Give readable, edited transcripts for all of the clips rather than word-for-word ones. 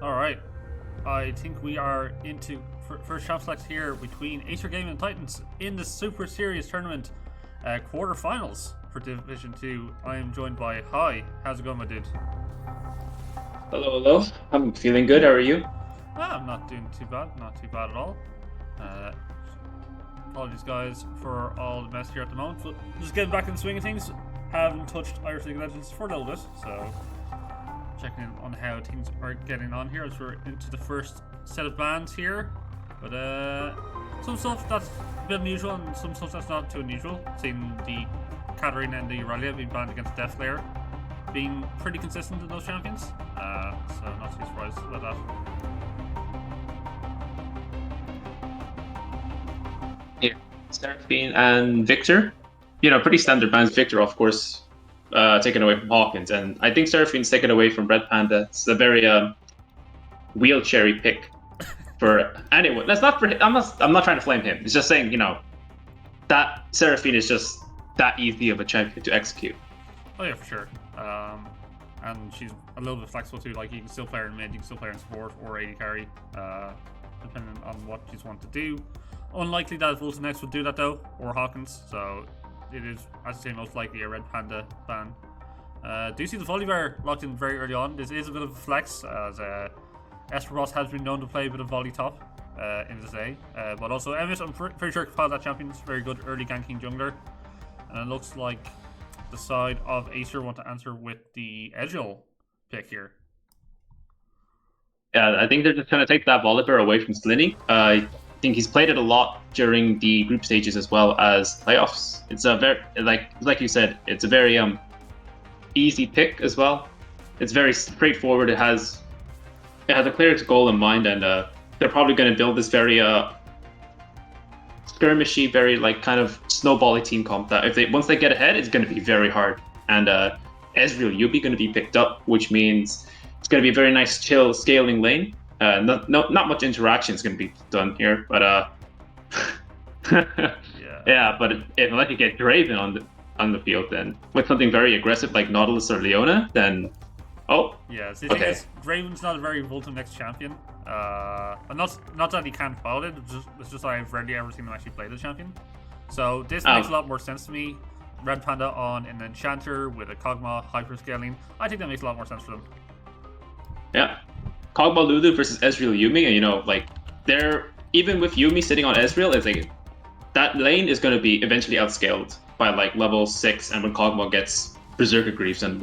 Alright, I think we are into first champ select here between Aesir Gaming and Titans in the Super Series Tournament quarterfinals for Division 2. I am joined by Hi. How's it going, my dude? Hello, hello. I'm feeling good. How are you? I'm not doing too bad, not too bad at all. Uh, Apologies, guys, for all the mess here at the moment, but just getting back in the swing of things. Haven't touched Irish League of Legends for a little bit, so checking in on how things are getting on here as we're into the first set of bans here. But some stuff that's a bit unusual and some stuff that's not too unusual. Seeing the Katarina and the Aurelia being banned against Death Layer being pretty consistent in those champions. So not too surprised about that. Yeah. Seraphine and Victor. Pretty standard bans. Victor, of course, taken away from Hawkins. And I think Seraphine's taken away from Red Panda. It's a very wheelchair-y pick for anyone. That's not for him. I'm not trying to flame him. It's just saying, that Seraphine is just that easy of a champion to execute. Oh yeah, for sure. And she's a little bit flexible too. Like you can still play her in mid, you can still play her in support or AD carry, depending on what you want to do. Unlikely that Volta next would do that though, or Hawkins. So it is, as I say, most likely a Red Panda ban. Do you see the Volibear locked in very early on? This is a bit of a flex, as Esperboss has been known to play a bit of volley top in this day. But also Emmett, I'm pretty sure can that champion. It's very good early ganking jungler. And it looks like the side of Aesir want to answer with the Ezreal pick here. Yeah, I think they're just trying to take that Volibear away from Slinny. I think he's played it a lot during the group stages as well as playoffs. It's a very like you said, it's a very easy pick as well. It's very straightforward. It has a clear goal in mind, and they're probably going to build this very skirmishy, very kind of snowbally team comp that once they get ahead, it's going to be very hard. And Ezreal Yubi going to be picked up, which means it's going to be a very nice chill scaling lane. Not much interaction is going to be done here, but yeah. But if you get Draven on the field, then with something very aggressive like Nautilus or Leona, then yeah. So the thing is, Draven's not a very Volta next champion. And not that he can't follow it. It's just I've rarely ever seen him actually play the champion. So this makes a lot more sense to me. Red Panda on an Enchanter with a Kog'Maw hyperscaling. I think that makes a lot more sense for them. Yeah. Kog'Maw Lulu versus Ezreal Yuumi, and they're even with Yuumi sitting on Ezreal, it's like that lane is going to be eventually outscaled by level 6, and when Kog'Maw gets Berserker Greaves and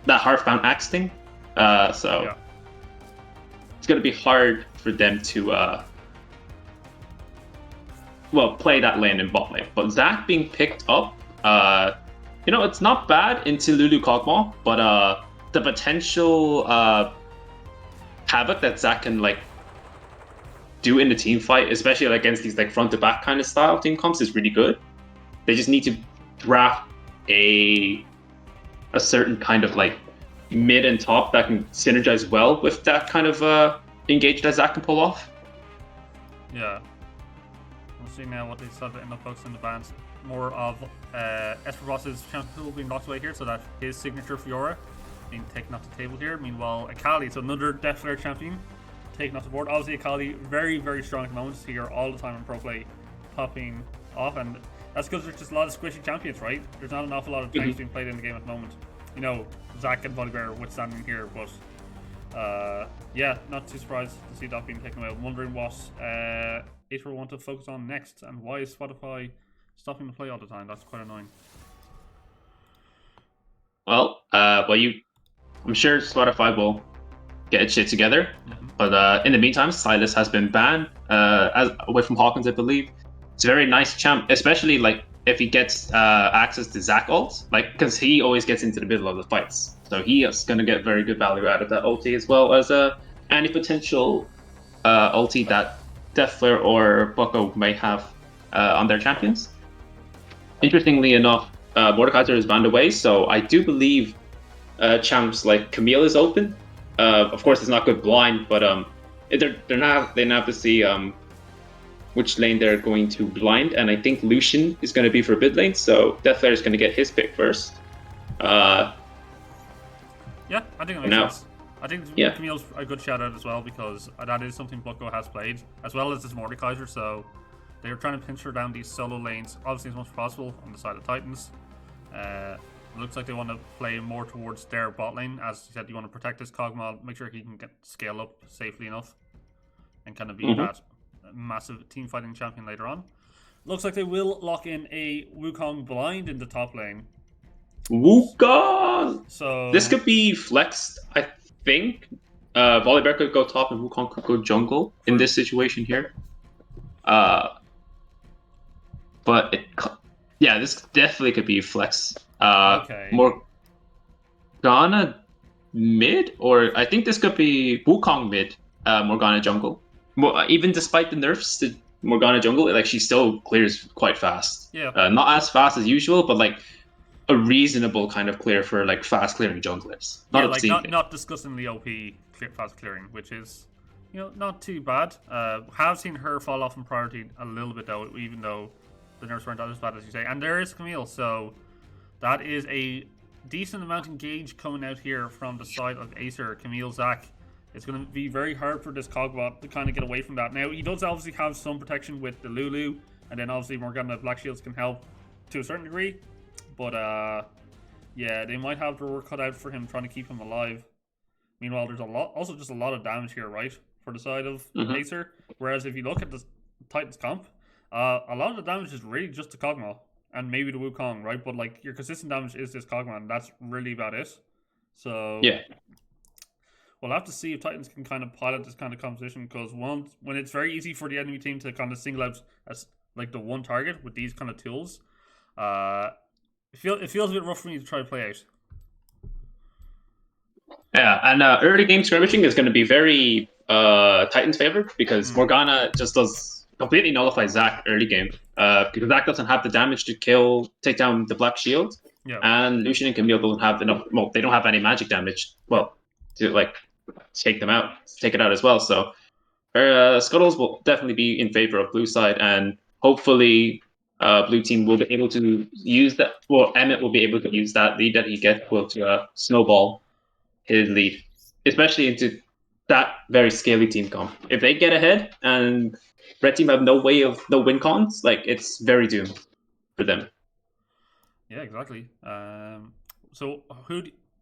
that Hearthbound Axe thing, it's going to be hard for them to play that lane in bot lane. But Zac being picked up, it's not bad into Lulu Kog'Maw, but the potential havoc that Zac can do in the team fight, especially against these front to back kind of style team comps, is really good. They just need to draft a certain kind of mid and top that can synergize well with that kind of engage that Zac can pull off. Yeah. We'll see now what they decide to end up focusing on the bans. More of Esperboss's champion pool being locked away here, so that his signature Fiora being taken off the table here. Meanwhile, Akali, so another Death Layer champion, taken off the board. Obviously, Akali, very, very strong at the moment. Here all the time in pro play, popping off, and that's because there's just a lot of squishy champions, right? There's not an awful lot of tanks being played in the game at the moment. Zac and Volibear withstanding here, but yeah, not too surprised to see that being taken away. I'm wondering what Aesir want to focus on next, and why is Spotify stopping the play all the time? That's quite annoying. Well, I'm sure Spotify will get its shit together. But in the meantime, Silas has been banned away from Hawkins, I believe. It's a very nice champ, especially if he gets access to Zac ult, because he always gets into the middle of the fights. So he is going to get very good value out of that ulti, as well as any potential ulti that Deathflare or Bucko may have on their champions. Interestingly enough, Mordekaiser is banned away, so I do believe champs like Camille is open. Of course, it's not good blind, but they now have to see which lane they're going to blind, and I think Lucian is going to be for mid lane, so Deathflare is going to get his pick first. Yeah, I think that makes sense. I think Yeah. Camille's a good shout out as well because that is something Bucko has played, as well as this Mordekaiser, so they're trying to pincer down these solo lanes, obviously as much as possible, on the side of Titans. It looks like they want to play more towards their bot lane. As you said, you want to protect this Kog'Maw, make sure he can scale up safely enough, and kind of be that massive team fighting champion later on. Looks like they will lock in a Wukong blind in the top lane. Wukong! So This could be flexed, I think. Volibear could go top and Wukong could go jungle in this situation here. But yeah, this definitely could be flex. okay. Morgana mid, or I think this could be Wukong mid, Morgana jungle. Even despite the nerfs to Morgana jungle, like she still clears quite fast. Yeah. Not as fast as usual, but like a reasonable kind of clear for like fast clearing junglers. Not Yeah, like obscene. not disgustingly OP fast clearing, which is not too bad. Have seen her fall off in priority a little bit though, even though the nerfs weren't as bad as you say. And there is Camille, so that is a decent amount of engage coming out here from the side of Aesir. Camille Zac. It's going to be very hard for this Cogbot to kind of get away from that. Now, he does obviously have some protection with the Lulu, and then obviously Morgana Black Shields can help to a certain degree. But, yeah, they might have their work cut out for him trying to keep him alive. Meanwhile, there's also just a lot of damage here, right, for the side of Aesir. Whereas if you look at the Titans comp, a lot of the damage is really just the Kog'Maw and maybe the Wukong, right? But, like, your consistent damage is this Kog'Maw, and that's really about it. So... yeah. We'll have to see if Titans can kind of pilot this kind of composition, because when it's very easy for the enemy team to kind of single out as like the one target with these kind of tools, it feels a bit rough for me to try to play out. Yeah, and early game skirmishing is going to be very Titans favored because Morgana just does completely nullify Zac early game because Zac doesn't have the damage to take down the Black Shield, and Lucian and Camille don't have enough. Well, they don't have any magic damage. Well, to like take it out as well. So Scuttles will definitely be in favor of blue side, and hopefully blue team will be able to use that. Well, Emmett will be able to use that lead that he gets to snowball his lead, especially into that very scaly team comp. If they get ahead and red team have no win cons, like it's very doomed for them. Yeah, exactly. So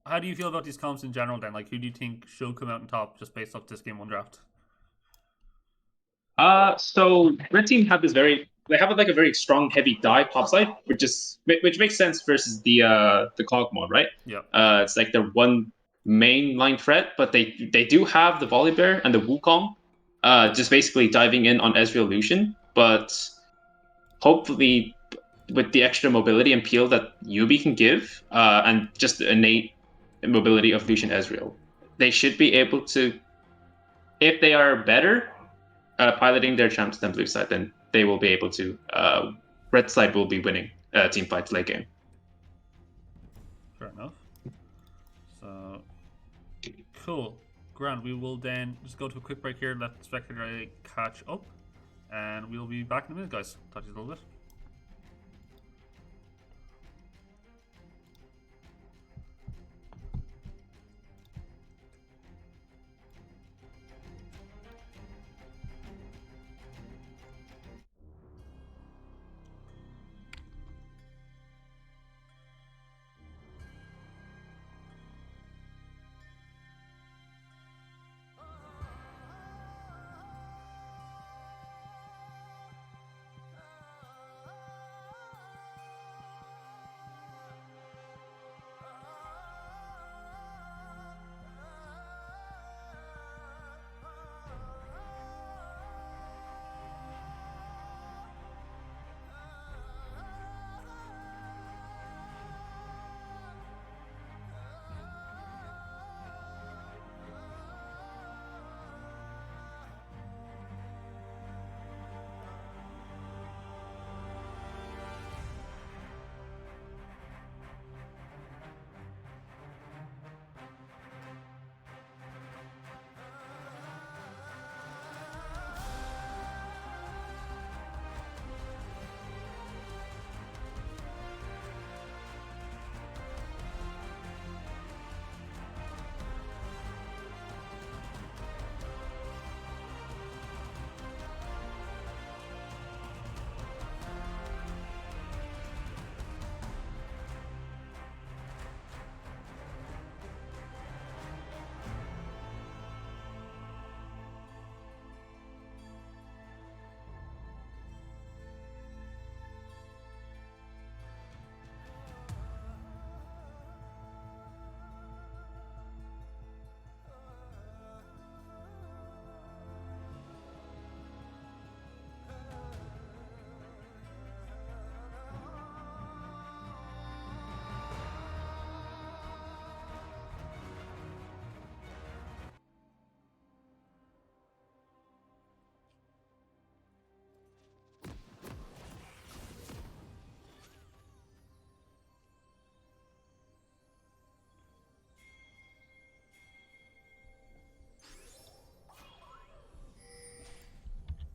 how do you feel about these comps in general then? Like, who do you think should come out on top just based off this game one draft? So red team have they have like a very strong heavy dive top side, which makes sense versus the Kog'Maw, right? Yeah. It's like their one main line threat, but they do have the Volibear and the Wukong, just basically diving in on Ezreal Lucian, but hopefully with the extra mobility and peel that Yubi can give, and just the innate mobility of Lucian Ezreal, they should be able to, if they are better piloting their champs than blue side, then they will be able to. Red side will be winning team fights late game. Fair enough. So, cool. Grand. We will then just go to a quick break here, let the spectator catch up, and we'll be back in a minute, guys. Talk to you a little bit.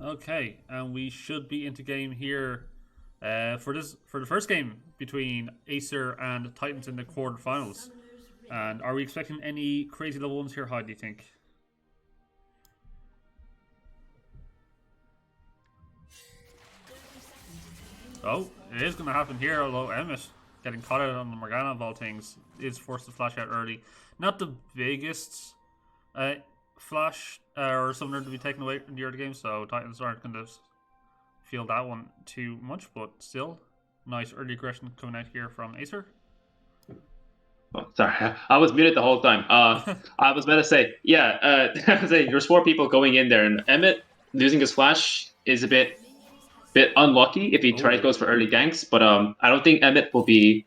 Okay, and we should be into game here for the first game between Acer and Titans in the quarterfinals. And are we expecting any crazy level ones here? How do you think? Oh, it is going to happen here, although Emmett, getting caught out on the Morgana of all things, is forced to flash out early. Not the biggest flash or summoner to be taken away in the early game, so Titans aren't going to feel that one too much, but still, nice early aggression coming out here from Acer. Oh, sorry, I was muted the whole time. I was about to say, yeah, there's 4 people going in there, and Emmett losing his flash is a bit unlucky if he goes for early ganks, but I don't think Emmett will be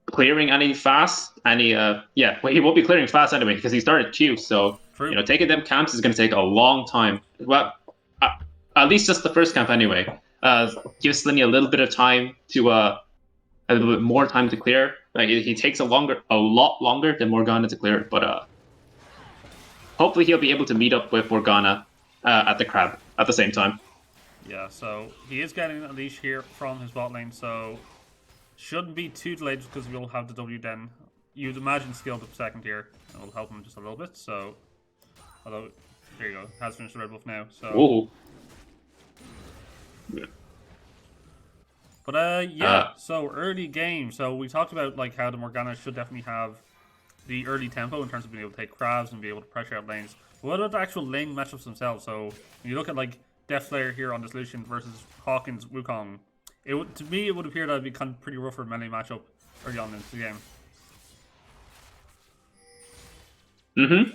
clearing any fast. Well, he won't be clearing fast anyway because he started Q. So True. taking them camps is going to take a long time. Well, at least just the first camp anyway. Gives Slinny a little bit of time to a little bit more time to clear. Like he takes a lot longer than Morgana to clear it, but hopefully he'll be able to meet up with Morgana at the crab at the same time. Yeah, so he is getting a leash here from his bot lane, so shouldn't be too delayed because we'll have the W then. You'd imagine scaled up second here, and will help him just a little bit, so... Although, there you go, has finished the red buff now, so... Ooh. But so early game. So we talked about like how the Morgana should definitely have the early tempo in terms of being able to take crabs and be able to pressure out lanes. But what about the actual lane matchups themselves? So when you look at like Death Slayer here on this Lucian versus Hawkins Wukong, to me it would appear that it'd be kind of pretty rough for a melee matchup early on into the game.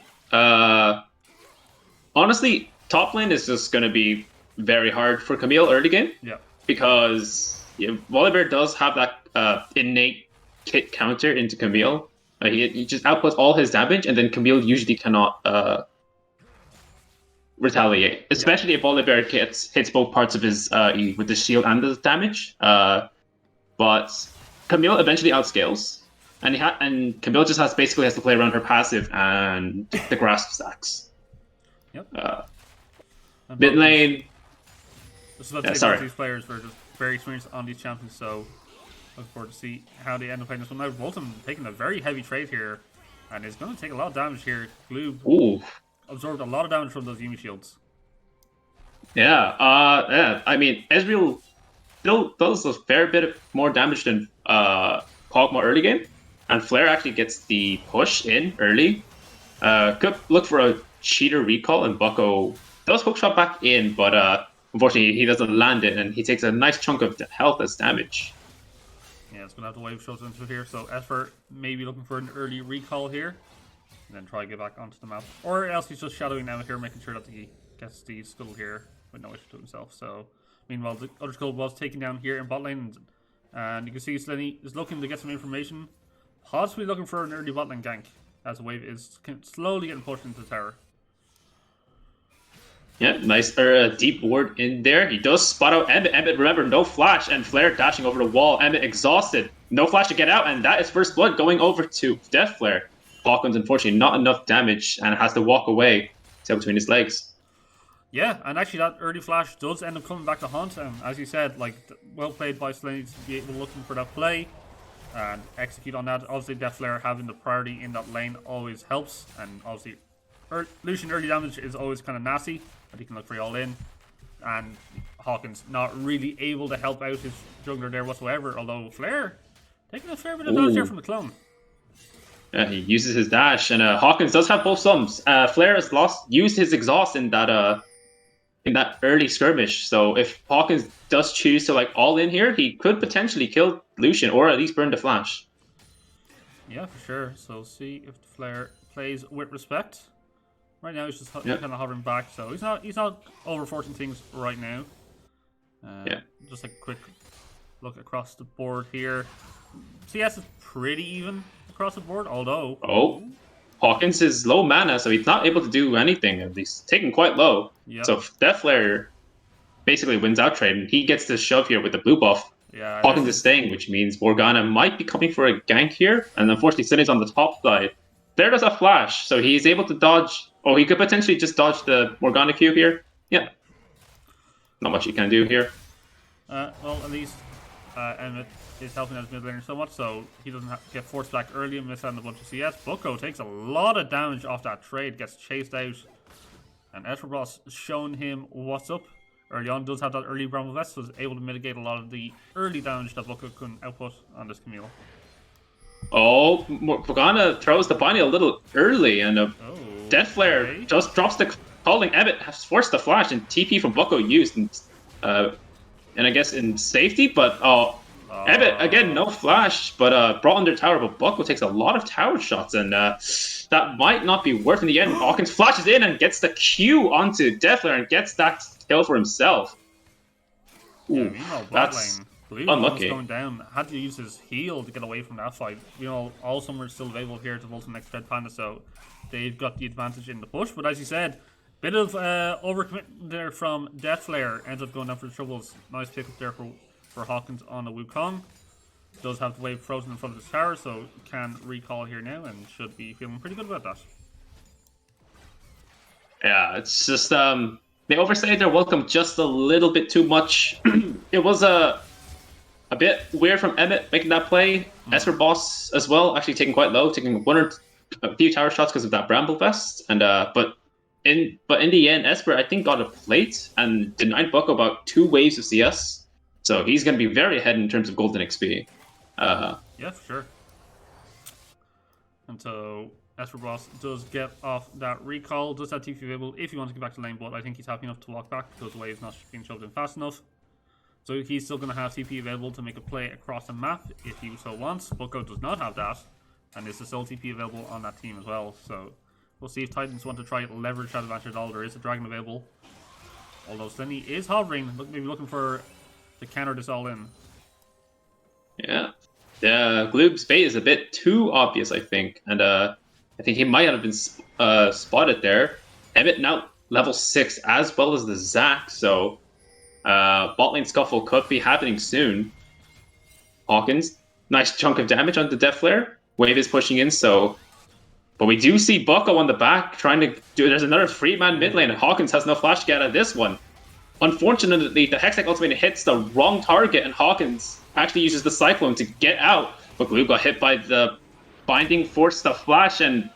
Honestly, top lane is just going to be very hard for Camille early game. Yeah. Because Volibear does have that innate kit counter into Camille. He just outputs all his damage, and then Camille usually cannot retaliate. Especially if Volibear hits both parts of his E with the shield and the damage. But Camille eventually outscales, and Camille just basically has to play around her passive and the grasp stacks. Yep. Mid lane. These players were just very experienced on these champions, so looking forward to see how they end up playing this one. Now, Voltum taking a very heavy trade here, and is going to take a lot of damage here. Gloob absorbed a lot of damage from those Yumi shields. Yeah, I mean, Ezreal still does a fair bit more damage than Kog'Maw early game, and Flare actually gets the push in early. Could look for a cheater recall, and Bucko does hookshot back in, but unfortunately he doesn't land it, and he takes a nice chunk of health as damage. Yeah, it's going to have to wave shows into here, so Esper may be looking for an early recall here, and then try to get back onto the map. Or else he's just shadowing Emma here, making sure that he gets the scuttle here with no issue to himself. So, meanwhile, the other scuttle was taken down here in bot lane, and you can see Slenny is looking to get some information, possibly looking for an early bot lane gank, as the wave is slowly getting pushed into the tower. Yeah, nice deep ward in there. He does spot out Emmett. Emmett, remember, no flash, and Flare dashing over the wall. Emmett exhausted. No flash to get out, and that is first blood going over to Death Flare. Hawkins, unfortunately, not enough damage, and has to walk away between his legs. Yeah, and actually that early flash does end up coming back to haunt, and as you said, like, well played by Slenny to be able looking for that play and execute on that. Obviously, Death Flare having the priority in that lane always helps, and obviously Lucian early damage is always kind of nasty, but he can look for all in, and Hawkins not really able to help out his jungler there whatsoever, although Flare taking a fair bit of damage here from the clone. Yeah, he uses his dash, and Hawkins does have both sums. Flare has used his exhaust in that early skirmish, so if Hawkins does choose to all in here, he could potentially kill Lucian, or at least burn the flash. Yeah, for sure. So see if the Flare plays with respect. Right now he's just kind of hovering back, so he's not overforcing things right now. Just a quick look across the board here. CS is pretty even across the board, although Hawkins is low mana, so he's not able to do anything. At least taking quite low. Yep. So Death Flare basically wins out trade, and he gets to shove here with the blue buff. Yeah, Hawkins is staying, which means Morgana might be coming for a gank here, and unfortunately Slinny's on the top side. There does a flash, so he's able to dodge. Oh, he could potentially just dodge the Morgana Q here. Yeah. not much you can do here. Well, at least Emmett is helping out his mid laner so much, so he doesn't get forced back early and miss out on a bunch of CS. Bucko takes a lot of damage off that trade, gets chased out, and Eterbros showing him what's up early on. Does have that early Bramble Vest, so is able to mitigate a lot of the early damage that Bucko can output on this Camille. Oh, Morgana throws the bunny a little early, and Death Flare just drops the calling. Emmett has forced the flash, and TP from Bucko used, and I guess in safety, but Emmett, again, no flash, but brought under tower, but Bucko takes a lot of tower shots, and that might not be worth in the end. Hawkins flashes in and gets the Q onto Death Flare and gets that kill for himself. Yeah, meanwhile, that's Blue unlucky. Going down, had to use his heal to get away from that fight. All some are still available here to Volt next Red Panda, so they've got the advantage in the push, but as you said, bit of overcommitment there from Death Flare. Ends up going down for the troubles. Nice pick up there for Hawkins on the Wukong. Does have the wave frozen in front of the tower, so can recall here now and should be feeling pretty good about that. Yeah, it's just they overstayed their welcome just a little bit too much. It was a bit weird from Emmett making that play. Esper Boss as well, actually taking quite low, taking a few tower shots because of that Bramble Vest, and but in the end, Esper I think got a plate and denied Bucko about 2 waves of CS, so he's going to be very ahead in terms of golden XP. Yeah, for sure. And so Esper Boss does get off that recall, does have TP available if he wants to get back to lane, but I think he's happy enough to walk back because the wave's not being shoved in fast enough. So he's still going to have TP available to make a play across the map if he so wants. Bucko does not have that, and there's still TP available on that team as well. So we'll see if Titans want to try to leverage that advantage at all. There is a dragon available, although Slenny is hovering, maybe looking for to counter this all in. Yeah, Gloob's bait is a bit too obvious, I think, and I think he might have been spotted there. Emmett now level 6 as well as the Zac, so bot lane scuffle could be happening soon. Hawkins, nice chunk of damage on the Death Flare. Wave is pushing in, but we do see Bucko on the back trying to do. There's another 3-man mid lane, and Hawkins has no flash to get out of this one. Unfortunately, the Hextech ultimate hits the wrong target, and Hawkins actually uses the Cyclone to get out. But Glue got hit by the Binding, forced the flash, and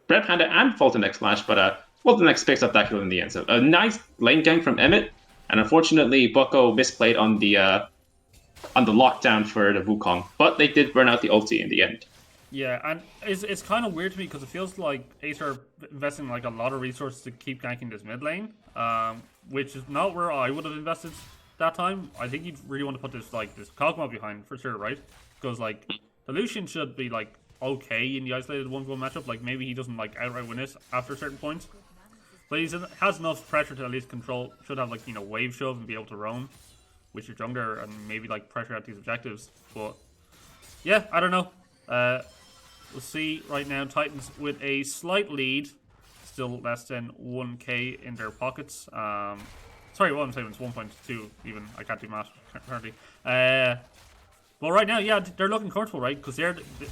Red Panda and Fultonex flash, but Fultonex picks up that kill in the end. So a nice lane gang from Emmett, and unfortunately Bucko misplayed on the lockdown for the Wukong, but they did burn out the ulti in the end. Yeah, and it's kind of weird to me because it feels like Aesir are investing like a lot of resources to keep ganking this mid lane, which is not where I would have invested that time. I think you'd really want to put this Kog'Maw behind for sure, right? Because like the Lucian should be like okay in the isolated 1v1 matchup. Like maybe he doesn't like outright win it after a certain point, but he has enough pressure to at least control. Should have like wave shove and be able to roam with your jungler and maybe like pressure at these objectives. But yeah, I don't know. We'll see right now. Titans with a slight lead, still less than 1k in their pockets. Sorry, what I'm saying is 1.2 even. I can't do math currently. But right now, yeah, they're looking comfortable, right? Because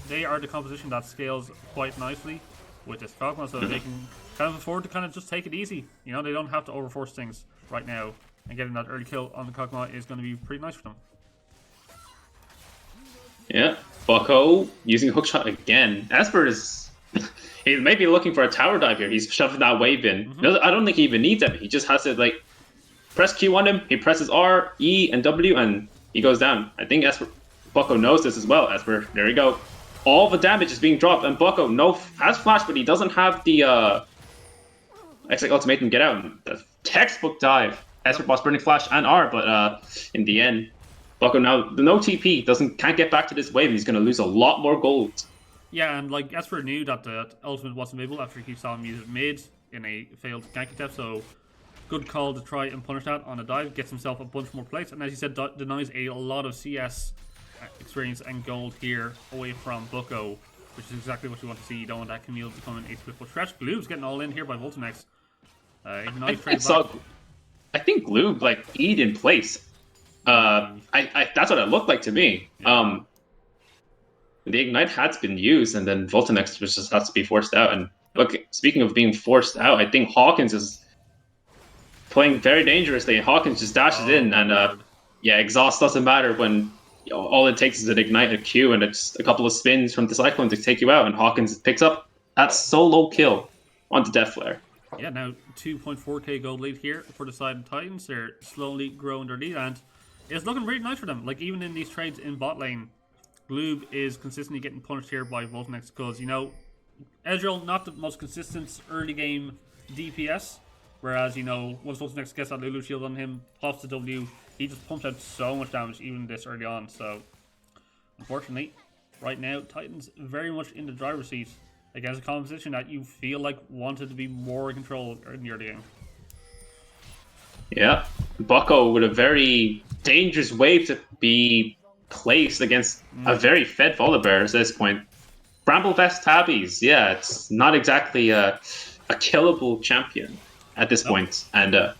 they are the composition that scales quite nicely with this Kog'Maw, so they can kind of afford to kind of just take it easy. They don't have to overforce things right now, and getting that early kill on the Kog'Maw is going to be pretty nice for them. Yeah, Bucko using hookshot again. Esper is he may be looking for a tower dive here. He's shoving that wave in. I don't think he even needs it. He just has to press Q on him. He presses R, E, and W, and he goes down. I think Bucko knows this as well. Esper, there you go. All the damage is being dropped, and Bucko has flash, but he doesn't have the ultimatum get out. The textbook dive. Esper boss burning flash and R, but in the end, Bucko now, the no TP, can't get back to this wave, and he's going to lose a lot more gold. Yeah, and Esper knew that the ultimate wasn't able after he saw him use it mid in a failed gank attempt, so good call to try and punish that on a dive, gets himself a bunch more plates, and as you said, denies a lot of CS experience and gold here away from Bucko, which is exactly what you want to see. You don't want that Camille becoming a split foot stretch. Gloob's getting all in here by Voltanex. Nice trade back. I think Gloob E'd in place. That's what it looked like to me. Yeah. The Ignite had been used, and then Voltanex just has to be forced out. And look, speaking of being forced out, I think Hawkins is playing very dangerously. Hawkins just dashes in, my and lord. yeah, exhaust doesn't matter when all it takes is an ignited Q and it's a couple of spins from the Cyclone to take you out, and Hawkins picks up that solo kill onto Death Flare. Yeah, now 2.4k gold lead here for the side of Titans. They're slowly growing their lead, and it's looking really nice for them. Like, even in these trades in bot lane, Gloob is consistently getting punished here by Voltanex because, you know, Ezreal, not the most consistent early game DPS, whereas, you know, once Voltanex gets that Lulu shield on him, pops the W, he just pumps out so much damage even this early on. So, unfortunately, right now, Titans very much in the driver's seat against a composition that you feel like wanted to be more in control in the early game. Yeah, Bucko with a very dangerous wave to be placed against a very fed Volibear at this point. Bramblevest Tabbies, yeah, it's not exactly a killable champion at this point. And the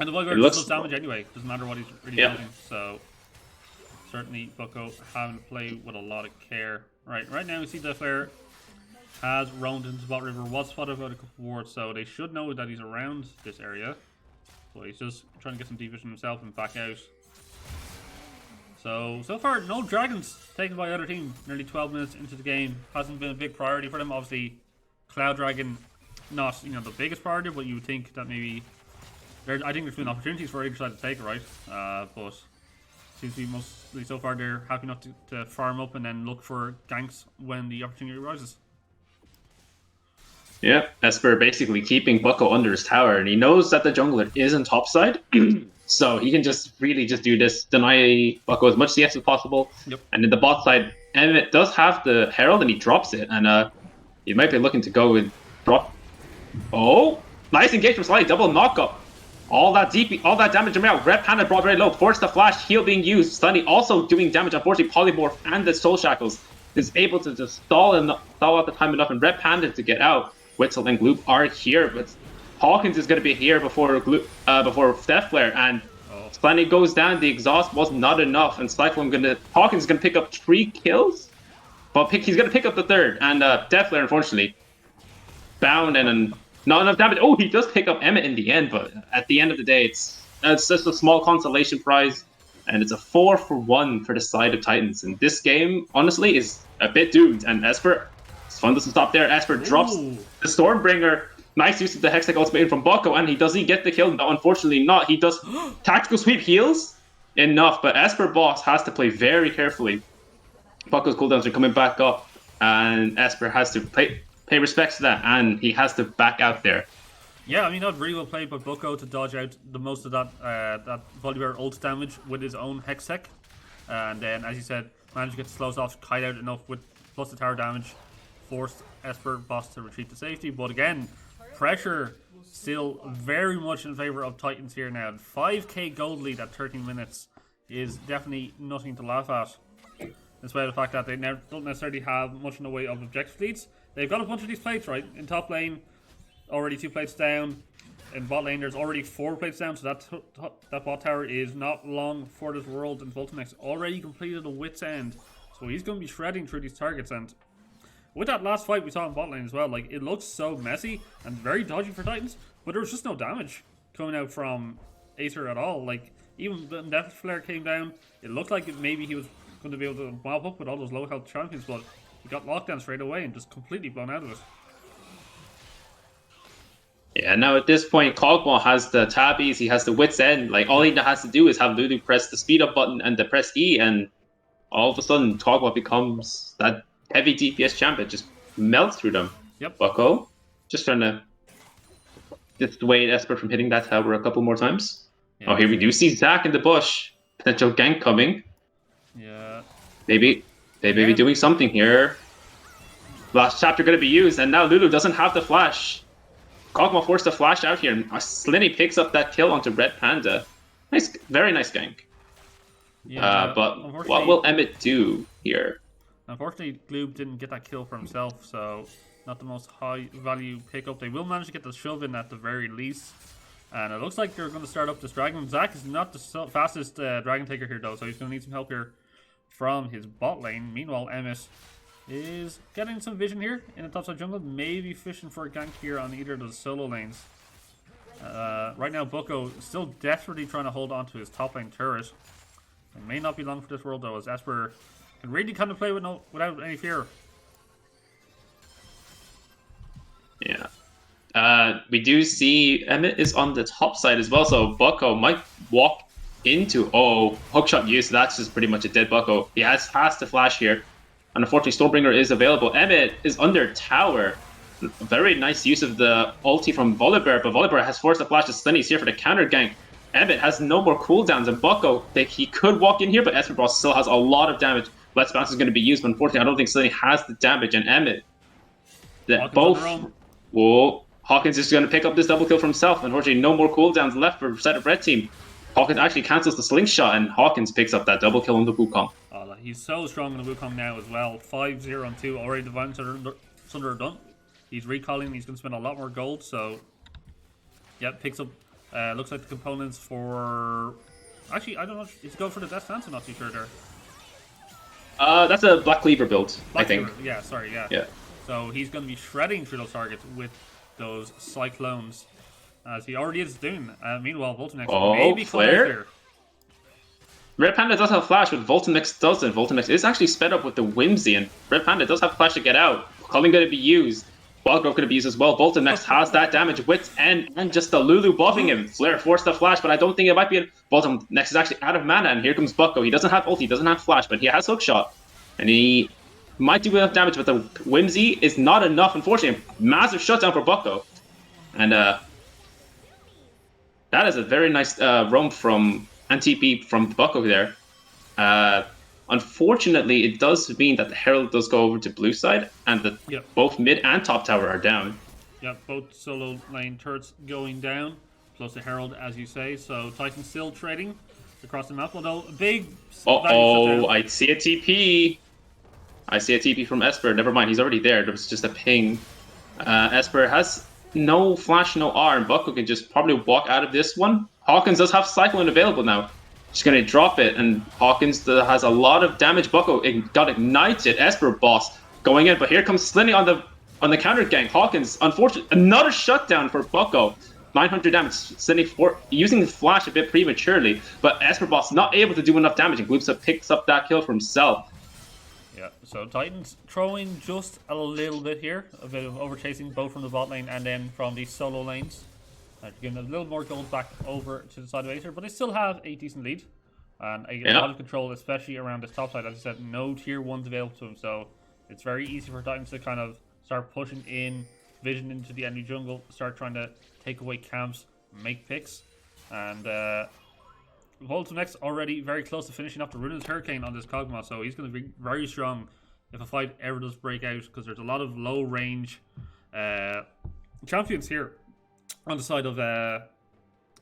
Volibear just does damage anyway, doesn't matter what he's really doing. So certainly Bucko having to play with a lot of care. Right now we see the Flare has roamed into Bot River, was spotted about a couple of wards, so they should know that he's around this area. So he's just trying to get some deep vision himself and back out. So far, no dragons taken by either team. Nearly 12 minutes into the game. Hasn't been a big priority for them. Obviously, Cloud Dragon, not, you know, the biggest priority, but you would think that maybe... I think there's been opportunities for either side to take it, right? But seems to be mostly, so far, they're happy enough to farm up and then look for ganks when the opportunity arises. Yeah, Esper basically keeping Bucko under his tower, and he knows that the jungler isn't topside, so he can just really just do this, deny Bucko as much CS as possible. Yep. And in the bot side, Emmet does have the Herald, and he drops it, and he might be looking to go with drop. Oh, nice engagement, slide, double knockup. All that damage around. Red Panda brought very low, forced the flash, heal being used. Sunny also doing damage. Unfortunately, Polymorph and the Soul Shackles is able to just stall out the time enough, and Red Panda to get out. Witzel and Gloop are here, but Hawkins is going to be here before Death Flare, and Slaney goes down. The exhaust was not enough, and Hawkins is going to pick up 3 kills, but he's going to pick up the 3rd, and Death Flare, unfortunately, bound and not enough damage. Oh, he does pick up Emmet in the end, but at the end of the day, it's just a small consolation prize, and it's a 4-for-1 for the side of Titans. And this game, honestly, is a bit doomed, and Esper... Fun doesn't stop there. Esper drops the Stormbringer. Nice use of the Hextech ultimate from Bucko, and does he get the kill? No, unfortunately not. He does tactical sweep heals enough, but Esper boss has to play very carefully. Bucko's cooldowns are coming back up, and Esper has to pay respects to that, and he has to back out there. Yeah, I mean, that really well played by Bucko to dodge out the most of that Volibear ult damage with his own Hextech, and then, as you said, managed to get the slows off, kite out enough with plus the tower damage. Forced Esper boss to retreat to safety, but again, pressure still very much in favor of Titans here now. 5k gold lead at 13 minutes is definitely nothing to laugh at, despite the fact that they don't necessarily have much in the way of objective leads. They've got a bunch of these plates, right? In top lane, already 2 plates down. In bot lane, there's already 4 plates down, so that bot tower is not long for this world, and Voltanex already completed a wit's end, so he's going to be shredding through these targets. And with that last fight we saw in bot lane as well, like, it looks so messy and very dodgy for Titans, but there was just no damage coming out from Aesir at all. Like, even when Death Flare came down, it looked like maybe he was going to be able to mob up with all those low health champions, but he got locked down straight away and just completely blown out of it. Yeah, now at this point, Cogwall has the tabbies, he has the wit's end. Like, all he has to do is have Lulu press the speed up button and the press E, and all of a sudden, Cogwall becomes that heavy DPS champion, just melts through them. Yep. Bucko just trying to dissuade Esper from hitting that tower a couple more times. Yeah. Oh, here we do see Zac in the bush. Potential gank coming. Yeah. Maybe they may be doing something here. Last chapter going to be used, and now Lulu doesn't have the flash. Kog'Maw forced to flash out here, and Slinny picks up that kill onto Red Panda. Nice, very nice gank. Yeah, but what will Emmet do here? Unfortunately, Gloob didn't get that kill for himself, so not the most high value pickup. They will manage to get the shove in at the very least. And it looks like they're going to start up this dragon. Zac is not the fastest dragon taker here, though, so he's going to need some help here from his bot lane. Meanwhile, Emmet is getting some vision here in the topside jungle, maybe fishing for a gank here on either of the solo lanes. Right now, Bucko still desperately trying to hold on to his top lane turret. It may not be long for this world though, as Esper can really kind of play without any fear. Yeah. We do see Emmett is on the top side as well, so Bucko might walk into hookshot use. That's just pretty much a dead Bucko. He has the flash here, and unfortunately Stormbringer is available. Emmett is under tower. Very nice use of the ulti from Volibear, but Volibear has forced the flash to Slinny's here for the counter gank. Emmett has no more cooldowns, and Bucko, he could walk in here, but Esper Boss still has a lot of damage. Let's Bounce is going to be used, but unfortunately I don't think Slinny has the damage, and Emmett, Hawkins is going to pick up this double kill for himself. Unfortunately, no more cooldowns left for Set of Red Team. Hawkins actually cancels the slingshot, and Hawkins picks up that double kill on the Wukong. Oh, he's so strong on the Wukong now as well. 5-0 and 2 already. Divine Sunder done. He's recalling. He's going to spend a lot more gold. So, yeah, picks up. Looks like the components for. Actually, I don't know. He's going for the Death Dance. I'm not too sure there. That's a Black Cleaver build, I think. Cleaver. Yeah, sorry, yeah. Yeah. So he's going to be shredding through those targets with those cyclones, as he already is doing. Meanwhile, Voltanex maybe flare. Here. Red Panda does have flash, but Voltanex doesn't. Voltanex is actually sped up with the Whimsy, and Red Panda does have flash to get out. Calling going to be used. Wild Growth going to be used as well. Voltanex has that damage, Wits, and just the Lulu buffing him. Flare forced the flash, but I don't think it might be. Voltanex is actually out of mana, and here comes Bucko. He doesn't have ulti, doesn't have flash, but he has hookshot, and he might do enough damage, but the Whimsy is not enough, unfortunately. Massive shutdown for Bucko. And that is a very nice roam from TP from Bucko there. Unfortunately, it does mean that the Herald does go over to blue side, and that both mid and top tower are down. Yeah, both solo lane turrets going down, plus the Herald, as you say. So Titan still trading across the map, although a big... I see a TP. I see a TP from Esper. Never mind, he's already there. There was just a ping. Esper has no flash, no R, and Bucko can just probably walk out of this one. Hawkins does have Cyclone available now. Just going to drop it, and Hawkins has a lot of damage. Bucko got ignited. Esper Boss going in, but here comes Slinny on the counter gank. Hawkins, unfortunately, another shutdown for Bucko. 900 damage. Slinny using the flash a bit prematurely, but Esper Boss not able to do enough damage, and Gloopsa picks up that kill for himself. Yeah, so Titans throwing just a little bit here, a bit of overchasing both from the bot lane and then from the solo lanes. Giving a little more gold back over to the side of Aesir, but they still have a decent lead and a lot of control, especially around this top side. As I said, no tier 1s available to them, so it's very easy for Titans to kind of start pushing in vision into the enemy jungle, start trying to take away camps, make picks, and Voltanex already very close to finishing off the Ruinous Hurricane on this Kog'Maw, so he's going to be very strong if a fight ever does break out, because there's a lot of low range champions here on the side of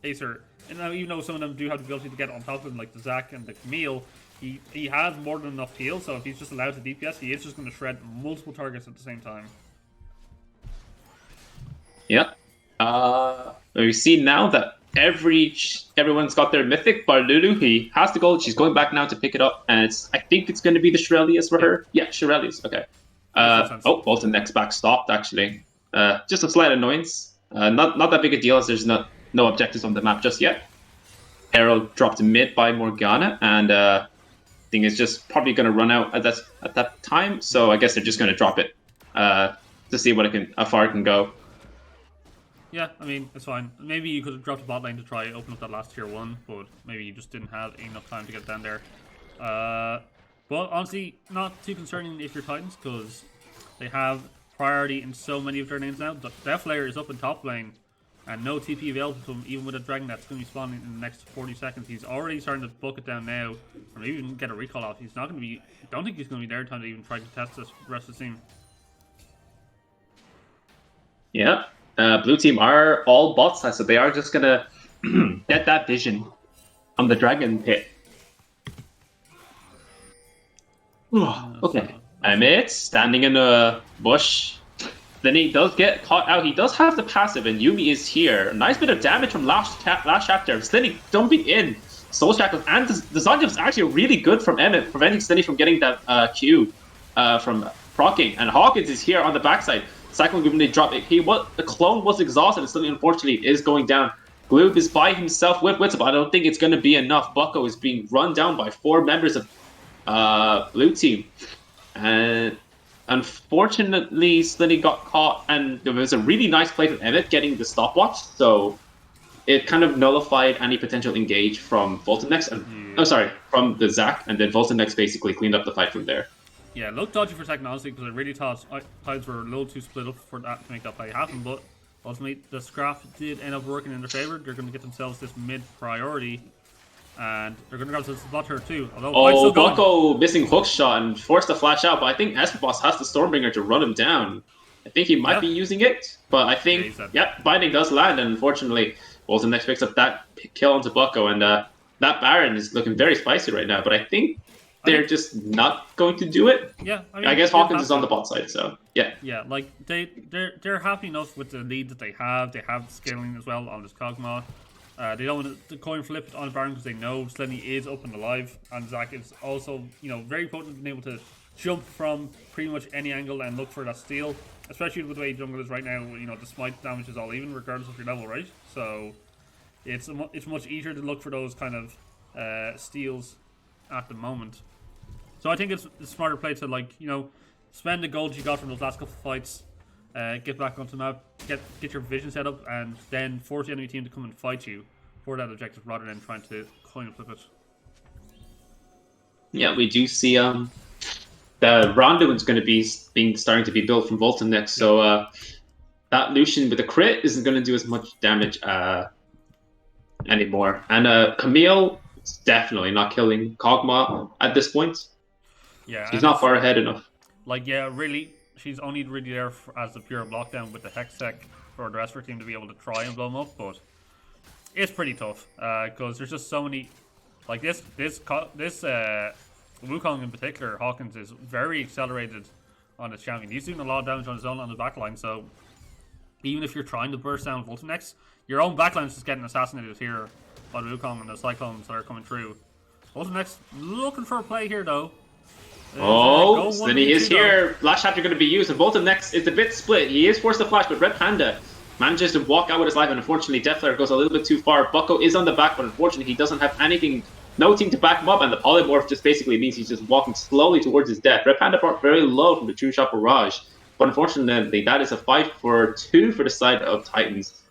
Aesir. And now, even though some of them do have the ability to get on top of him, like the Zac and the Camille, he has more than enough heal, so if he's just allowed to DPS, he is just going to shred multiple targets at the same time. Yeah. We see now that everyone's got their mythic, bar Lulu. He has the gold. She's going back now to pick it up, and I think it's going to be the Shirelius for her. Yeah, Shirelius. Okay. Bolton next back stopped actually. Just a slight annoyance. Not that big a deal, as there's no objectives on the map just yet. Herald dropped mid by Morgana, and thing is just probably going to run out at that time. So I guess they're just going to drop it to see how far it can go. Yeah, I mean, it's fine. Maybe you could have dropped a bot lane to try open up that last tier 1, but maybe you just didn't have enough time to get down there. But honestly, not too concerning if you're Titans, because they have priority in so many of their lanes now. The Death Layer is up in top lane, and no TP available to him, even with a Dragon that's going to be spawning in the next 40 seconds. He's already starting to book it down now, or maybe even get a recall off. He's not going to be... I don't think he's going to be there in time to even try to test this rest of the team. Yeah. Blue team are all bot side, so they are just gonna get that vision on the dragon pit. Okay. Emmett standing in a bush. Then he does get caught out. He does have the passive, and Yuumi is here. Nice bit of damage from last chapter. Slinny dumping in Soul Shackles, and the Zonja is actually really good from Emmett, preventing Slinny from getting that Q from proccing. And Hawkins is here on the backside. Cyclone Gloom did drop it. The clone was exhausted and suddenly, unfortunately, is going down. Gloom is by himself with Witsable. I don't think it's going to be enough. Bucko is being run down by 4 members of blue team. And unfortunately, Slinny got caught, and there was a really nice play from Emmett getting the stopwatch, so it kind of nullified any potential engage from Voltanex. Oh, sorry, from the Zac, and then Voltanex basically cleaned up the fight from there. Yeah, it looked dodgy for a second, honestly, because I really thought tides were a little too split up for that to make that play happen, but ultimately the scrap did end up working in their favor. They're going to get themselves this mid priority, and they're going to grab the spot here too. Although Bucko missing hook shot and forced to flash out, but I think Esperboss has the Stormbringer to run him down. I think he might be using it, but I think, Binding does land, and unfortunately, Voltanex picks up that kill onto Bucko, and that Baron is looking very spicy right now, but I think they're just not going to do it. Yeah, I guess Hawkins is on the bot side, so yeah. Yeah, like they're happy enough with the lead that they have. They have scaling as well on this Kog'Maw. They don't want to coin flip on Baron because they know Slenny is up and alive, and Zac is also very potent in being able to jump from pretty much any angle and look for that steal. Especially with the way jungle is right now, the smite damage is all even regardless of your level, right? So it's much easier to look for those kind of steals at the moment. So I think it's a smarter play to spend the gold you got from those last couple of fights, get back onto the map, get your vision set up, and then force the enemy team to come and fight you for that objective rather than trying to coin flip it. Yeah, we do see the Ronduin's going to be starting to be built from Voltanex, so that Lucian with the crit isn't going to do as much damage anymore. And Camille is definitely not killing Kog'Maw at this point. Yeah, she's not far ahead enough. Really, she's only really there as a pure blockdown with the Hex Tech for the rest of her team to be able to try and blow them up, but it's pretty tough because there's just so many. Like this Wukong in particular, Hawkins is very accelerated on his champion. He's doing a lot of damage on his own on the backline, so even if you're trying to burst down Voltanex, your own backline is just getting assassinated here by the Wukong and the Cyclones that are coming through. Voltanex looking for a play here though. Then he is here. Flash Chapter going to be used, and Voltanex is a bit split. He is forced to flash, but Red Panda manages to walk out with his life, and unfortunately Deathflare goes a little bit too far. Bucko is on the back, but unfortunately he doesn't have anything, no team to back him up, and the Polymorph just basically means he's just walking slowly towards his death. Red Panda brought very low from the True Shot Barrage, but unfortunately that is a 5-for-2 for the side of Titans.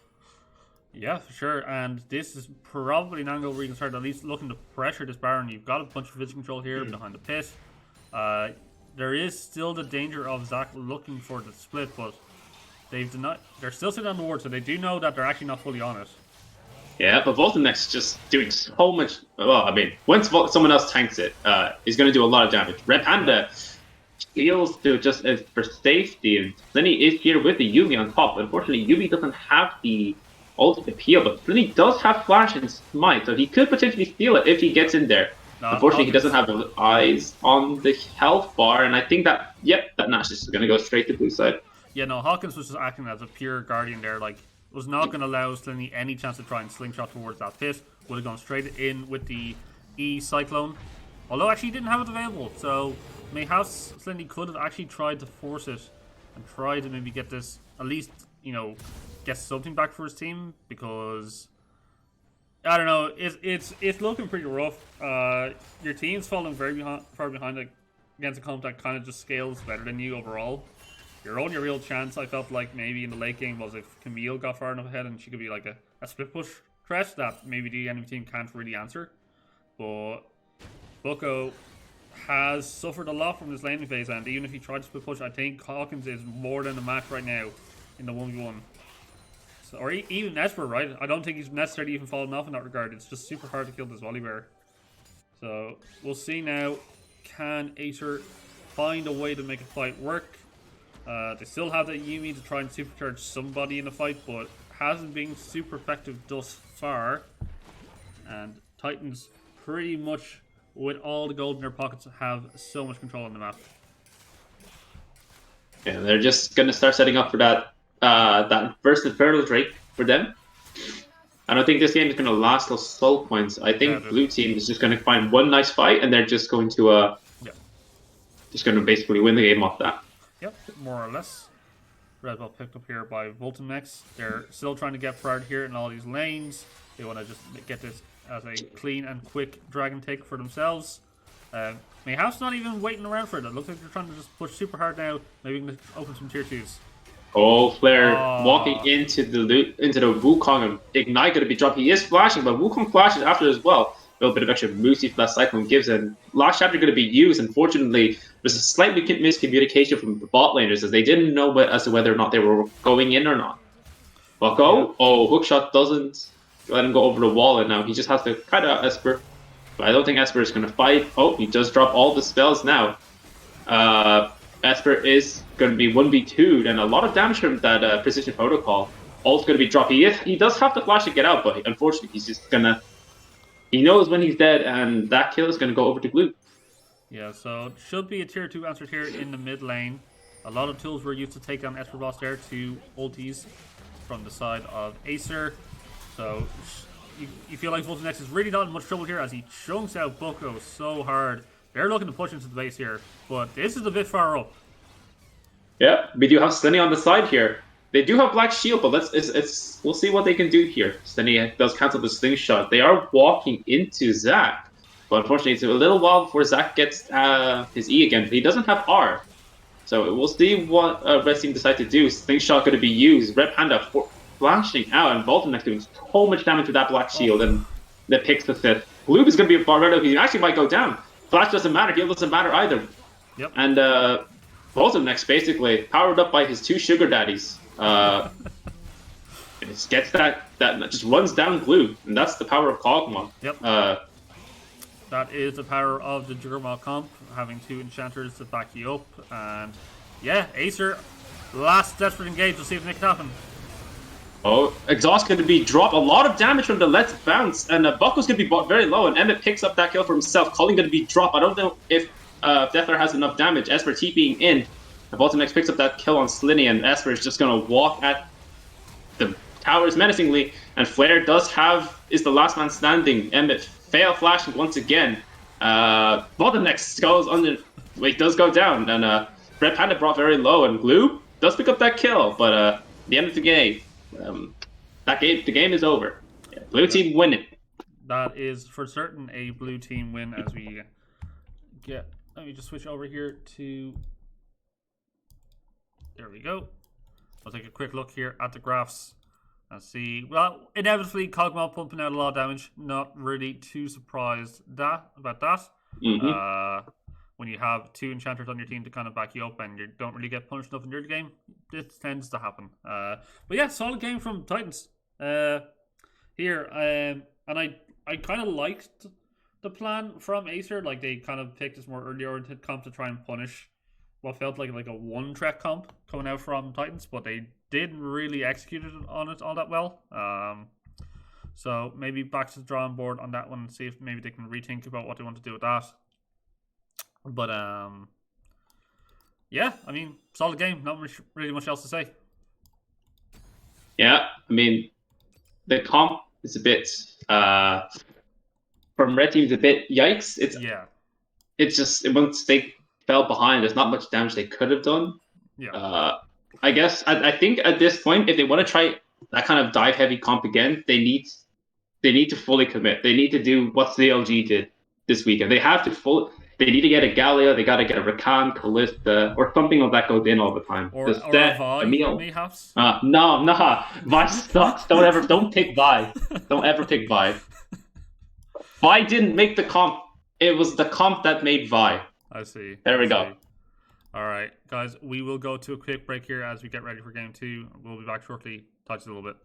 Yeah, for sure, and this is probably an angle where you can start at least looking to pressure this Baron. You've got a bunch of vision control here behind the pit. There is still the danger of Zac looking for the split, but they're still sitting on the ward, so they do know that they're actually not fully on it. Yeah, but Voltanex just doing so much. Well, I mean, once someone else tanks it, he's going to do a lot of damage. Red Panda heals to just for safety, and then he is here with the Yuumi on top. Unfortunately, Yuumi doesn't have the ultimate peel, but then he does have Flash and Smite, so he could potentially steal it if he gets in there. No, unfortunately, he doesn't have eyes on the health bar, and I think that Nash is going to go straight to blue side. Yeah, no, Hawkins was just acting as a pure guardian there, was not going to allow Slinny any chance to try and slingshot towards that pit. Would have gone straight in with the E Cyclone, although actually he didn't have it available, so Mayhaps Slinny could have actually tried to force it and try to maybe get this, at least, get something back for his team, because I don't know, it's looking pretty rough. Your team's falling very far behind against a comp that kind of just scales better than you overall. Your only real chance, I felt like maybe in the late game, was if Camille got far enough ahead and she could be like a split push threat that maybe the enemy team can't really answer. But Bucko has suffered a lot from this laning phase, and even if he tried to split push, I think Hawkins is more than a match right now in the 1v1. So, or even Esper, right? I don't think he's necessarily even fallen off in that regard. It's just super hard to kill this Volibear. So we'll see now. Can Aesir find a way to make a fight work? They still have that Yuumi to try and supercharge somebody in the fight, but hasn't been super effective thus far. And Titans, pretty much with all the gold in their pockets, have so much control on the map. Yeah, they're just going to start setting up for that first Infernal Drake for them. I don't think this game is going to last those soul points. I think blue team is just going to find one nice fight, and they're just going to basically win the game off that. Yep, more or less. Red Bull picked up here by Voltimex. They're still trying to get priority here in all these lanes. They want to just get this as a clean and quick dragon take for themselves. Mayhap's not even waiting around for it. It looks like they're trying to just push super hard now. Maybe we can open some tier 2s. Oh, Flair walking into the Wukong, and Ignite going to be dropped. He is flashing, but Wukong flashes after as well. A little bit of extra boosty for that Cyclone gives, and last chapter going to be used. Unfortunately, there's a slight miscommunication from the bot laners as they didn't know as to whether or not they were going in or not. Bucko, hookshot doesn't let him go over the wall, and now he just has to cut out Esper. But I don't think Esper is going to fight. Oh, he does drop all the spells now. Esper is going to be 1v2'd, and a lot of damage from that precision protocol. Ult's going to be dropped. He does have to flash to get out, but unfortunately, he's just going to... He knows when he's dead, and that kill is going to go over to Glue. Yeah, so it should be a tier 2 answer here in the mid lane. A lot of tools were used to take down Esper boss there, 2 ultis from the side of Aesir. So you feel like Voltinex is really not in much trouble here as he chunks out Bucko so hard. They're looking to push into the base here, but this is a bit far up. Yeah, we do have Slenny on the side here. They do have Black Shield, but we'll see what they can do here. Slenny does cancel the slingshot. They are walking into Zac, but unfortunately it's a little while before Zac gets his E again. He doesn't have R, so we'll see what Red Team decide to do. Slingshot going to be used. Red Panda flashing out, and Voltimex doing so much damage with that Black Shield, and that picks the 5th. Blue is going to be a Barretto. He actually might go down. Flash doesn't matter. Heal doesn't matter either. Yep. And Voltimex basically powered up by his 2 sugar daddies. It just gets that just runs down Blue, and that's the power of Kog'Maw. Yep. That is the power of the Juggernaut comp, having 2 enchanters to back you up, and yeah, Aesir, last desperate engage. We'll see if they make it happen. Oh, Exhaust going to be dropped. A lot of damage from the Let's Bounce, and Bucko's going to be bought very low, and Emmett picks up that kill for himself. Culling going to be dropped. I don't know if Deathler has enough damage. Esper TPing in. Voltimex picks up that kill on Slinny, and Esper is just going to walk at the towers menacingly, and Flare is the last man standing. Emmett fail flashing once again. Voltimex goes under, does go down, and Red Panda brought very low, and Glue does pick up that kill, but at the end of the game, the game is over. Yeah, Blue team winning. That is for certain a Blue team win as we get... Let me just switch over here to... There we go. I'll take a quick look here at the graphs and see. Well, inevitably, Kog'Maw pumping out a lot of damage. Not really too surprised about that. Mm-hmm. When you have 2 enchanters on your team to kind of back you up and you don't really get punished enough in your game, this tends to happen. But yeah, solid game from Titans here. And I kind of liked the plan from Aesir. Like, they kind of picked this more early oriented comp to try and punish what felt like a 1-track comp coming out from Titans, but they didn't really execute it on it all that well. So maybe back to the drawing board on that one and see if maybe they can rethink about what they want to do with that. But yeah, I mean, solid game. Not really much else to say. Yeah, I mean, the comp is a bit from Red Team is a bit yikes. It's just once they fell behind, there's not much damage they could have done. Yeah. I guess I think at this point, if they want to try that kind of dive heavy comp again, they need to fully commit. They need to do what CLG did this weekend. They have to They need to get a Gallia. They got to get a Rakan, Callista, or something of that goes in all the time. Or a Vi, mayhaps. No, Vi sucks. Don't pick Vi. Don't ever pick Vi. Vi didn't make the comp. It was the comp that made Vi. I see. There we go. All right, guys, we will go to a quick break here as we get ready for game 2. We'll be back shortly. Talk to you a little bit.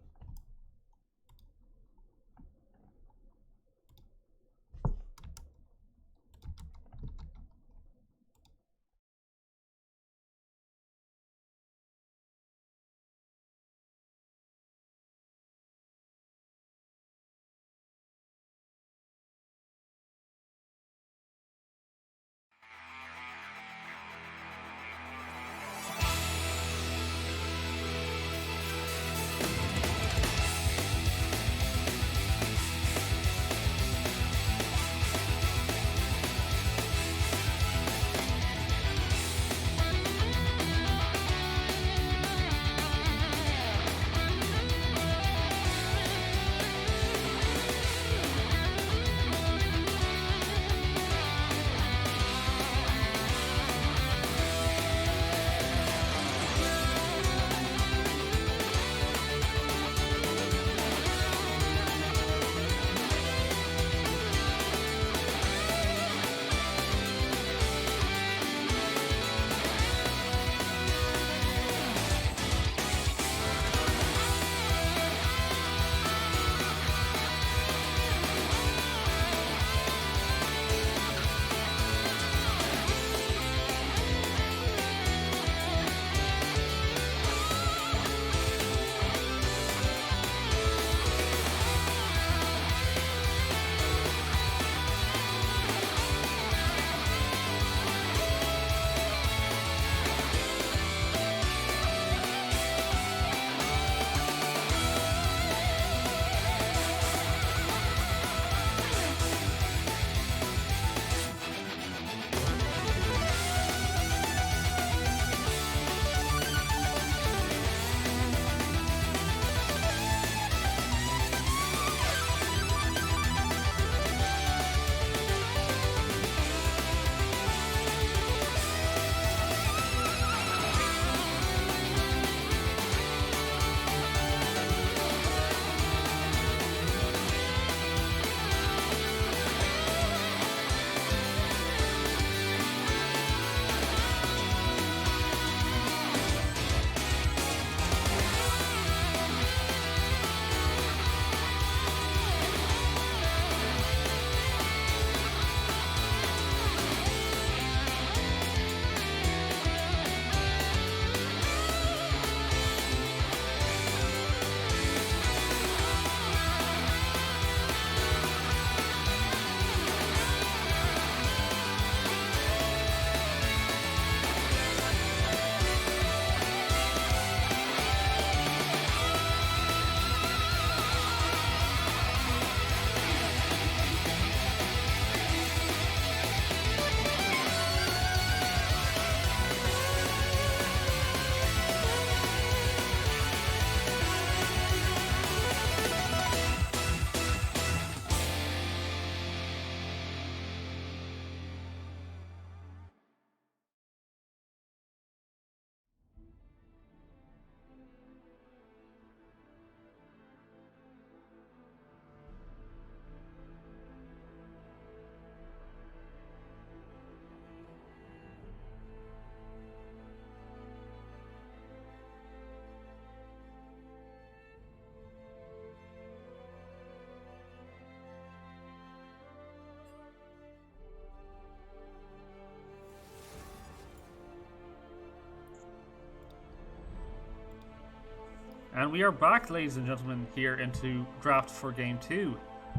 And we are back, ladies and gentlemen, here into draft for game 2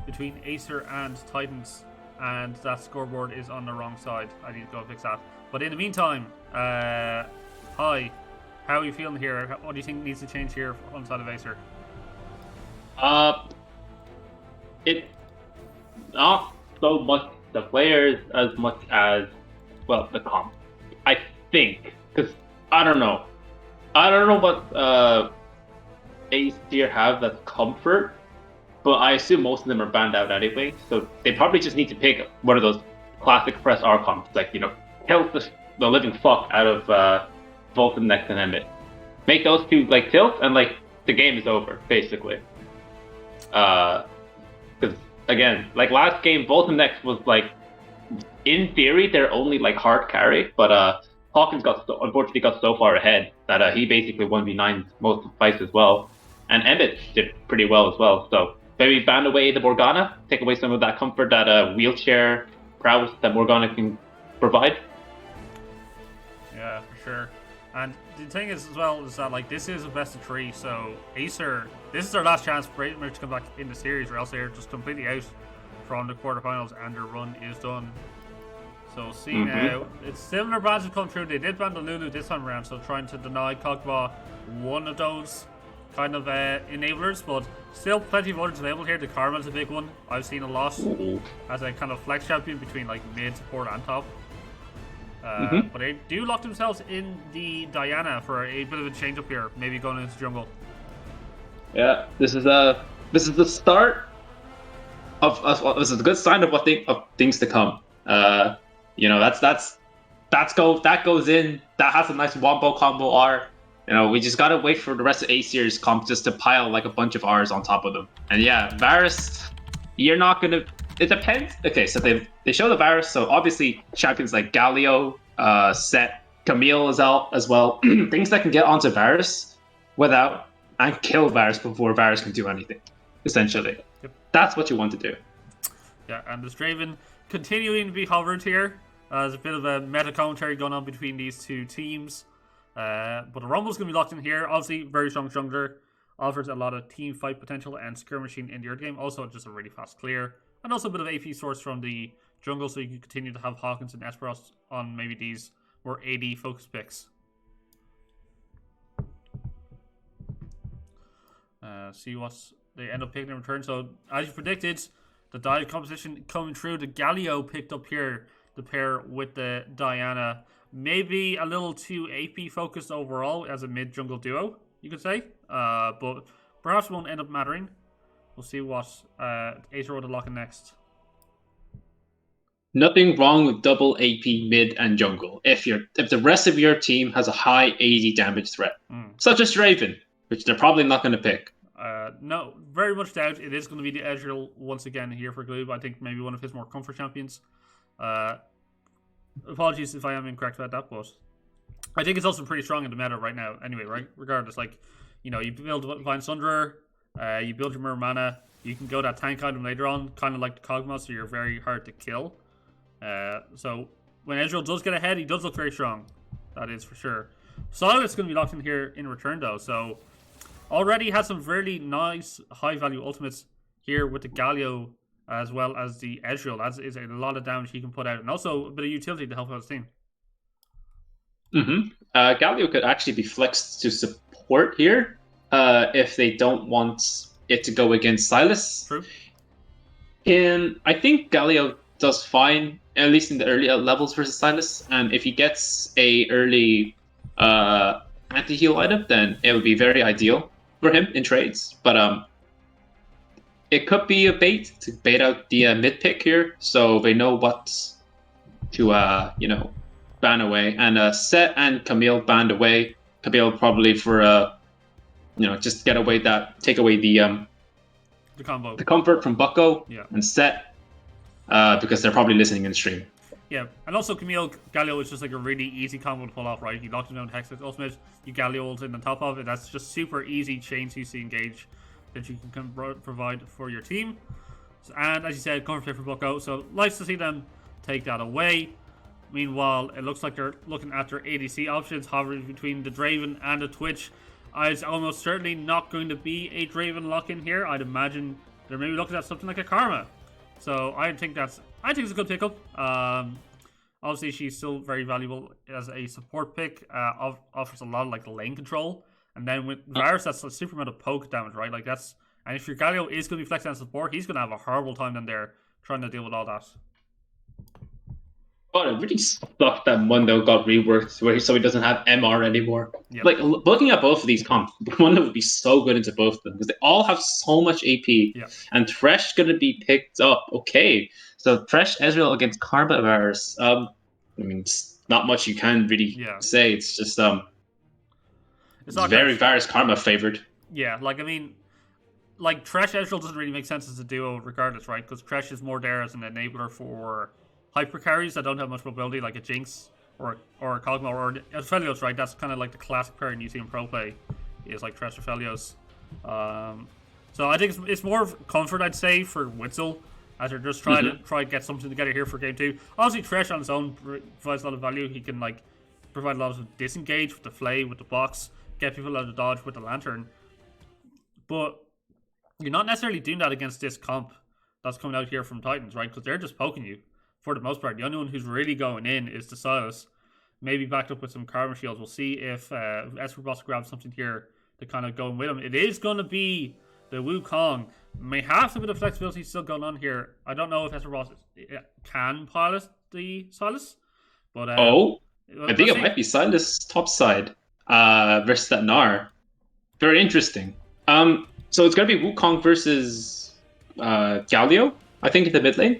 between Aesir and Titans. And that scoreboard is on the wrong side. I need to go fix that. But in the meantime, hi, how are you feeling here? What do you think needs to change here on the side of Aesir? It's not so much the players as much as, well, the comp. I think, because I don't know what Aesir have that's comfort, but I assume most of them are banned out anyway, so they probably just need to pick one of those classic press R comps, like, tilt the living fuck out of Vulcan next and end it. Make those two like tilt, and like the game is over, basically. Because again, like last game, Vulcan next was like, in theory, they're only like hard carry, but Hawkins unfortunately got so far ahead that he basically 1v9 most of the fights as well, and Emmett did pretty well as well. So maybe ban away the Morgana, take away some of that comfort, that wheelchair prowess that Morgana can provide. Yeah, for sure. And the thing is as well is that like this is a best of 3, so Aesir, this is their last chance pretty much to come back in the series, or else they're just completely out from the quarterfinals and their run is done. So see now, it's similar bans have come through. They did ban the Lulu this time around, so trying to deny Kog'Maw one of those kind of enablers, but still plenty of others available here. The Karma's a big one. I've seen a lot as a kind of flex champion between like mid, support, and top. But they do lock themselves in the Diana for a bit of a change up here, maybe going into jungle. Yeah, this is the start of this is a good sign of things to come. That goes in. That has a nice wombo combo R. We just gotta wait for the rest of Aesir's comp just to pile like a bunch of R's on top of them. And yeah, Varus, you're not gonna. It depends. Okay, so they show the Varus. So obviously champions like Galio, Set, Camille is out as well. Things that can get onto Varus without and kill Varus before Varus can do anything. Essentially, That's what you want to do. Yeah, and this Draven continuing to be hovered here. There's a bit of a meta commentary going on between these two teams. But the Rumble's going to be locked in here. Obviously, very strong jungler. Offers a lot of team fight potential and skirmishing in the early game. Also, just a really fast clear. And also a bit of AP source from the jungle, so you can continue to have Hawkins and Esperos on maybe these more AD focus picks. See what they end up picking in return. So, as you predicted, the dive composition coming through. The Galio picked up here the pair with the Diana. Maybe a little too AP focused overall as a mid jungle duo, you could say. But perhaps won't end up mattering. We'll see what Aesir would lock in next. Nothing wrong with double AP mid and jungle if the rest of your team has a high AD damage threat, such as Draven, which they're probably not going to pick. No, very much doubt it is going to be the Ezreal once again here for Gloob. I think maybe one of his more comfort champions. Apologies if I am incorrect about that, but I think it's also pretty strong in the meta right now. Anyway, right? Regardless, like, you build Divine Sunderer, you build your Mana, you can go that tank item later on, kind of like the Kog'Maw, so you're very hard to kill. So when Ezreal does get ahead, he does look very strong. That is for sure. Silas is going to be locked in here in return, though. So already has some really nice high-value ultimates here with the Galio as well as the Ezreal. That is a lot of damage he can put out, and also a bit of utility to help out his team. Galio could actually be flexed to support here if they don't want it to go against Silas. True. I think Galio does fine, at least in the early levels versus Silas, and if he gets a early anti-heal item, then it would be very ideal for him in trades. But it could be a bait to bait out the mid pick here, so they know what to ban away. And Set and Camille banned away. Camille probably for just take away the combo, the comfort from Bucko. Yeah. And Set because they're probably listening in the stream. Yeah, and also Camille Galio is just like a really easy combo to pull off, right? You lock him down with Hex's ultimate, you Galio ult in on top of it. That's just super easy chain CC engage that you can provide for your team. And as you said, comfort pick for Bucko, so nice to see them take that away. Meanwhile, it looks like they're looking at their ADC options, hovering between the Draven and the Twitch. It's almost certainly not going to be a Draven lock-in here. I'd imagine they're maybe looking at something like a Karma. So I think it's a good pickup. Obviously, she's still very valuable as a support pick. Offers a lot of like lane control, and then with Varus, that's a super amount of poke damage, right? Like that's, and if your Galio is going to be flexing on support, he's going to have a horrible time in there trying to deal with all that. But it really sucked that Mundo got reworked so he doesn't have MR anymore. Yep. Like, looking at both of these comps, Mundo would be so good into both of them because they all have so much AP. Yep. And Thresh going to be picked up. Okay. So Thresh Ezreal against Karma Varus. I mean, it's not much you can really say. It's just it's very Varus Karma favored. Yeah, like I mean, like Thresh Ezreal doesn't really make sense as a duo regardless, right? Because Thresh is more there as an enabler for hyper carries that don't have much mobility, like a Jinx or a Kog'Maw or Aphelios, right? That's kind of like the classic pairing you see in pro play, is like Thresh Aphelios. So I think it's more of comfort, I'd say, for Witzel, as they're just trying to get something together here for game 2. Obviously, Thresh on his own provides a lot of value. He can like provide a lot of disengage with the Flay, with the box, get people out of dodge with the Lantern. But you're not necessarily doing that against this comp that's coming out here from Titans, right? Because they're just poking you for the most part. The only one who's really going in is the Silas, maybe backed up with some Karma shields. We'll see if Esperboss grabs something here to kind of go with him. It is going to be the Wukong. May have some bit of flexibility still going on here. I don't know if Esperboss can pilot the Silas, but I think it might be Silas topside versus that Gnar. Very interesting. So it's going to be Wukong versus Galio, I think, in the mid lane.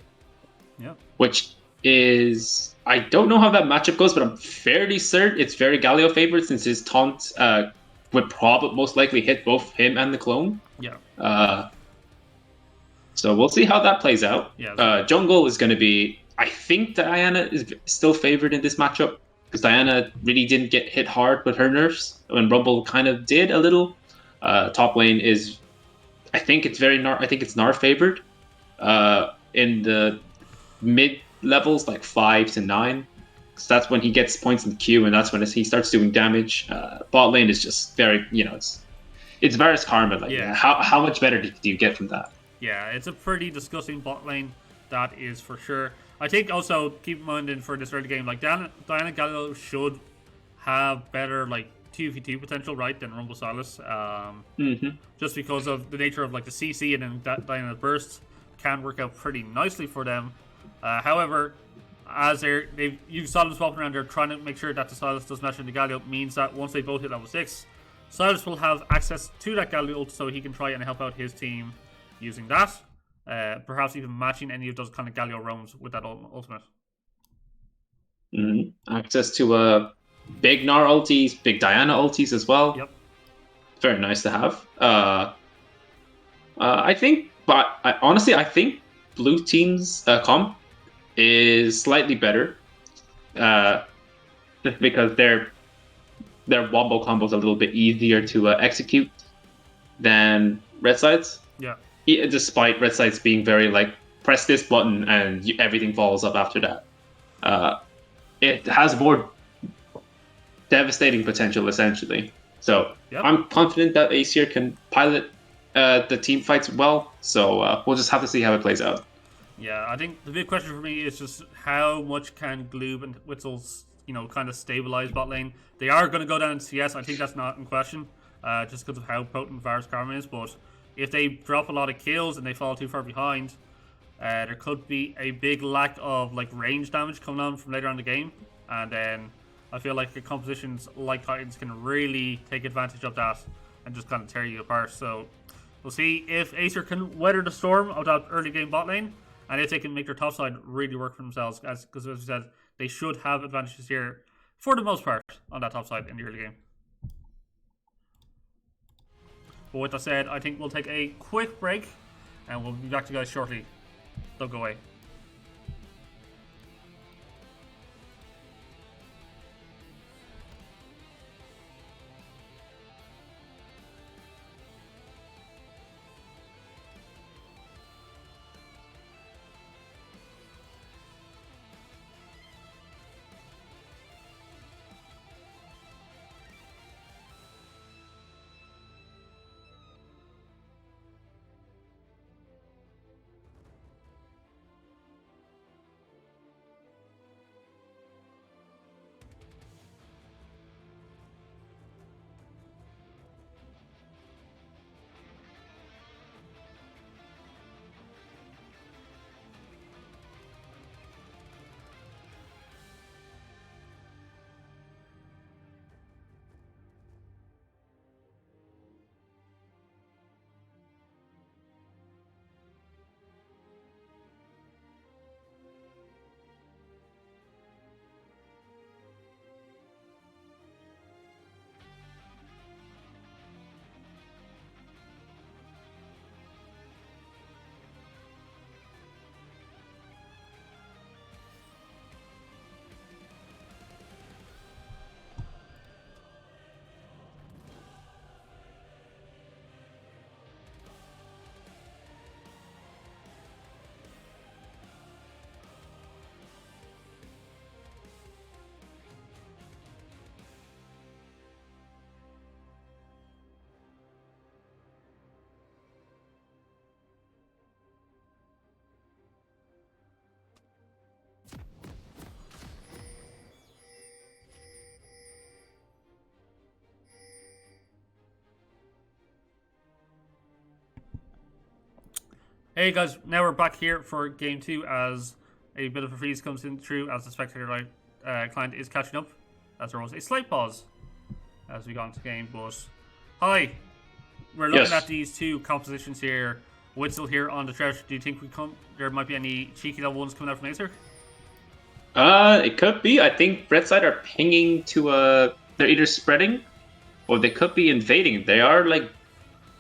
Yeah. Which is, I don't know how that matchup goes, but I'm fairly certain it's very Galio favored since his taunt would probably most likely hit both him and the clone. Yeah. So we'll see how that plays out. Yeah. Jungle is going to be, I think Diana is still favored in this matchup because Diana really didn't get hit hard with her nerfs when Rumble kind of did a little. Top lane is, I think it's Gnar favored. In the mid levels, like 5 to 9, because that's when he gets points in the queue, and that's when he starts doing damage. Bot lane is just very, it's Varus Karma. Like, how much better do you get from that? Yeah, it's a pretty disgusting bot lane, that is for sure. I think also keep in mind for this early game, like Diana Galio should have better like 2v2 potential, right, than Rumble Silas. Just because of the nature of like the CC and then Diana burst can work out pretty nicely for them. However, as you saw them swapping around, they're trying to make sure that the Silas does match into Galio. Means that once they both hit level 6, Silas will have access to that Galio ult, so he can try and help out his team using that. Perhaps even matching any of those kind of Galio roams with that ultimate. Access to big Gnar ultis, big Diana ultis as well. Yep. Very nice to have. I think, but honestly, I think blue team's comp is slightly better, just because their wombo combo is a little bit easier to execute than red sides. Yeah. Despite red sides being very like press this button and everything falls up after that. It has more devastating potential essentially. So I'm confident that Aesir can pilot the team fights well. So we'll just have to see how it plays out. Yeah, I think the big question for me is just how much can Gloob and Witzel's, kind of stabilize bot lane. They are going to go down in CS. I think that's not in question, just because of how potent Varus Karma is. But if they drop a lot of kills and they fall too far behind, there could be a big lack of like range damage coming on from later on in the game, and then I feel like the compositions like Titans can really take advantage of that and just kind of tear you apart. So we'll see if Aesir can weather the storm of that early game bot lane, and if they can make their top side really work for themselves, because as we said, they should have advantages here for the most part on that top side in the early game. But with that said, I think we'll take a quick break and we'll be back to you guys shortly. Don't go away. Hey guys, now we're back here for game 2 as a bit of a freeze comes in through as the spectator client is catching up. As there was a slight pause as we got into game, but hi, we're looking at these two compositions here. Witzel here on the threat. Do you think there might be any cheeky level ones coming out from Aesir? It could be. I think Red side are pinging to they're either spreading or they could be invading. They are like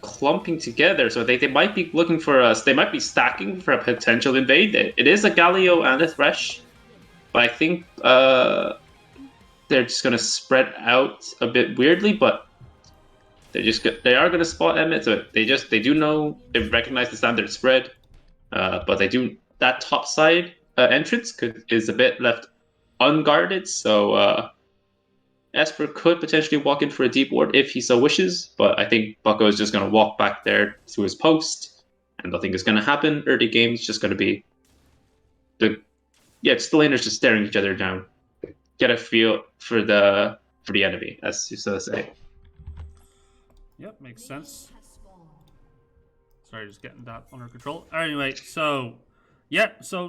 clumping together, so they might be looking for us. They might be stacking for a potential invade. It is a Galio and a Thresh, but I think they're just gonna spread out a bit weirdly. But they are gonna spot Emmett. So they do know, they recognize the standard spread, but they do that top side entrance is a bit left unguarded. So Esper could potentially walk in for a deep ward if he so wishes, but I think Bucko is just going to walk back there to his post, and nothing is going to happen. Early game is just going to be the laners just staring each other down, get a feel for the enemy, as you so say. Yep, makes sense. Sorry, just getting that under control. Anyway, so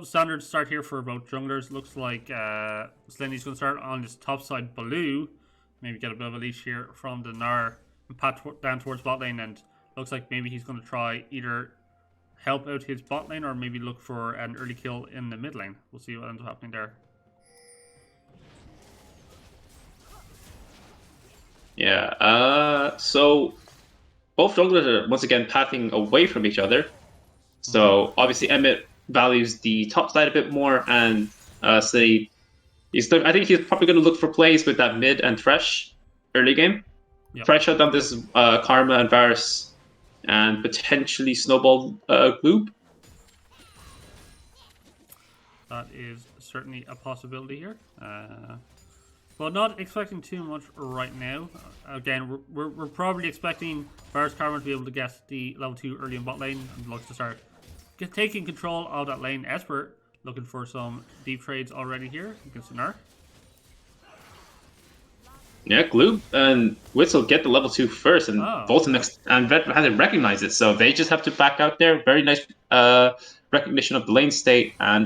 standard start here for both junglers. Looks like Slendy's going to start on this top side blue. Maybe get a bit of a leash here from the Gnar and pat down towards bot lane. And looks like maybe he's going to try either help out his bot lane or maybe look for an early kill in the mid lane. We'll see what ends up happening there. Yeah, so both junglers are once again pathing away from each other. So obviously Emmett values the top side a bit more, and I think he's probably going to look for plays with that mid and Thresh early game. Yep. Try to shut down this Karma and Varus, and potentially snowball Gloob. That is certainly a possibility here. But not expecting too much right now. Again, we're probably expecting Varus Karma to be able to get the level 2 early in bot lane and look to start taking control of that lane. Esper looking for some deep trades already here against Gnar. Yeah, Gloob and Witzel get the level 2 first, and both and Red hasn't recognized it, so they just have to back out there. Very nice recognition of the lane state, and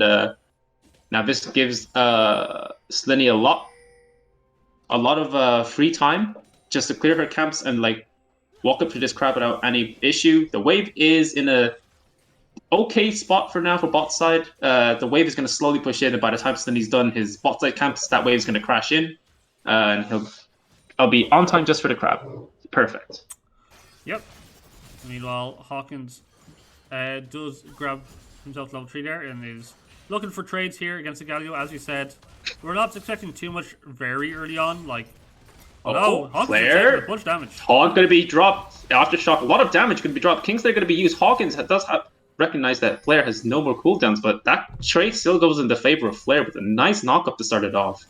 now this gives Slinny a lot of free time just to clear her camps and like walk up to this crowd without any issue. The wave is in a okay spot for now for bot side. The wave is going to slowly push in, and by the time Slinny's done his bot side camps, that wave is going to crash in, and I'll be on time just for the crab. Perfect. Yep. Meanwhile, Hawkins does grab himself level 3 there and is looking for trades here against the Galio. As you said, we're not expecting too much very early on. Like, Claire, a bunch of damage. Hog going to be dropped. Aftershock, a lot of damage going to be dropped. Kingslayer going to be used. Hawkins does recognize that Flare has no more cooldowns, but that trade still goes in the favor of Flare with a nice knock-up to start it off.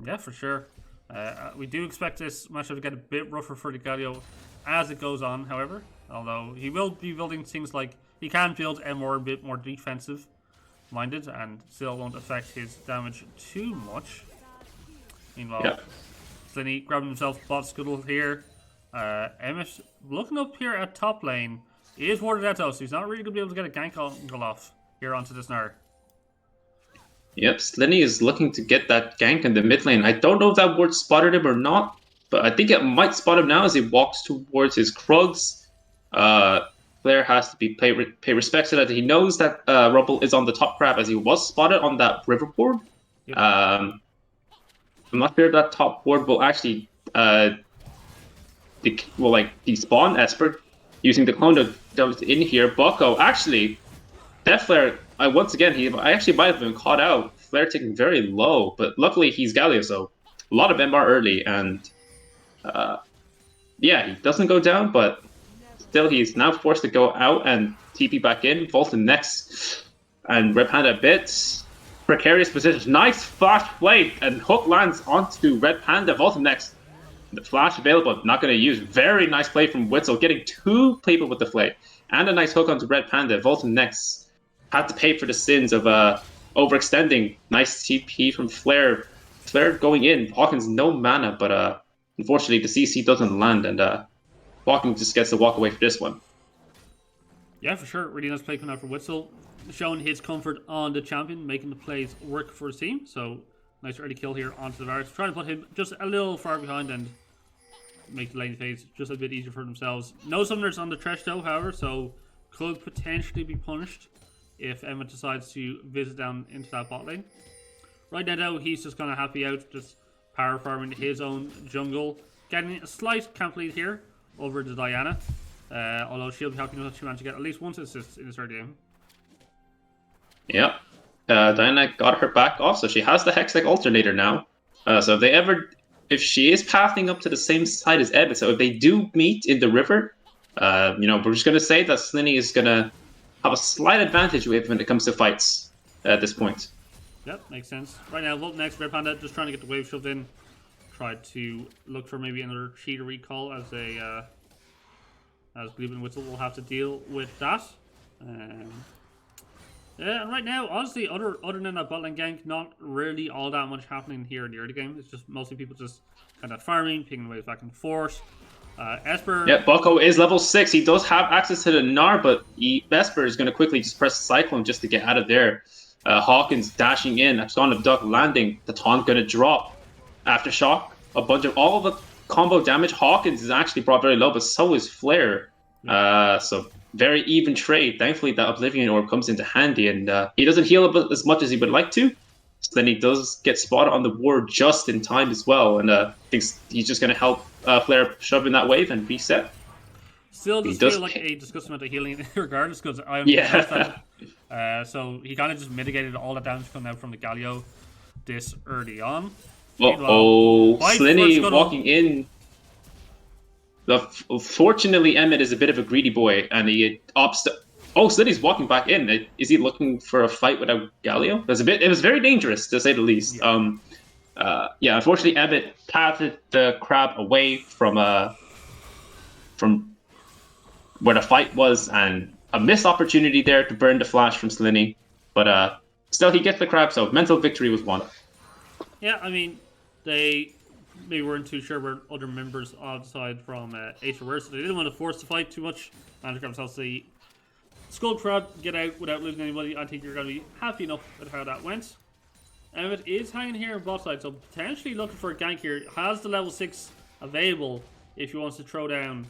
Yeah, for sure. We do expect this matchup to get a bit rougher for the Galio as it goes on, however. Although he will be building things like he can build a bit more defensive minded and still won't affect his damage too much. Meanwhile, Slinny grabbing himself bot scuttle here. Emmett looking up here at top lane. He is warded out though, so he's not really going to be able to get a gank angle off here onto this Gnar. Yep, Slinny is looking to get that gank in the mid lane. I don't know if that ward spotted him or not, but I think it might spot him now as he walks towards his Krugs. Claire has to pay respect to that. He knows that Rumble is on the top crab as he was spotted on that river board. Yep. I'm not sure that top board will actually despawn Esper using the clone to jump in here. Bucko actually, that Flare. Once again, I actually might have been caught out. Flare taking very low, but luckily he's Galio, so a lot of MR early, and yeah, he doesn't go down, but still he's now forced to go out and TP back in. Volton next, and Red Panda a bit precarious position. Nice flash play, and hook lands onto Red Panda. Volton next, the flash available, not going to use. Very nice play from Witzel, getting 2 people with the flay, and a nice hook onto Red Panda. Volton next. Had to pay for the sins of overextending. Nice TP from Flare. Flare going in. Hawkins no mana, but unfortunately the CC doesn't land, and Hawkins just gets to walk away for this one. Yeah, for sure. Really nice play coming out for Witzel, showing his comfort on the champion, making the plays work for his team. So nice early kill here onto the Varus, trying to put him just a little far behind and make the lane phase just a bit easier for themselves. No summoners on the Thresh though, however, so could potentially be punished if Emma decides to visit down into that bot lane. Right now though, he's just kind of happy out, just power farming his own jungle, getting a slight camp lead here over to Diana. Although she'll be happy enough that she managed to get at least one assist in this third game. Yep. Diana got her back off, so she has the Hextech alternator now. So if she is pathing up to the same side as Ebbet, so if they do meet in the river, we're just going to say that Slinny is going to have a slight advantage when it comes to fights at this point. Yep, makes sense. Right now, Volt next, Red Panda just trying to get the wave shoved in. Try to look for maybe another cheater recall as Gloob and Witzel will have to deal with that. Yeah, and right now, honestly, other than that bot lane gank, not really all that much happening here in the early game. It's just mostly people just kind of farming, pinging waves back and forth. Esper... Yeah, Bucko is level 6. He does have access to the Gnar, but Esper is going to quickly just press Cyclone just to get out of there. Hawkins dashing in, Son of Duck landing, the taunt going to drop. Aftershock, all of the combo damage. Hawkins is actually brought very low, but so is Flare. So very even trade. Thankfully, that Oblivion Orb comes into handy, and he doesn't heal as much as he would like to. So then he does get spotted on the ward just in time as well, and thinks he's just going to help Flare shove in that wave and reset. Still does feel like a disgusting amount of healing regardless, because I understand so he kind of just mitigated all the damage coming out from the Galio this early on. Slinny walking in. Fortunately, Emmett is a bit of a greedy boy, and he opts to... Oh, Slinny's walking back in. Is he looking for a fight without Galio? It was very dangerous, to say the least. Yeah. Unfortunately, Emmett pathed the crab away from where the fight was, and a missed opportunity there to burn the flash from Slinny. But still, he gets the crab, so mental victory was won. Yeah, I mean, they maybe weren't too sure where other members of the side from Aesir were, so they didn't want to force the fight too much. And grab themselves the Skull Crab, get out without losing anybody. I think you're going to be happy enough with how that went. Emmet is hanging here on bot side, so potentially looking for a gank here. Has the level 6 available if he wants to throw down.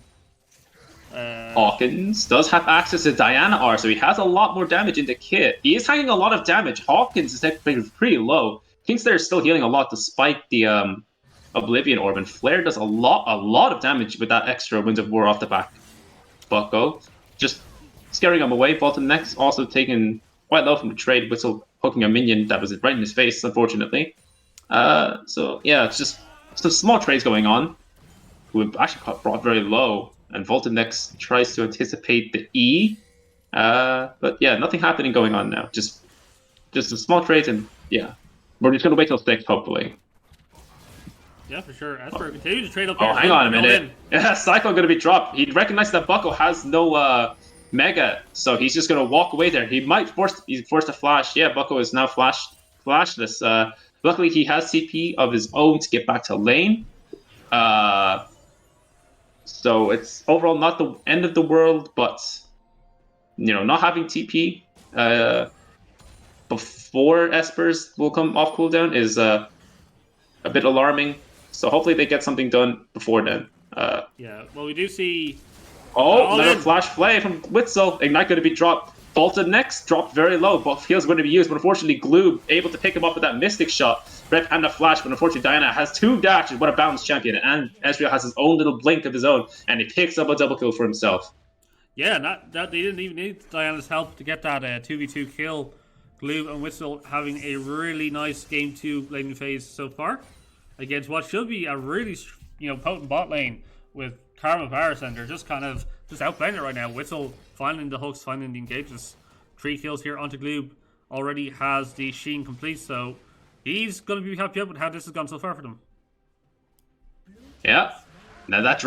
Hawkins does have access to Diana R, so he has a lot more damage in the kit. He is hanging a lot of damage. Hawkins is pretty low. Kingslayer is still healing a lot despite the Oblivion Orb, and Flare does a lot of damage with that extra Winds of War off the back. Bucko just scaring him away. Bolton next also taken quite low from the trade. Whistle hooking a minion that was right in his face, unfortunately. So yeah, it's just some small trades going on. Who actually got brought very low. And Volton next tries to anticipate the E. But yeah, nothing happening going on now. Just some small trades, and yeah. We're just going to wait till 6, hopefully. Yeah, for sure. Esper continue to trade up here. Oh, hang on a minute. Yeah, Cyclone going to be dropped. He recognized that Bucko has no Mega, so he's just going to walk away there. He's forced to flash. Yeah, Bucko is now flashless. Luckily, he has CP of his own to get back to lane. So it's overall not the end of the world, but not having TP before Espers will come off cooldown is a bit alarming. So hopefully they get something done before then. Yeah, well, we do see... another flash play from Witzel. Ignite going to be dropped. Bolton next, dropped very low. Both heals going to be used, but unfortunately Gloob able to pick him up with that Mystic Shot. Red Panda flash, but unfortunately Diana has 2 dashes. What a balanced champion. And Ezreal has his own little blink of his own, and he picks up a double kill for himself. Yeah, that they didn't even need Diana's help to get that 2v2 kill. Gloob and Whistle having a really nice game 2 laning phase so far against what should be a really potent bot lane with Karma Varus, and they're just kind of outplaying it right now. Whistle finding the hooks, finding the engages. 3 kills here onto Gloob. Already has the Sheen complete, so he's going to be happy with how this has gone so far for them. Yeah. Now that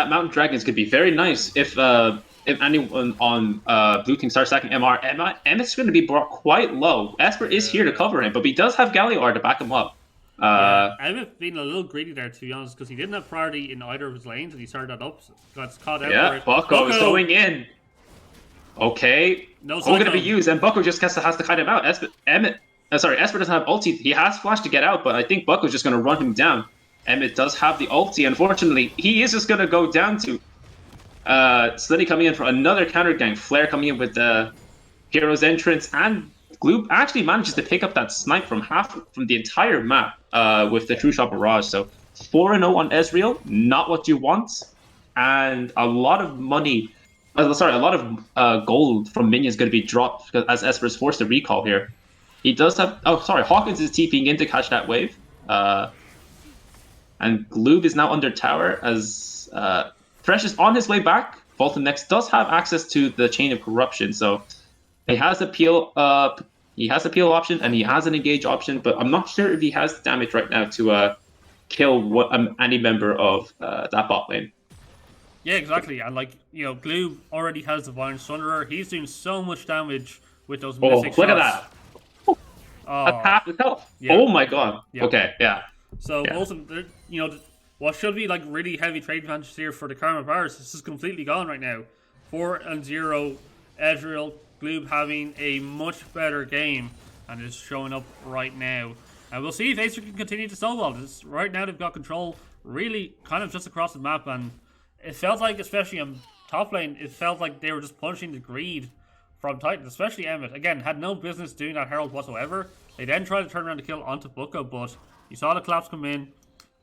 mountain dragons could be very nice if anyone on blue team starts stacking MR. Emmett's going to be brought quite low. Esper is here to cover him, but he does have Galio to back him up. Emmett being a little greedy there, to be honest, because he didn't have priority in either of his lanes, and he started that up. So got caught out. Yeah, Bucko is going in. Okay. No All going to be cyclone. used, and Bucko just has to kite him out. Esper doesn't have ulti. He has flash to get out, but I think Bucko's just going to run him down. Emmett does have the ulti. Unfortunately, he is just going to go down to Slitty coming in for another counter gank. Flare coming in with the Hero's Entrance, and Gloop actually manages to pick up that snipe from the entire map with the True Shot Barrage. So 4-0 on Ezreal, not what you want, and a lot of money. Sorry, a lot of gold from minions going to be dropped because as Esper is forced to recall here. He does have. Oh, sorry, Hawkins is TPing in to catch that wave. And Gloob is now under tower as Thresh is on his way back. Bolton next does have access to the Chain of Corruption, so he has a peel. He has a peel option and he has an engage option, but I'm not sure if he has damage right now to kill any member of that bot lane. Yeah, exactly. And like, you know, Gloob already has Divine Sunderer. He's doing so much damage with those mystic Look shots. at that! That's half his health. Yeah. Oh my god. Yeah. Okay, yeah. So Yeah. ultimately, you know, what should be like really heavy trade advantage here for the Karma Bars, this is completely gone right now. 4-0, Ezreal, Gloob having a much better game and is showing up right now. And we'll see if Aesir can continue to snowball this. Right now they've got control really kind of just across the map, and it felt like, especially on top lane, it felt like they were just punishing the greed from Titan, especially Emmett. Again, had no business doing that Herald whatsoever. They then tried to turn around the kill onto Bucko, but you saw the collapse come in.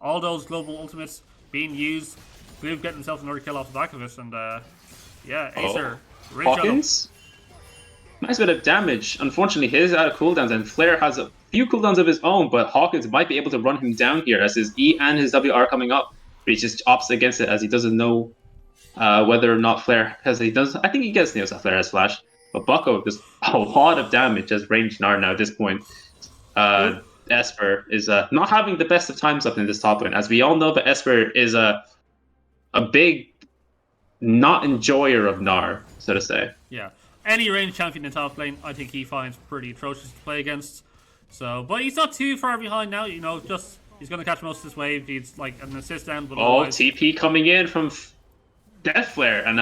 All those global ultimates being used. Gloob getting himself another kill off the back of it, and yeah, Aesir really Hawkins? Nice bit of damage. Unfortunately, his out of cooldowns, and Flare has a few cooldowns of his own, but Hawkins might be able to run him down here as his E and his W are coming up. But he just opts against it as he doesn't know whether or not Flare, because he does. I think he gets nails that Flare has flash, but Bucko does a lot of damage as ranged Gnar now at this point. Esper is not having the best of times up in this top lane, as we all know. But Esper is a big not enjoyer of Gnar, so to say. Yeah. Any range champion in top lane, I think he finds pretty atrocious to play against. So, but he's not too far behind now. You know, just he's going to catch most of this wave. He's like an assist down. But TP coming in from Death Flare and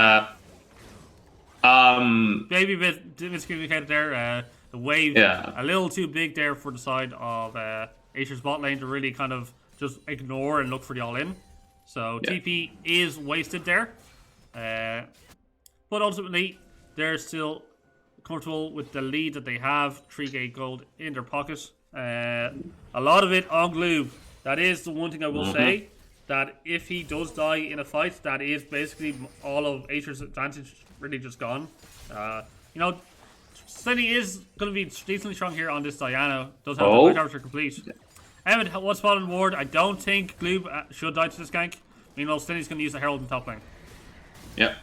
maybe a bit miscommunicated there. The wave a little too big there for the side of Aesir's bot lane to really kind of just ignore and look for the all in. So TP is wasted there. But ultimately, they're still comfortable with the lead that they have. 3k gold in their pocket. A lot of it on Gloob. That is the one thing I will say. That if he does die in a fight, that is basically all of Aesir's advantage really just gone. You know, Slitty is going to be decently strong here on this Diana. Does have the character complete. Emmett was fallen ward. I don't think Gloob should die to this gank. Meanwhile, Slitty's going to use the Herald in top lane. Yep.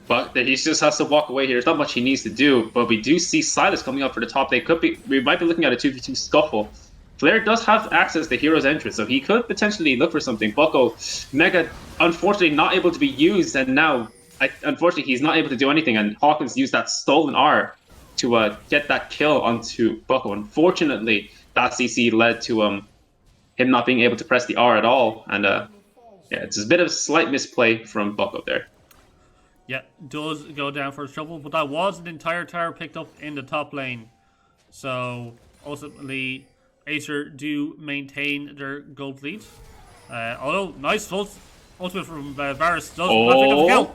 But he just has to walk away here. There's not much he needs to do. But we do see Silas coming up for the top. We might be looking at a 2v2 scuffle. Flare does have access to Hero's Entrance, so he could potentially look for something. Bucko, Mega, unfortunately not able to be used, and now, unfortunately, he's not able to do anything. And Hawkins used that stolen R to get that kill onto Bucko. Unfortunately, that CC led to him not being able to press the R at all. And yeah, it's a bit of a slight misplay from Bucko there. Yeah, does go down for a shuffle, but that was an entire tower picked up in the top lane. So, ultimately, Aesir do maintain their gold lead. Although, nice ultimate from Varus does not pick up the kill.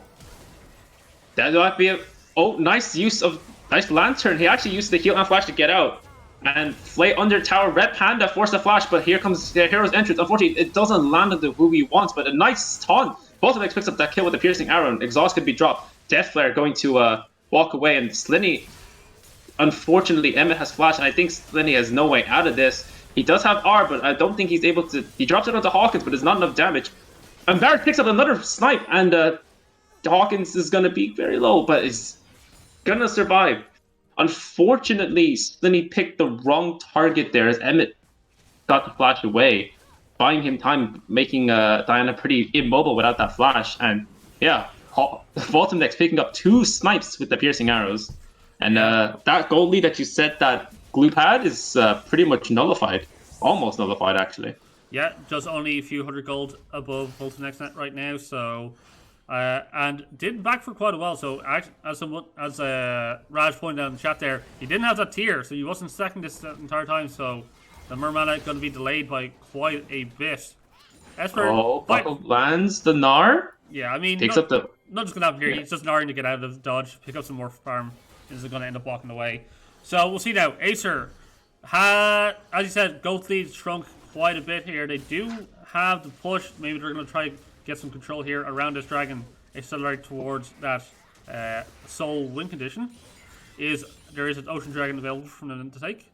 That might be a... nice use of... Nice Lantern. He actually used the heal and flash to get out. And Flay under tower. Red Panda forced the flash, but here comes the Hero's Entrance. Unfortunately, it doesn't land on who he wants, but a nice taunt. Both of them picks up that kill with the piercing arrow, and exhaust could be dropped. Death Flare going to walk away, and Slinny, unfortunately, Emmett has flash, and I think Slinny has no way out of this. He does have R, but I don't think he's able to. He drops it onto Hawkins, but it's not enough damage. And Barrett picks up another snipe, and Hawkins is going to be very low, but is going to survive. Unfortunately, Slinny picked the wrong target there as Emmett got the flash away, buying him time, making Diana pretty immobile without that flash. And yeah, Voltum next picking up 2 snipes with the piercing arrows. And that gold lead that you said that Gloop had is pretty much nullified. Almost nullified, actually. Yeah, just only a few hundred gold above Voltum next net right now. So and did back for quite a while. So as Raj pointed out in the chat there, he didn't have that tier, so he wasn't stacking this entire time. So the Mermana is going to be delayed by quite a bit. Esper, Buckle lands the Gnar. Yeah, I mean, takes up the. Not just going to happen here. Yeah. He's just Gnaring to get out of the dodge, pick up some more farm. This is going to end up walking away. So we'll see now. Aesir, as you said, Gold Lead shrunk quite a bit here. They do have the push. Maybe they're going to try get some control here around this dragon, accelerate towards that soul win condition. There is an ocean dragon available for them to take.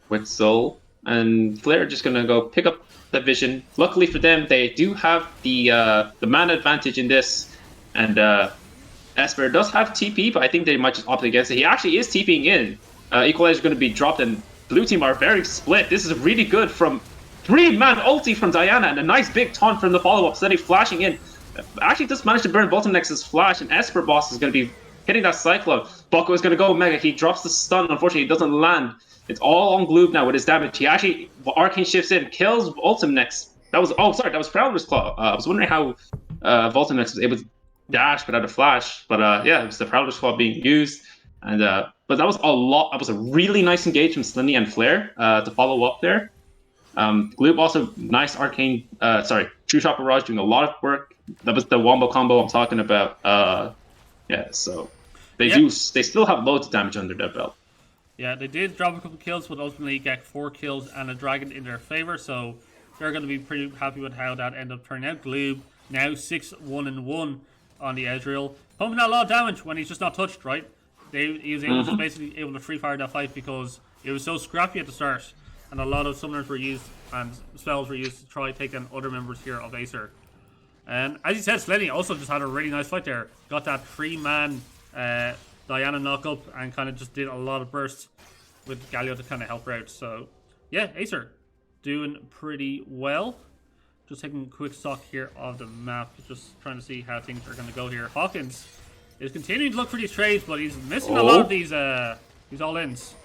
With soul and Flare are just gonna go pick up the vision. Luckily for them, they do have the mana advantage in this, and Esper does have TP, but I think they might just opt against it. He actually is TPing in. Equalizer is going to be dropped, and blue team are very split. This is really good from 3-man ulti from Diana, and a nice big taunt from the follow-up. Steady flashing in. Actually just managed to burn Voltimnex's flash, and Esper boss is going to be hitting that Cyclone. Bucko is going to go Mega. He drops the stun. Unfortunately, it doesn't land. It's all on Gloob now with his damage. He actually Arcane shifts in, kills Voltimnex. That was Prowler's Claw. I was wondering how Voltimnex was able to dash without a flash, but yeah, it was the Prowler's Claw being used, and but that was a lot. That was a really nice engage from Slinny and Flare to follow up there. Gloob also nice arcane. True Shot Barrage doing a lot of work. That was the wombo combo I'm talking about. Yeah, so they still have loads of damage under their belt. Yeah, they did drop a couple kills, but ultimately get 4 kills and a dragon in their favor, so they're going to be pretty happy with how that ended up turning out. Gloob now 6-1-1 on the Ezreal, pumping out a lot of damage when he's just not touched, right? He was able to basically able to free fire that fight because it was so scrappy at the start, and a lot of summoners were used and spells were used to try take down other members here of Aesir. And as you said, Slenny also just had a really nice fight there. Got that 3-man Diana knock up and kind of just did a lot of bursts with Galio to kind of help her out. So yeah, Aesir doing pretty well. Just taking a quick stock here of the map, just trying to see how things are going to go here. Hawkins is continuing to look for these trades, but he's missing a lot of these all-ins.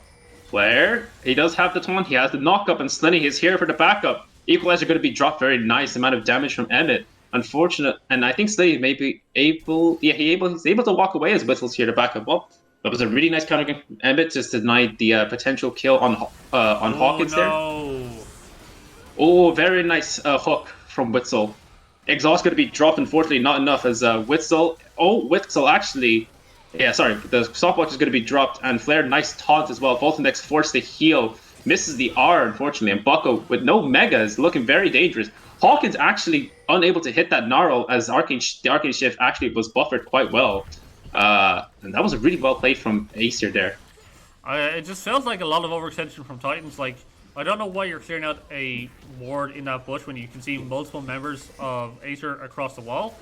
Flare, he does have the taunt, he has the knock-up, and Slenny is here for the backup. Equalizer going to be dropped, very nice amount of damage from Emmett. Unfortunate, and I think Slenny may be able, he's able to walk away as Whistle's here to back up. Well, that was a really nice counter from Emmett, just denied the potential kill on Hawkins there. Oh, very nice hook from Witzel. Exhaust going to be dropped, unfortunately, not enough as Witzel. Oh, Witzel actually. Yeah, sorry. The stopwatch is going to be dropped, and Flare, nice taunt as well. Voltimnex forced to heal. Misses the R, unfortunately, and Bucko, with no Mega, is looking very dangerous. Hawkins actually unable to hit that Gnarl as the Arcane Shift actually was buffered quite well. And that was really well played from Aesir there. It just feels like a lot of overextension from Titans. Like, I don't know why you're clearing out a ward in that bush when you can see multiple members of Aesir across the wall.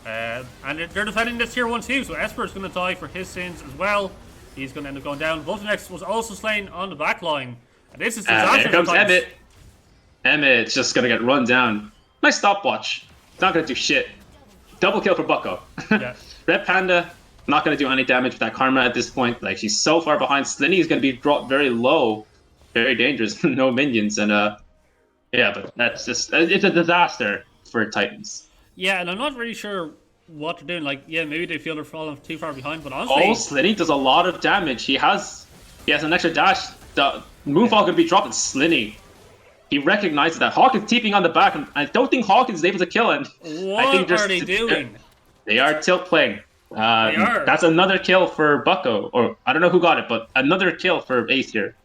And they're defending this tier 1 too, so Esper is going to die for his sins as well. He's going to end up going down. Voltimnex was also slain on the back line. And this is disaster. Here comes Emmett. Emmett's just going to get run down. Nice stopwatch. It's not going to do shit. Double kill for Bucko. Yeah. Red Panda, not going to do any damage with that Karma at this point. Like, she's so far behind. Slinny is going to be dropped very low. Very dangerous. No minions. And, yeah, but that's just... It's a disaster for Titans. Yeah, and I'm not really sure what they're doing. Like, yeah, maybe they feel they're falling too far behind, but honestly... Oh, Slinny does a lot of damage. He has an extra dash. The Moonfall could be dropping Slinny. He recognizes that. Hawkins TPing on the back, and I don't think Hawkins is able to kill him. What are they doing? They are tilt playing. They are. That's another kill for Bucko, or I don't know who got it, but another kill for Aesir.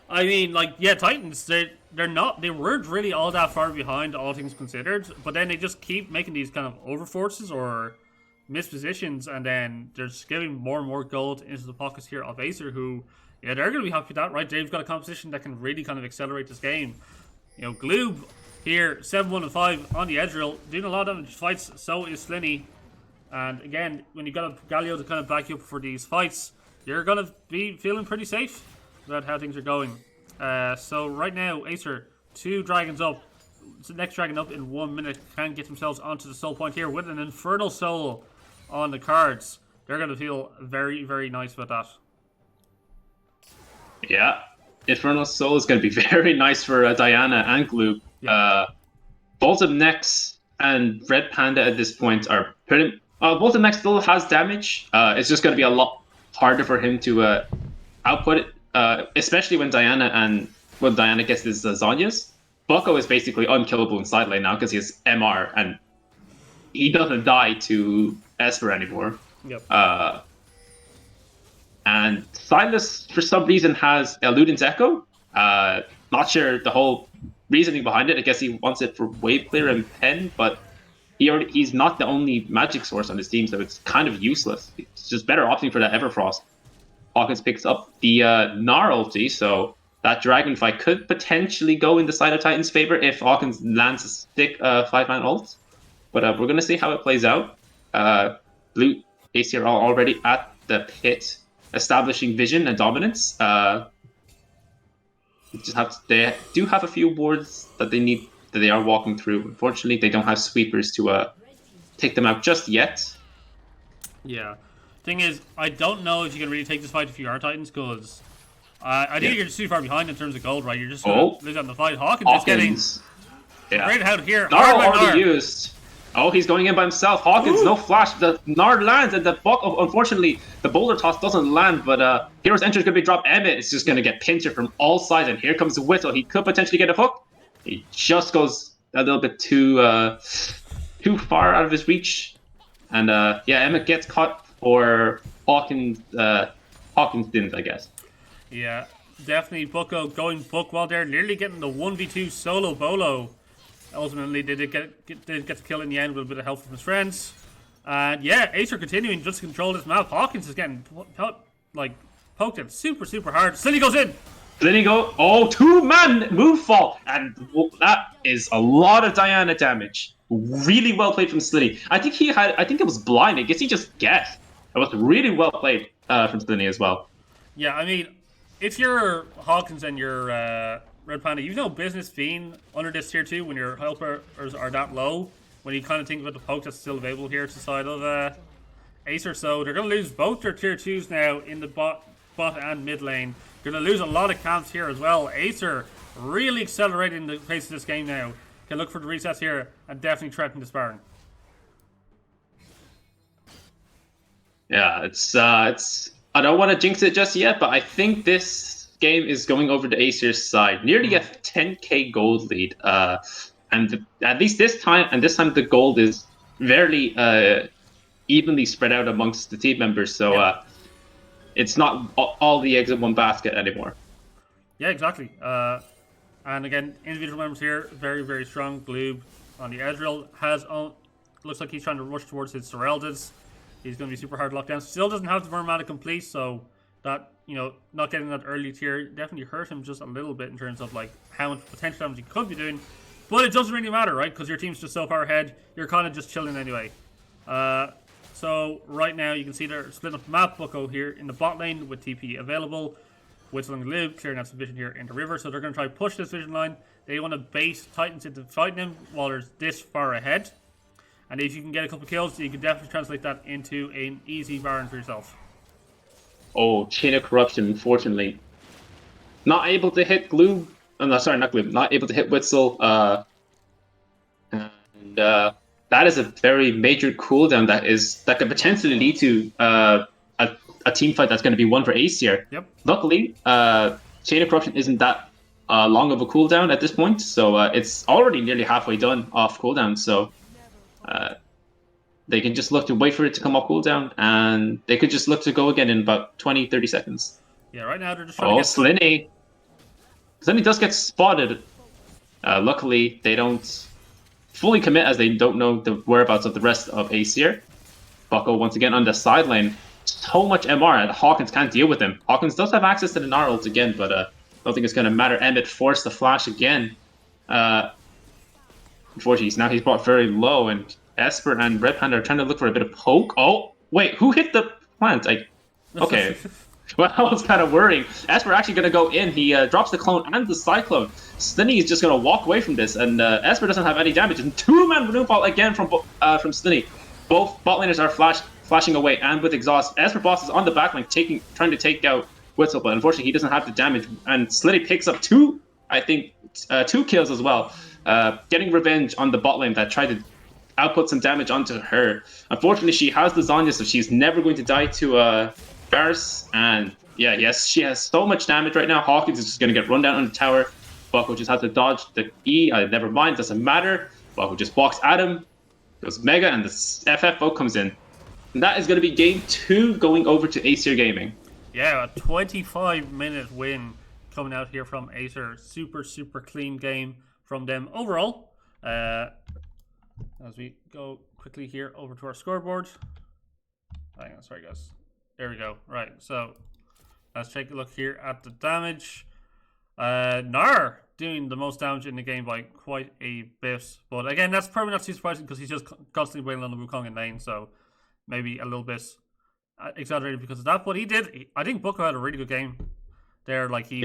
I mean, like, yeah, Titans, they weren't really all that far behind, all things considered, but then they just keep making these kind of overforces or mispositions, and then they're just giving more and more gold into the pockets here of Aesir, who, yeah, they're going to be happy with that, right? They've got a composition that can really kind of accelerate this game. You know, Gloob here, 7-1-5 on the Ezreal, doing a lot of damage fights, so is Slinny. And again, when you've got a Galio to kind of back you up for these fights, you're going to be feeling pretty safe about how things are going. So right now, Aesir, 2 dragons up. The next dragon up in 1 minute can get themselves onto the soul point here with an Infernal Soul on the cards. They're going to feel very, very nice about that. Yeah, Infernal Soul is going to be very nice for Diana and Gloob. Yeah. Voltimnex and Red Panda at this point are pretty. Both of Max still has damage. It's just going to be a lot harder for him to output it, especially when Diana gets his Zhonya's. Bucko is basically unkillable in side lane now because he has MR and he doesn't die to Esper anymore. Yep. And Silas, for some reason, has Luden's Echo. Not sure the whole reasoning behind it. I guess he wants it for wave clear and pen, but he's not the only magic source on his team, so it's kind of useless. It's just better opting for that Everfrost. Hawkins picks up the Gnar ulti, so that dragon fight could potentially go in the side of Titan's favor if Hawkins lands a stick 5-man ult. But we're going to see how it plays out. Blue Aesir are already at the pit, establishing vision and dominance. They do have a few wards that they are walking through. Unfortunately, they don't have sweepers to take them out just yet. Yeah. Thing is, I don't know if you can really take this fight if you are Titans, because I think you're just too far behind in terms of gold, right? You're just losing on the fight. Hawkins is getting right out here. Gnar already used. Oh, he's going in by himself. Hawkins, no flash. The Gnar lands, and the buck. Unfortunately, the boulder toss doesn't land. But Hero's Entry is going to be dropped. Emmett is just going to get pinched from all sides, and here comes the Whistle. He could potentially get a hook. He just goes a little bit too far out of his reach, and Emmett gets caught for Hawkins. Hawkins didn't, I guess. Yeah, definitely. Bucko going book while they're nearly getting the 1v2 solo bolo. Ultimately, they did get the kill in the end with a bit of help from his friends. And yeah, Aesir continuing just to control this map. Hawkins is getting poked at super hard. Slitty goes in. Slitty go. Oh, 2-man move fall, and that is a lot of Diana damage. Really well played from Slitty. I think it was blind. I guess he just guessed. It was really well played from Slitty as well. Yeah, I mean, if you're Hawkins and you're Red Panda, you've no business being under this tier 2 when your helpers are that low. When you kind of think about the poke that's still available here to the side of Aesir. So they're going to lose both their tier 2s now in the bot and mid lane. They're going to lose a lot of camps here as well. Aesir really accelerating the pace of this game now. Can look for the resets here and definitely threaten this Baron. Yeah, it's I don't want to jinx it just yet, but I think this game is going over the Aesir's side. Nearly a 10k gold lead. And at least this time the gold is very evenly spread out amongst the team members. So it's not all the eggs in one basket anymore. Yeah, exactly. And again, individual members here, very strong. Gloob on the Ezreal looks like he's trying to rush towards his Sereldas. He's going to be super hard locked down. Still doesn't have the Vermana complete, so that, not getting that early tier definitely hurt him just a little bit in terms of like how much potential damage he could be doing. But it doesn't really matter, right? Because your team's just so far ahead, you're kind of just chilling anyway. So right now you can see they're splitting up the map. Bucko here in the bot lane with TP available. Whistle and Gloob clearing out some vision here in the river. So they're going to try to push this vision line. They want to base Titans into fighting him while they're this far ahead. And if you can get a couple kills, you can definitely translate that into an easy Baron for yourself. Oh, Chain of Corruption, unfortunately. Not able to hit Gloob. Sorry, not Gloob. Not able to hit Whistle. And that is a very major cooldown that could potentially lead to a team fight that's going to be won for Aesir. Yep. Luckily, Chain of Corruption isn't that long of a cooldown at this point, so it's already nearly halfway done off cooldown, so they can just look to wait for it to come off cooldown, and they could just look to go again in about 20-30 seconds. Yeah, right now they're just trying to get... Slinny. Slinny does get spotted. Luckily, they don't fully commit as they don't know the whereabouts of the rest of Aesir. Bucko once again on the side lane. So much MR and Hawkins can't deal with him. Hawkins does have access to the Gnar ult again, but I don't think it's going to matter. Emmett forced the flash again. Unfortunately, now he's brought very low, and Esper and Red Panda are trying to look for a bit of poke. Oh, wait, who hit the plant? Okay. Well, I was kind of worrying. Esper actually going to go in. He drops the clone and the cyclone. Slinny is just going to walk away from this, and Esper doesn't have any damage. And 2-man balloon fall again from Slinny. Both bot laners are flashing away, and with exhaust, Esper boss is on the backline trying to take out Whistle, but unfortunately he doesn't have the damage. And Slitty picks up two kills as well, getting revenge on the bot lane that tried to output some damage onto her. Unfortunately, she has the Zanya, so she's never going to die to Varus. And yeah, yes, she has so much damage right now. Hawkins is just going to get run down on the tower. Bucko just has to dodge the E. Never mind, doesn't matter. Bucko just walks at him, goes Mega, and the FFO comes in. And that is going to be game 2 going over to Aesir Gaming. Yeah, a 25-minute win coming out here from Aesir. Super, super clean game from them overall. As we go quickly here over to our scoreboard. Hang on, sorry guys. There we go. Right, so let's take a look here at the damage. Gnar doing the most damage in the game by quite a bit. But again, that's probably not too surprising because he's just constantly wailing on the Wukong in lane. So maybe a little bit exaggerated because of that. But he did. I think Bucko had a really good game there. Like he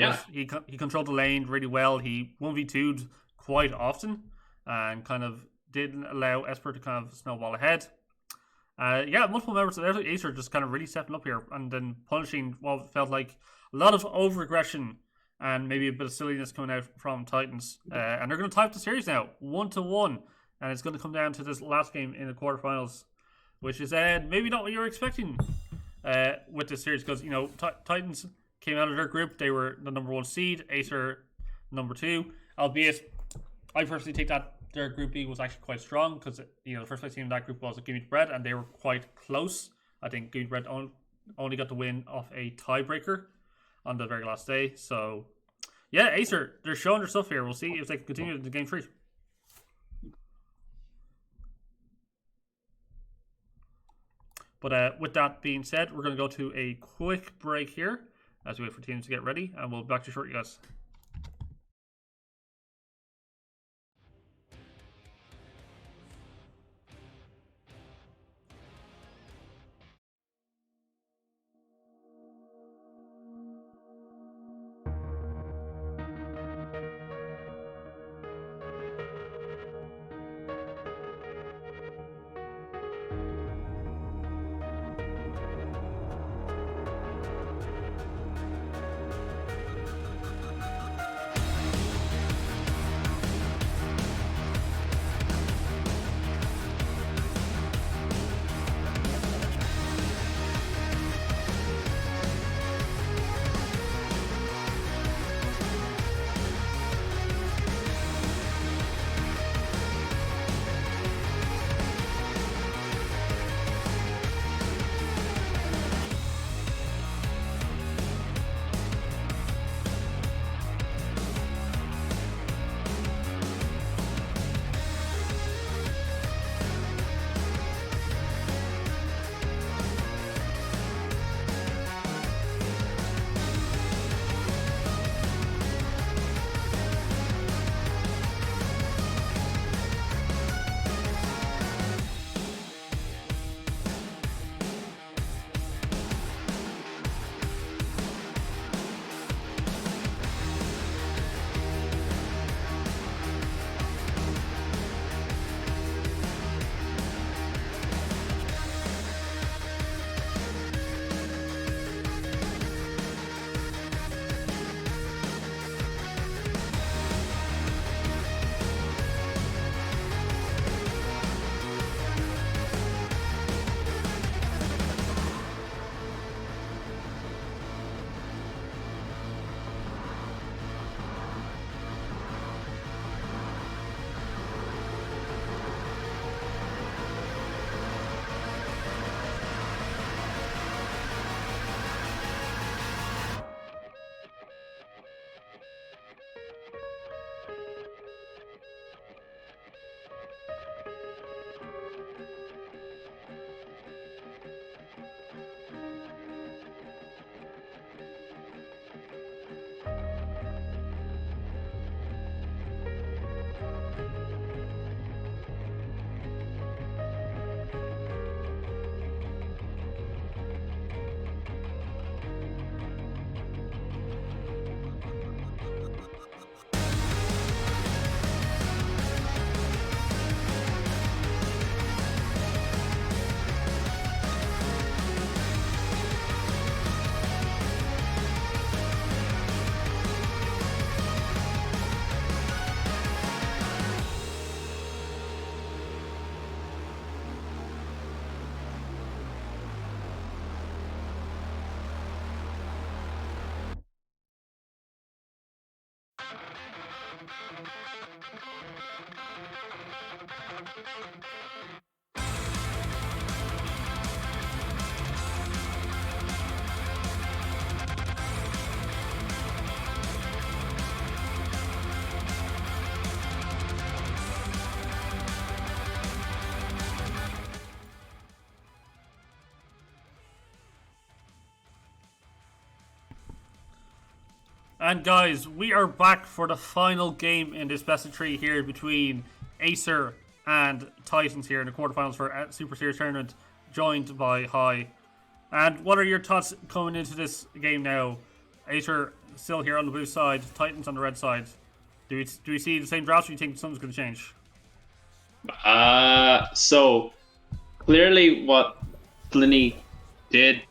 controlled the lane really well. He 1v2'd quite often and kind of didn't allow Esper to kind of snowball ahead. Multiple members of Aesir just kind of really stepping up here and then punishing what felt like a lot of over-aggression and maybe a bit of silliness coming out from Titans. And they're going to tie up the series now, 1-1. And it's going to come down to this last game in the quarterfinals, which is maybe not what you were expecting with this series because, you know, Titans came out of their group. They were the number 1 seed, Aesir number 2. Albeit, I personally think that their Group B was actually quite strong because, you know, the first place team in that group was Gimme the Bread and they were quite close. I think Gimme the Bread only got the win off a tiebreaker on the very last day. So, yeah, Aesir, they're showing their stuff here. We'll see if they can continue into game 3. But with that being said, we're going to go to a quick break here as we wait for teams to get ready, and we'll be back to you shortly, guys. And guys, we are back for the final game in this best of 3 here between Aesir and Titans here in the quarterfinals for Super Series tournament, joined by High. And what are your thoughts coming into this game now? Aesir still here on the blue side, Titans on the red side. Do we see the same draft, or do you think something's going to change? So clearly what Slinny did,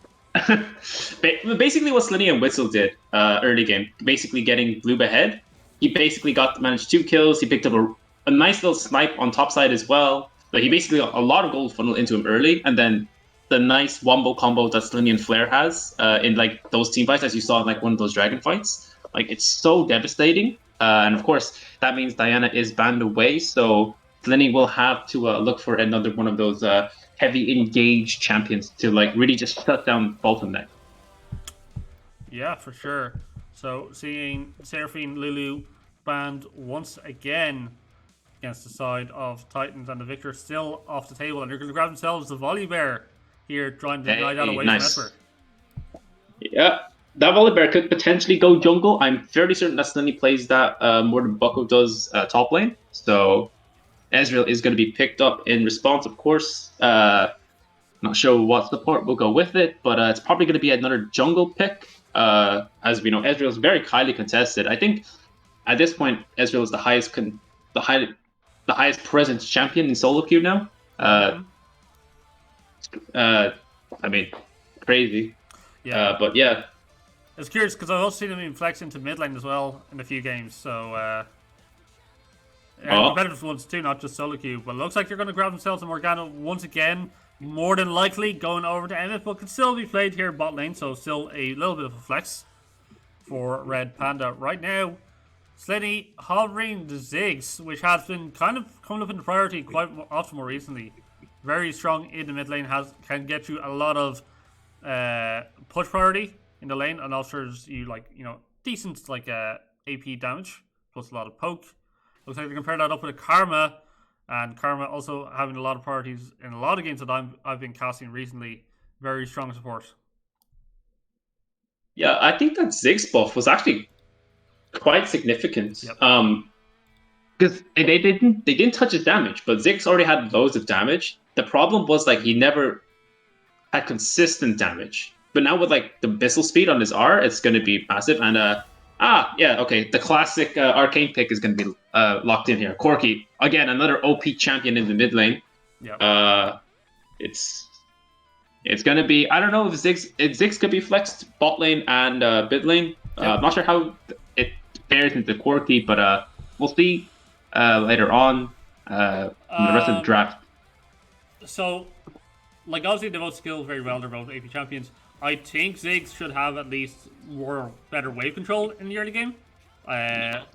basically what Slinny and Whistle did early game, basically getting blue ahead. He basically managed 2 kills. He picked up a nice little snipe on top side as well. So he basically got a lot of gold funnel into him early, and then the nice wombo combo that Slinny and Flare has in like those team fights, as you saw in like one of those dragon fights. Like, it's so devastating. And of course, that means Diana is banned away, so Slinny will have to look for another one of those heavy engaged champions to like really just shut down both of them. Yeah, for sure. So seeing Seraphine Lulu banned once again against the side of Titans, and the victor still off the table, and they're going to grab themselves the volley bear here, trying to deny that away from Esper. Yeah, that volley bear could potentially go jungle. I'm fairly certain that Slinny plays that more than Bucko does top lane. So Ezreal is going to be picked up in response, of course. Not sure what support will go with it, but it's probably going to be another jungle pick. As we know, Ezreal is very highly contested. I think at this point, Ezreal is the highest presence champion in solo queue now. I mean, crazy. Yeah. But yeah. It's curious because I've also seen him being flexed into mid lane as well in a few games. So competitive ones too, not just solo queue. But it looks like they're going to grab themselves a Morgana once again. More than likely going over to Emmet, but can still be played here bot lane. So still a little bit of a flex for Red Panda right now. Slinny hovering the Ziggs, which has been kind of coming up in the priority quite often more recently. Very strong in the mid lane, can get you a lot of push priority in the lane, and offers you decent AP damage plus a lot of poke. Looks like they can pair that up with a Karma, and Karma also having a lot of priorities in a lot of games that I've been casting recently. Very strong support. Yeah, I think that Ziggs buff was actually quite significant. Yep. Because they didn't touch his damage, but Ziggs already had loads of damage. The problem was he never had consistent damage. But now with the Bissell speed on his R, it's going to be massive. And the classic arcane pick is going to be locked in here. Corki, again, another OP champion in the mid lane. Yep. It's going to be, I don't know if Ziggs could be flexed bot lane and mid lane. Yep. I'm not sure how it pairs into Corki, but we'll see later on in the rest of the draft. So, obviously they both skill very well. They're both AP champions. I think Ziggs should have at least better wave control in the early game. But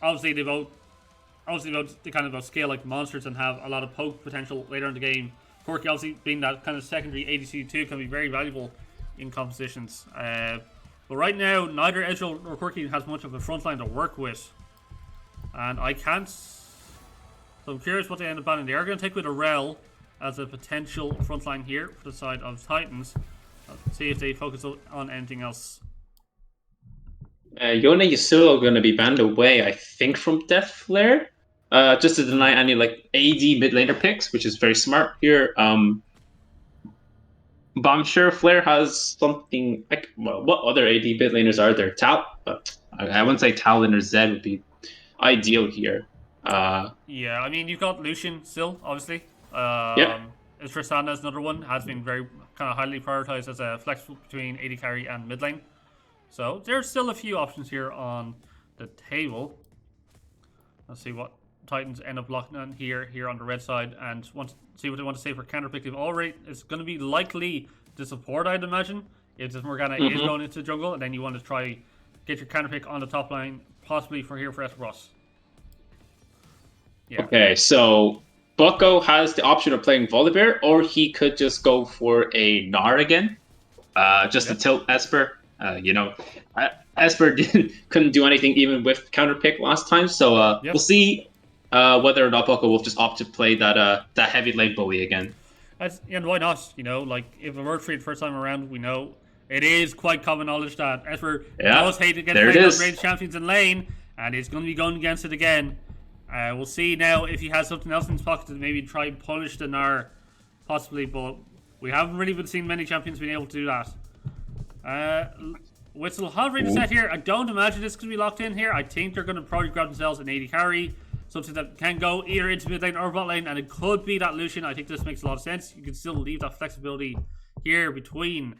obviously they both scale like monsters and have a lot of poke potential later in the game. Corki obviously being that kind of secondary ADC too can be very valuable in compositions. But right now, neither Ezreal nor Corki has much of a front line to work with. And I can't... So I'm curious what they end up banning. They are going to take with a Rel as a potential front line here for the side of Titans. Let's see if they focus on anything else. Yone Yasuo going to be banned away, I think, from Death Flare. Just to deny any AD mid laner picks, which is very smart here. But I'm sure Flare has something what other AD mid laners are there? Tal, I wouldn't say Talon or Zed would be ideal here. Yeah, I mean, you've got Lucian still, obviously. Yeah. Tristana is another one, has been very kind of highly prioritized as a flex between AD carry and mid lane. So there's still a few options here on the table. Let's see what Titans end up locking on here on the red side, and see what they want to say for counter pick. It's going to be likely to support, I'd imagine, if this Morgana is going into jungle, and then you want to try get your counter pick on the top line possibly for here for Esperos. Yeah. Okay, so Bucko has the option of playing Volibear, or he could just go for a Gnar again, just to tilt Esper. Esper couldn't do anything even with counter pick last time, so we'll see whether or not Bucko will just opt to play that heavy lane bully again. And why not? Like if it worked for you the first time around, we know it is quite common knowledge that Esper does hate against playing those ranged champions in lane, and he's going to be going against it again. We'll see now if he has something else in his pocket to maybe try and punish the Gnar, possibly, but we haven't really been seeing many champions being able to do that. Whistle Halframe set here. I don't imagine this could be locked in here. I think they're going to probably grab themselves an AD carry, something that can go either into mid lane or bot lane, and it could be that Lucian. I think this makes a lot of sense. You can still leave that flexibility here between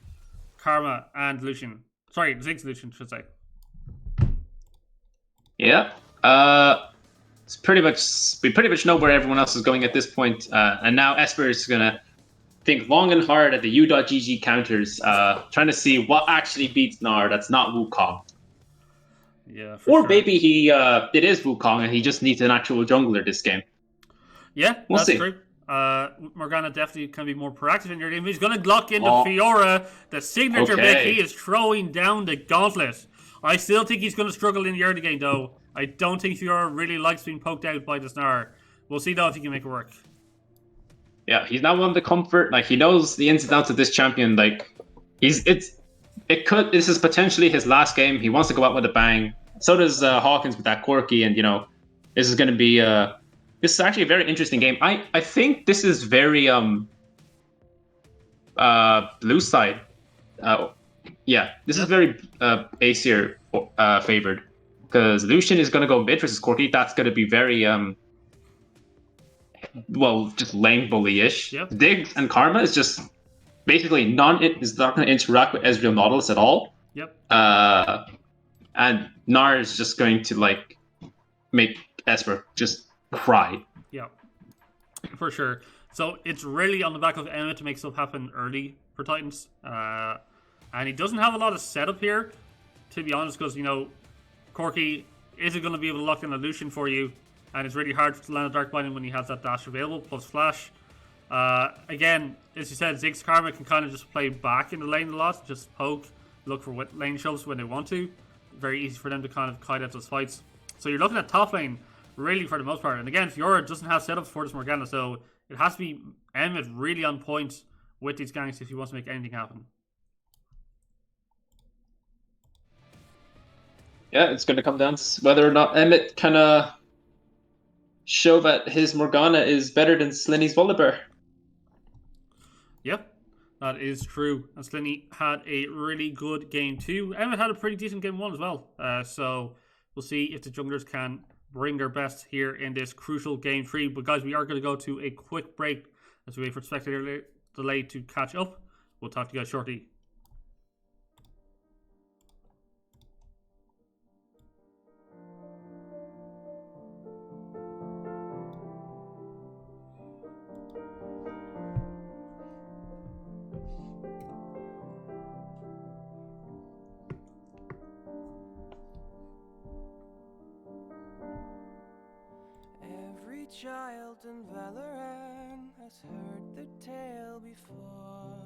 Karma and Lucian. Sorry, Ziggs Lucian, should say. Yeah. We pretty much know where everyone else is going at this point. And now Esper is gonna think long and hard at the U.GG counters, trying to see what actually beats Gnar that's not Wukong. Yeah, or sure. Maybe it is Wukong and he just needs an actual jungler this game. Yeah, we'll that's see. True. Morgana definitely can be more proactive in your game. He's going to lock into Fiora, the signature pick. He is throwing down the gauntlet. I still think he's going to struggle in the early game, though. I don't think Fiora really likes being poked out by the Gnar. We'll see, though, if he can make it work. Yeah, he's not one of the comfort. Like, he knows the ins and outs of this champion. Like, this is potentially his last game. He wants to go out with a bang. So does Hawkins with that quirky, and this is going to be this is actually a very interesting game. I think this is very blue side. Yeah, this is very Aesir favored, because Lucian is going to go mid versus Corki. That's going to be very just lane bully-ish. Yep. Dig and Karma is just basically is not going to interact with Ezreal Nautilus at all. Yep. And Gnar is just going to make Esper just cry. Yeah, for sure. So it's really on the back of Emma to make stuff happen early for Titans. And he doesn't have a lot of setup here, to be honest, because, Corki isn't going to be able to lock in a Lucian for you, and it's really hard to land a Dark Binding when he has that dash available, plus Flash. Again, as you said, Ziggs Karma can kind of just play back in the lane a lot, just poke, look for lane shoves when they want to. Very easy for them to kind of kite out those fights. So you're looking at top lane, really, for the most part. And again, Fiora doesn't have setups for this Morgana, so it has to be Emmet really on point with these ganks if he wants to make anything happen. Yeah, it's going to come down to whether or not Emmet can show that his Morgana is better than Slinny's Volibear. Yep, that is true. And Slinny had a really good game too. Emmet had a pretty decent game one as well. So we'll see if the junglers can bring their best here in this crucial game 3. But guys, we are going to go to a quick break as we wait for spectator delay to catch up. We'll talk to you guys shortly. Child in Valorant has heard the tale before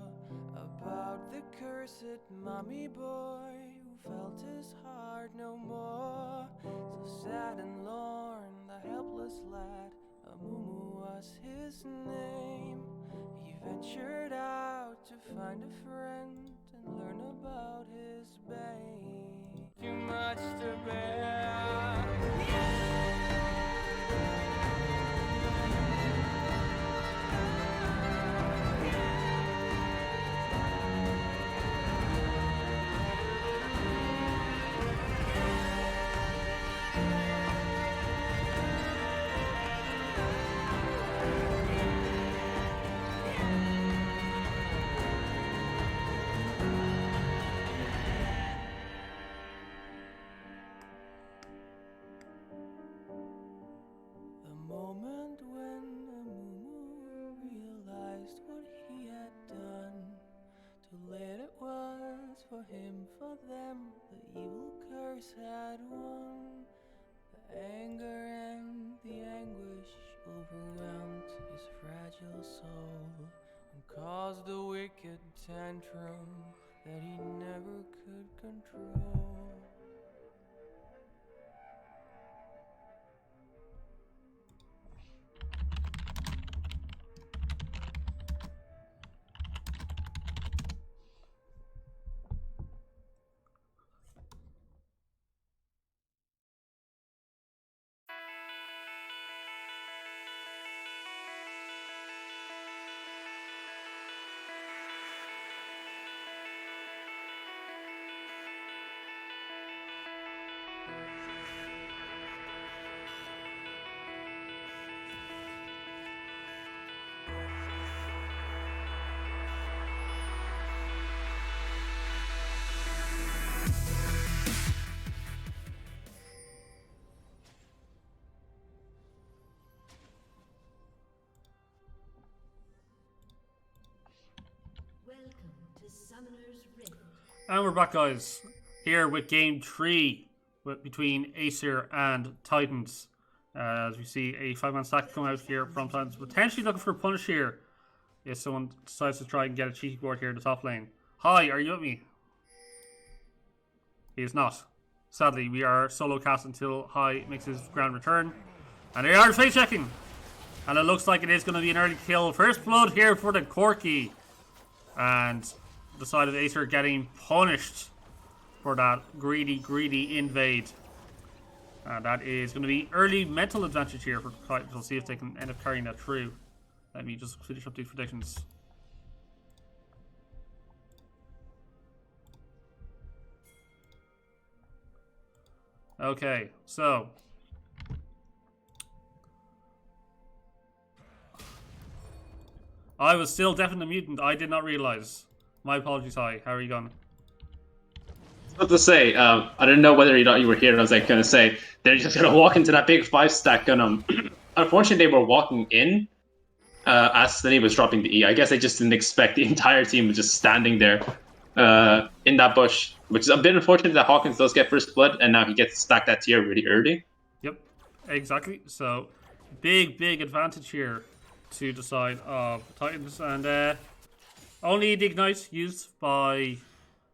about the cursed mommy boy who felt his heart no more. So sad and lorn, the helpless lad, Amumu was his name. He ventured out to find a friend and learn about his bane. Too much to bear. For him, for them, the evil curse had won. Anger and the anguish overwhelmed his fragile soul and caused a wicked tantrum that he never could control. Welcome to Summoner's Rift. And we're back, guys, here with game 3 between Aesir and Titans. As we see a 5-man stack come out here from Titans, potentially looking for a punish here if someone decides to try and get a cheeky board here in the top lane. Hi, are you with me? He is not. Sadly, we are solo cast until Hi makes his grand return. And they are face checking. And it looks like it is going to be an early kill. First blood here for the Corki. And the side of Aesir getting punished for that greedy invade. And that is going to be early mental advantage here for Titans. We'll see if they can end up carrying that through. Let me just finish up these predictions. Okay, so I was still deaf and a mutant. I did not realize. My apologies, Hi. How are you going? What to say? I didn't know whether or not you were here. I was like gonna say they're just gonna walk into that big 5-stack. And unfortunately, they were walking in as Slinny was dropping the E. I guess they just didn't expect the entire team was just standing there in that bush, which is a bit unfortunate that Hawkins does get first blood, and now he gets to stack that tier really early. Yep, exactly. So big advantage here to the side of Titans, and only the ignite used by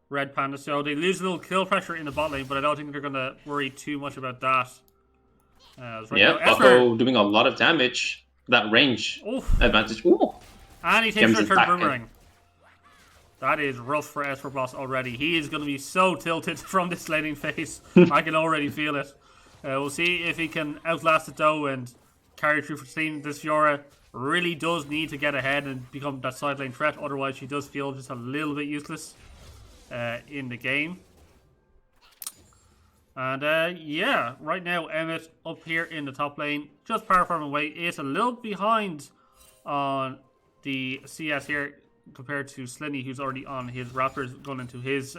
Red Panda, so they lose a little kill pressure in the bot lane, but I don't think they're going to worry too much about that. Yeah, Bucko doing a lot of damage. That range advantage. Ooh. And he takes a return boomerang. That is rough for Esper Boss already. He is going to be so tilted from this laning phase. I can already feel it. We'll see if he can outlast it though and carry through for team. This Fiora really does need to get ahead and become that side lane threat. Otherwise, she does feel just a little bit useless in the game. And yeah, right now Emmett up here in the top lane, just power farming away. It's a little behind on the CS here compared to Slinny, who's already on his Raptors going into his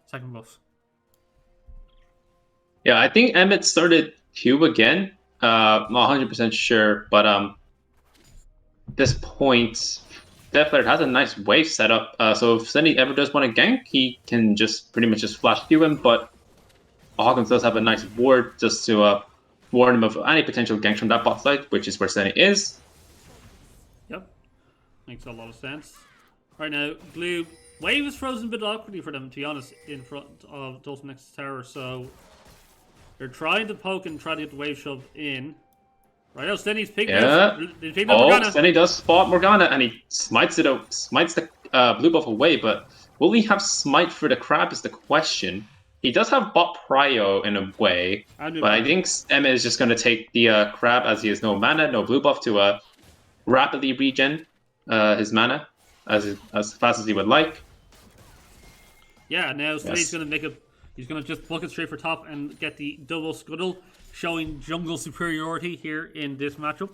second buff. Yeah, I think Emmett started Q again. Not 100% sure, but at this point, Deflair has a nice wave setup. So if Slinny ever does want to gank, he can just pretty much just flash Q him, but Hawkins does have a nice ward just to warn him of any potential ganks from that bot side, which is where Slinny is. Yep, makes a lot of sense. Right now, Blue wave is frozen a bit awkwardly for them, to be honest, in front of Dulce next tower. So they're trying to poke and try to get the wave shoved in. Right now, Slinny's picking up Morgana. Slinny does spot Morgana, and he smites the blue buff away. But will he have smite for the crab is the question. He does have bot prio in a way, but I think Emma is just going to take the crab as he has no mana, no blue buff to rapidly regen his mana as fast as he would like. Yeah, now Slinny's going to make a. He's going to just book it straight for top and get the double scuttle, showing jungle superiority here in this matchup.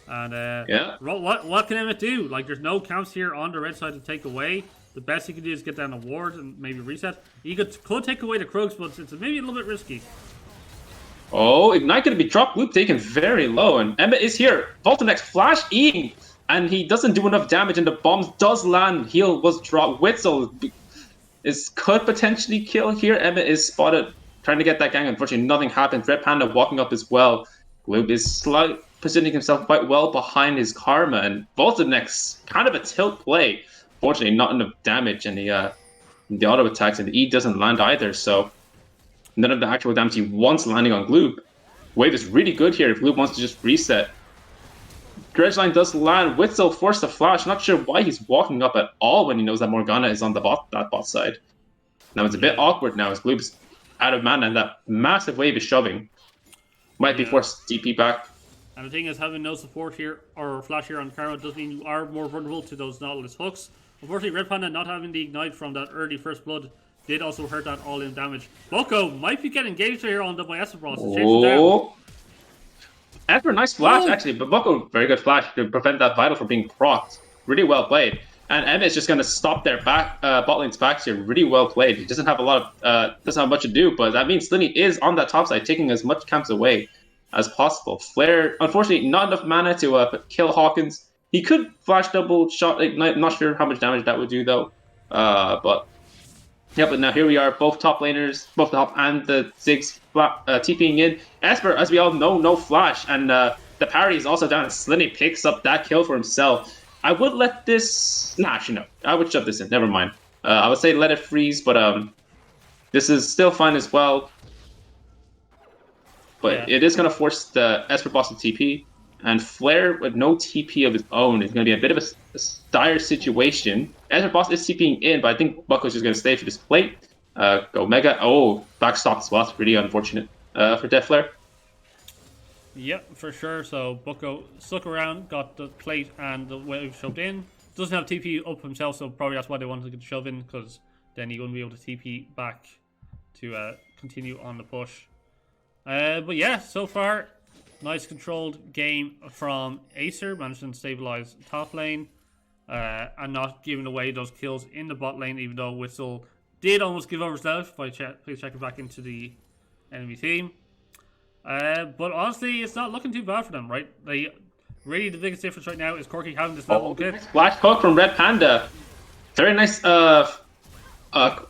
And yeah, what can Emmett do? Like, there's no camps here on the red side to take away. The best he can do is get down a ward and maybe reset. He could take away the Krogs, but it's maybe a little bit risky. Oh, Ignite going to be dropped. Loop taken very low, and Emmett is here. Voltanex flash Eing, and he doesn't do enough damage, and the bombs does land. Heal was dropped. Witzel could potentially kill here. Emmett is spotted trying to get that gang. Unfortunately, nothing happened. Red Panda walking up as well. Gloob is positioning himself quite well behind his Karma, and Voltanex kind of a tilt play. Fortunately, not enough damage, and the auto attacks, and the E doesn't land either, so none of the actual damage he wants landing on Gloob. Wave is really good here if Gloob wants to just reset. Dredgeline does land. Witzel forced to flash. Not sure why he's walking up at all when he knows that Morgana is on that bot side. Now it's a bit awkward now as Gloob is out of mana and that massive wave is shoving. Might be forced to DP back. And the thing is, having no support here or flash here on Karma does mean you are more vulnerable to those Nautilus hooks. Unfortunately, Red Panda not having the ignite from that early first blood did also hurt that all-in damage. Bucko might be getting engaged here on the by Esper. Oh. Esper, nice flash actually, but Bucko, very good flash to prevent that Vital from being procced. Really well played. And Emmett is just going to stop their bot lane's backs here. Really well played. He doesn't have doesn't have much to do, but that means Slinny is on that top side, taking as much camps away as possible. Flare, unfortunately, not enough mana to kill Hawkins. He could flash double shot ignite. Not sure how much damage that would do though. But now here we are, both top laners, both the top and the Ziggs TPing in. Esper, as we all know, no flash, and the parry is also down. Slinny picks up that kill for himself. I would let this... Nah, actually, no. I would shove this in. Never mind. I would say let it freeze, but this is still fine as well. But it is going to force the Esper boss to TP. And Flare, with no TP of his own, is going to be a bit of a dire situation. Esper boss is TPing in, but I think Bucko's just going to stay for this plate. Go Mega. Oh, backstop as well. It's really unfortunate for Death Flare. Yep, for sure. So Bucko stuck around, got the plate and the wave shoved in. Doesn't have TP up himself, so probably that's why they wanted to get the shove in, because then he wouldn't be able to TP back to continue on the push. But yeah, so far, nice controlled game from Aesir, managing to stabilize top lane and not giving away those kills in the bot lane, even though Whistle did almost give over his life. Please check it back into the enemy team. But honestly, it's not looking too bad for them, right? Really, the biggest difference right now is Corki having this level good. Splash hook from Red Panda. Very nice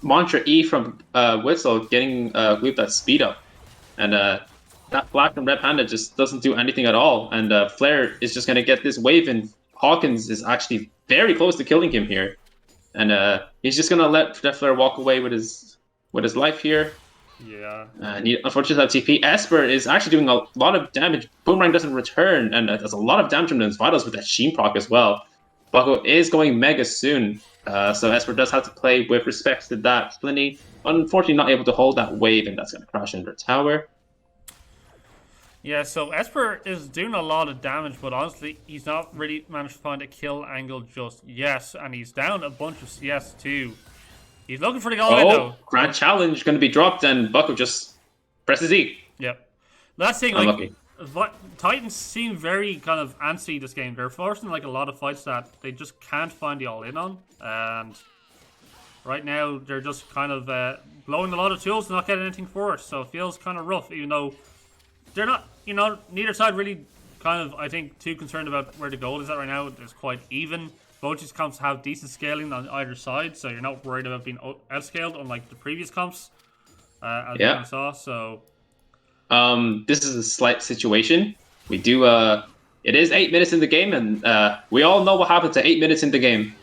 mantra E from Whistle, getting Gloop that speed up. And that flash from Red Panda just doesn't do anything at all. And Flare is just going to get this wave, and Hawkins is actually very close to killing him here. And he's just going to let Death Flare walk away with his life here. Yeah. And he unfortunately has TP. Esper is actually doing a lot of damage. Boomerang doesn't return, and does a lot of damage from his vitals with that Sheen proc as well. Bucko is going Mega soon, so Esper does have to play with respect to that. Slinny, unfortunately, not able to hold that wave, and that's going to crash into the tower. Yeah, so Esper is doing a lot of damage, but honestly, he's not really managed to find a kill angle just yet, and he's down a bunch of CS too. He's looking for the goal though. Grand Challenge going to be dropped, and Bucko just presses E. Yep. Last thing, Unlucky. Titans seem very kind of antsy this game. They're forcing like a lot of fights that they just can't find the all-in on, and right now they're just kind of blowing a lot of tools and not getting anything for it. So it feels kind of rough, even though they're not, neither side really kind of, I think, too concerned about where the goal is at right now. It's quite even. Both these comps have decent scaling on either side, so you're not worried about being outscaled, unlike the previous comps, as we saw. So, this is a slight situation. We do. It is 8 minutes in the game, and we all know what happens at 8 minutes in the game.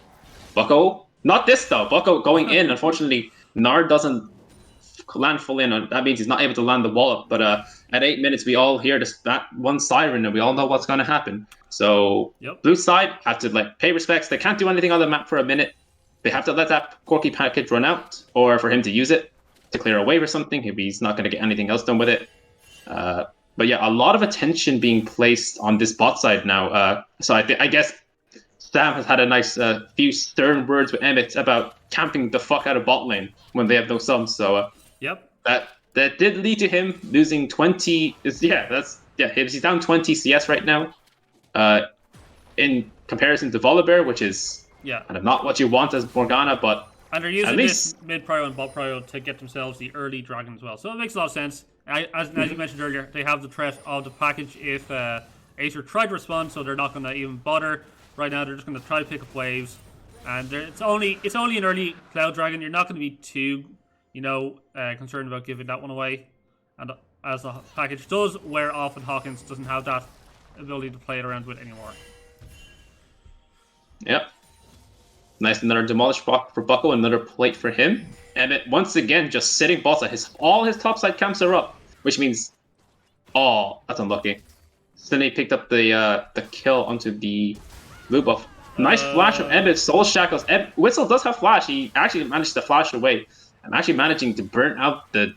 Bucko, not this though. Bucko going in. Unfortunately, Nard doesn't land full in. That means he's not able to land the wallop. But at 8 minutes, we all hear that one siren, and we all know what's going to happen. So blue side have to pay respects. They can't do anything on the map for a minute. They have to let that Corki package run out, or for him to use it to clear a wave or something. He's not going to get anything else done with it. But yeah, a lot of attention being placed on this bot side now. So I guess Sam has had a nice few stern words with Emmett about camping the fuck out of bot lane when they have no sums. So that did lead to him losing 20. He's down 20 CS right now. In comparison to Volibear, which is kind of not what you want as Morgana, but and they're using this mid prio and bot prio to get themselves the early dragon as well. So it makes a lot of sense. As you mentioned earlier, they have the threat of the package if Aesir tried to respond, so they're not going to even bother. Right now, they're just going to try to pick up waves, and it's only an early cloud dragon. You're not going to be too concerned about giving that one away. And as the package does wear off, and Hawkins doesn't have that ability to play it around with anymore. Yep. Nice, another demolish block for Bucko, another plate for him. Emmett once again just sitting bots. All his topside camps are up, which means, oh, that's unlucky. So then he picked up the kill onto the blue buff. Nice flash from Emmett. Soul Shackles. Whistle does have flash. He actually managed to flash away. I'm actually managing to burn out the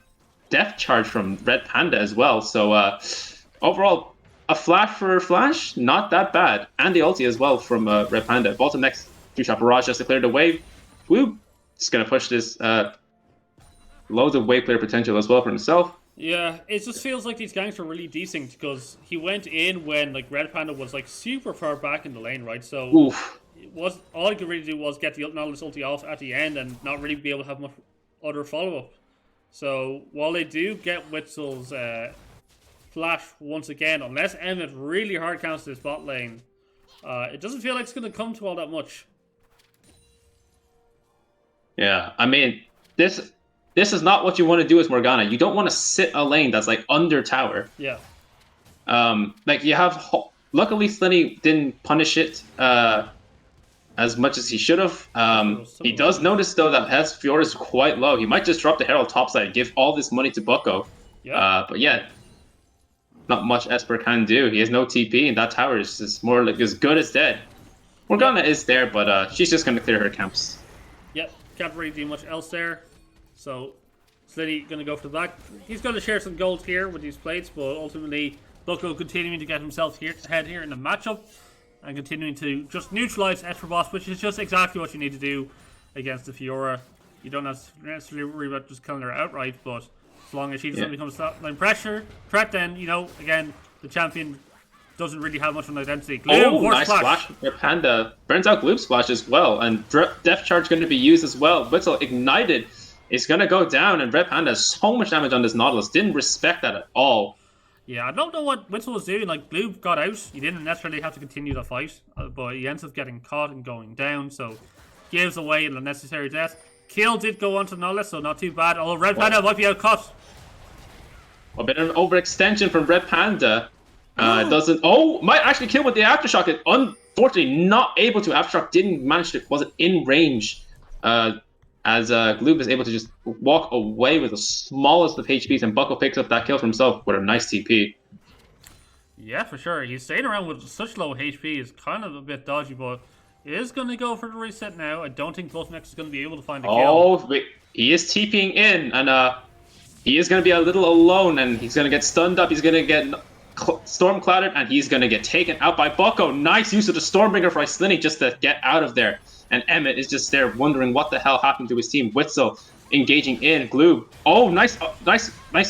death charge from Red Panda as well. So overall, a flash for Flash, not that bad. And the ulti as well from Red Panda. Bottom next, 2-shot barrage just to clear the wave. Blue just going to push this loads of wave clear potential as well for himself. Yeah, it just feels like these ganks are really decent because he went in when like Red Panda was like super far back in the lane, right? So Oof. all he could really do was get the Nautilus ulti off at the end and not really be able to have much other follow-up. So while they do get Witzel's flash once again, unless Emmett really hard counts this bot lane, it doesn't feel like it's going to come to all that much. Yeah, I mean, this is not what you want to do as Morgana. You don't want to sit a lane that's like under tower. Yeah. Like you have. Luckily, Slenny didn't punish it as much as he should have. He does notice though that Hess Fiora is quite low. He might just drop the Herald topside, give all this money to Bucko. Yeah. But yeah, not much Esper can do. He has no TP, and that tower is just more like as good as dead. Morgana is there, but she's just gonna clear her camps. Yep. Can't really do much else there. So, Slitty going to go for the back. He's going to share some gold here with these plates, but ultimately, Bucko continuing to get himself ahead here in the matchup and continuing to just neutralize Esper Boss, which is just exactly what you need to do against the Fiora. You don't necessarily worry about just killing her outright, but as long as she doesn't become a line pressure threat, then, again, the champion doesn't really have much of an identity. Gloom, nice splash. Red Panda burns out Gloom Splash as well, and Death Charge going to be used as well. Whistle ignited is going to go down, and Red Panda has so much damage on this Nautilus. Didn't respect that at all. Yeah, I don't know what Whistle was doing. Like, Gloom got out. He didn't necessarily have to continue the fight, but he ends up getting caught and going down, so gives away an unnecessary death. Kill did go on to Nautilus, so not too bad. Although Red Panda might be outcut. A bit of an overextension from Red Panda. Might actually kill with the Aftershock. It unfortunately not able to. Aftershock didn't manage to, wasn't in range. As Gloob is able to just walk away with the smallest of HPs, and Bucko picks up that kill for himself with a nice TP. Yeah, for sure. He's staying around with such low HP is kind of a bit dodgy, but he is going to go for the reset now. I don't think Next is going to be able to find a kill. Oh, wait. He is TPing in, and he is going to be a little alone, and he's going to get stunned up. He's going to get storm clouded, and he's going to get taken out by Bucko. Nice use of the Stormbringer for Slinny just to get out of there. And Emmett is just there wondering what the hell happened to his team. Witzel engaging in. Gloob. Oh, nice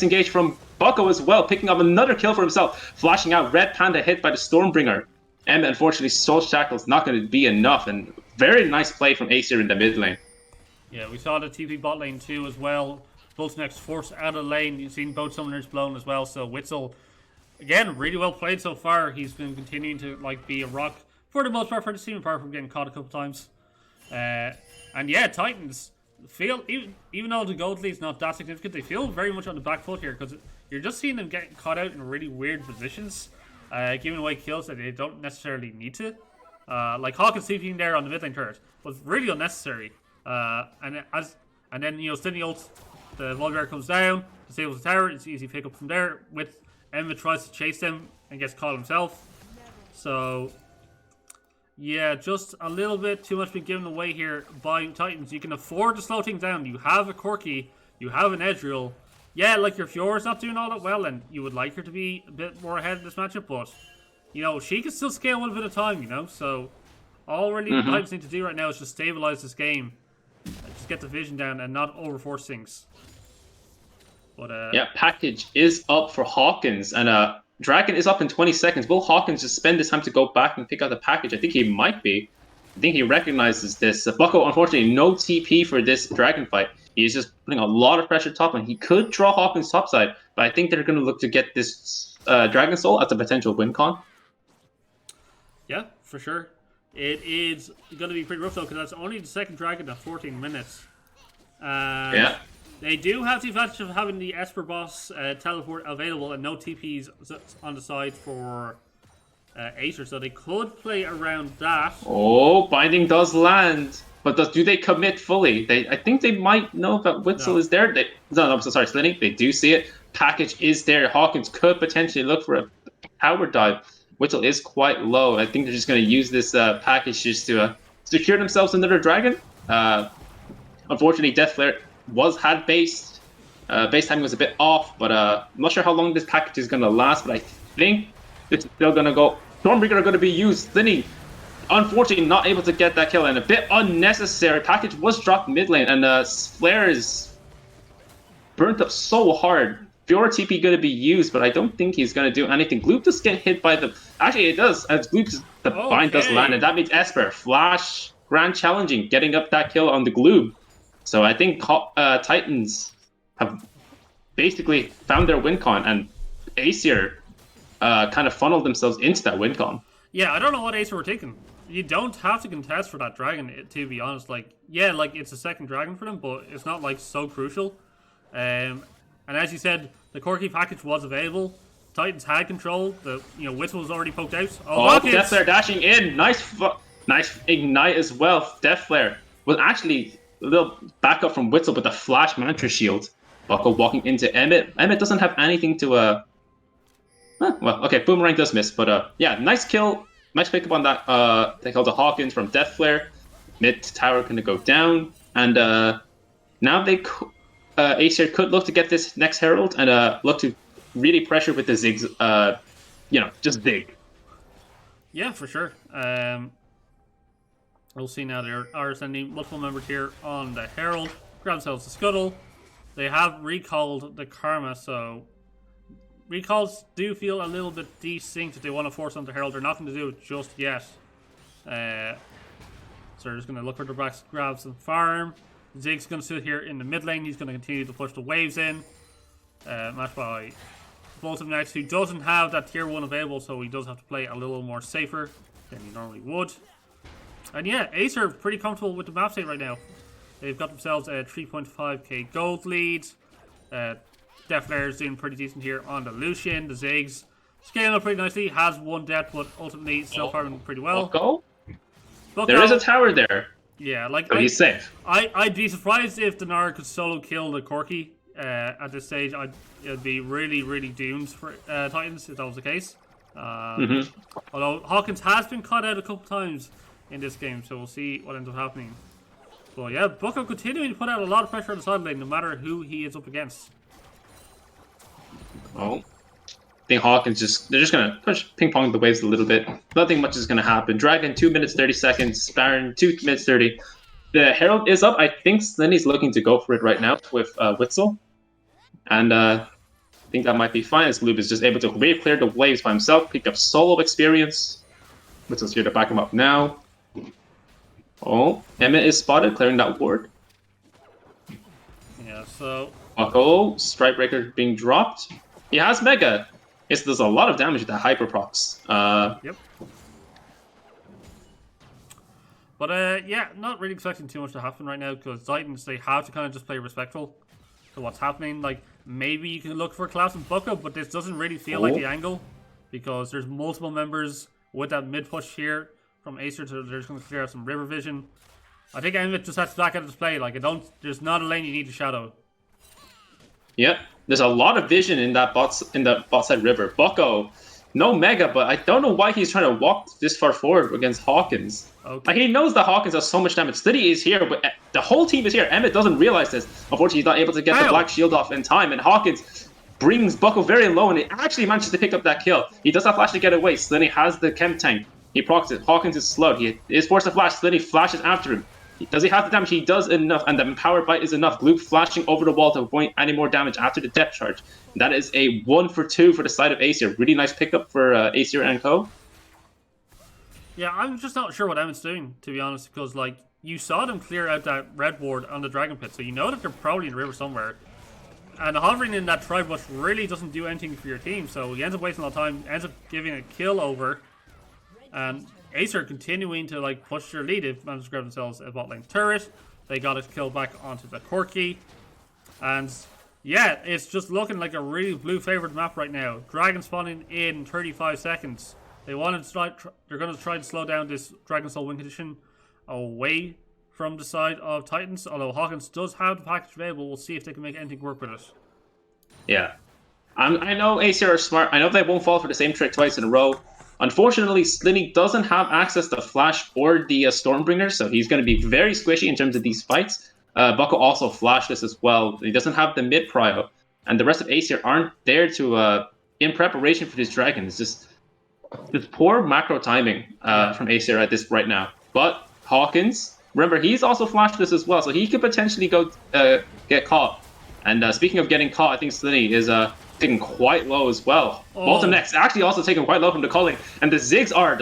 engage from Bucko as well, picking up another kill for himself. Flashing out. Red Panda hit by the Stormbringer. Emmett, unfortunately, Soul Shackle's not going to be enough. And very nice play from Aesir in the mid lane. Yeah, we saw the TP bot lane too as well. Next forced out of lane. You've seen both summoners blown as well. So Witzel, again, really well played so far. He's been continuing to be a rock for the most part for the team, apart from getting caught a couple times. And yeah, Titans feel, even though the gold lead's not that significant, they feel very much on the back foot here because you're just seeing them getting caught out in really weird positions, giving away kills that they don't necessarily need to. Like Hawkins TPing there on the mid lane turret was really unnecessary. And then Sydney ults, the Vulgar comes down, disables the tower. It's easy pick up from there. With Emma tries to chase them and gets caught himself. So yeah, just a little bit too much being given away here by Titans. You can afford to slow things down. You have a Corki, you have an Ezreal. Yeah, like your Fiora's not doing all that well, and you would like her to be a bit more ahead in this matchup, but she can still scale one bit at a time, So all really Titans need to do right now is just stabilize this game. Just get the vision down and not overforce things. But yeah, package is up for Hawkins, and Dragon is up in 20 seconds. Will Hawkins just spend this time to go back and pick out the package? I think he might be. I think he recognizes this. Bucko, unfortunately, no TP for this Dragon fight. He's just putting a lot of pressure top, and he could draw Hawkins topside, but I think they're going to look to get this Dragon Soul as a potential win con. Yeah, for sure. It is going to be pretty rough, though, because that's only the second Dragon at 14 minutes. Yeah. They do have the advantage of having the Esper boss teleport available and no TPs on the side for Aesir, so they could play around that. Oh, binding does land, but do they commit fully? I think they might know that Witzel is there. No, I'm so sorry, Slinny. They do see it. Package is there. Hawkins could potentially look for a power dive. Witzel is quite low. I think they're just going to use this package just to secure themselves another dragon. Unfortunately, Death Flare had base. Base timing was a bit off, but I'm not sure how long this package is going to last, but I think it's still going to go. Stormbreaker are going to be used. Slinny, unfortunately, not able to get that kill, and a bit unnecessary. Package was dropped mid lane, and Flare is burnt up so hard. Fiora TP going to be used, but I don't think he's going to do anything. Gloop does get hit by the... Actually, it does. As Gloop's the bind does land, and that means Esper, Flash, Grand Challenging, getting up that kill on the Gloop. So I think Titans have basically found their win con, and Aesir kind of funneled themselves into that win con. Yeah, I don't know what Aesir were taking. You don't have to contest for that dragon, to be honest. Like, yeah, like it's a second dragon for them, but it's not like so crucial. And as you said, the Corki package was available. Titans had control. The Whistle was already poked out. Oh, Death Flare dashing in. Nice ignite as well. Death Flare was actually a little backup from Witzel with the flash mantra shield. Bucko walking into Emmett. Emmett doesn't have anything to well, okay, Boomerang does miss, but yeah, nice kill. Nice pick up on that. They called the Hawkins from Death Flare. Mid tower gonna go down, and now Aesir could look to get this next Herald and look to really pressure with the Ziggs. Just Zig. Yeah, for sure. We'll see now. There are sending multiple members here on the Herald. Grab themselves the Scuttle. They have recalled the Karma, so recalls do feel a little bit desynced if they want to force on the Herald. They're not going to do it just yet. So they're just going to look for the backs, grab some farm. Zig's going to sit here in the mid lane. He's going to continue to push the waves in. Matched by Bolton Knights, who doesn't have that tier 1 available, so he does have to play a little more safer than he normally would. And yeah, Aesir are pretty comfortable with the map state right now. They've got themselves a 3.5k gold lead. Death Flare is doing pretty decent here on the Lucian. The Ziggs scaling up pretty nicely. Has one death, but ultimately still farming pretty well. Bucko? There is a tower there. Yeah, like but he's safe. I'd be surprised if Dinar could solo kill the Corki at this stage. It'd be really, really doomed for Titans if that was the case. Although Hawkins has been caught out a couple times in this game, so we'll see what ends up happening. But yeah, Bucko continuing to put out a lot of pressure on the side lane, no matter who he is up against. Oh, I think Hawkins they're just gonna push ping pong the waves a little bit. Nothing much is gonna happen. Dragon 2 minutes 30 seconds. Baron 2 minutes 30. The Herald is up. I think Slinny's looking to go for it right now with Witzel, and I think that might be fine. As Gloob is just able to really clear the waves by himself, pick up solo experience. Witzel's here to back him up now. Oh, Emmett is spotted clearing that ward. Yeah, so Bucko, Strikebreaker being dropped. He has Mega. Yes, there's a lot of damage with that Hyper Procs. Yep. But yeah, not really expecting too much to happen right now because Titans, they have to kind of just play respectful to what's happening. Like, maybe you can look for Collapse and Bucko, but this doesn't really feel like the angle because there's multiple members with that mid push here from Aesir, so they're just going to clear out some River Vision. I think Emmett just has to back out of display. Like, there's not a lane you need to shadow. Yep, there's a lot of vision in that bot side river. Bucko, no Mega, but I don't know why he's trying to walk this far forward against Hawkins. Okay. Like, he knows that Hawkins has so much damage. Slitty is here, but the whole team is here. Emmett doesn't realize this. Unfortunately, he's not able to get the Black Shield off in time, and Hawkins brings Bucko very low, and he actually manages to pick up that kill. He does have flash to get away. Slitty has the Chem Tank. He procs it. Hawkins is slowed. He is forced to flash. Slitty flashes after him. Does he have the damage? He does enough, and the Power Bite is enough. Gloop flashing over the wall to avoid any more damage after the depth charge. That is a 1 for 2 for the side of Aesir. Really nice pickup for Aesir and co. Yeah, I'm just not sure what Emmett's doing, to be honest, because, like, you saw them clear out that red ward on the Dragon Pit, so you know that they're probably in the river somewhere. And hovering in that Tribe Bush really doesn't do anything for your team, so he ends up wasting a lot of time, ends up giving a kill over, and Aesir continuing to, like, push their lead. They've managed to grab themselves a bot lane turret. They got a kill back onto the Corki. And yeah, it's just looking like a really blue favored map right now. Dragon spawning in 35 seconds. They wanted to they're going to try to slow down this Dragon Soul win condition away from the side of Titans. Although Hawkins does have the package available, we'll see if they can make anything work with it. Yeah. I know Aesir are smart. I know they won't fall for the same trick twice in a row. Unfortunately, Slinny doesn't have access to Flash or the Stormbringer, so he's going to be very squishy in terms of these fights. Bucko also flashless as well. He doesn't have the mid prio, and the rest of Aesir aren't there to in preparation for this dragon. It's just this poor macro timing from Aesir at this right now. But Hawkins, remember, he's also flashless as well, so he could potentially go get caught. And speaking of getting caught, I think Slinny is taken quite low as well. Bolton next actually also taken quite low from the culling, and the Ziggs are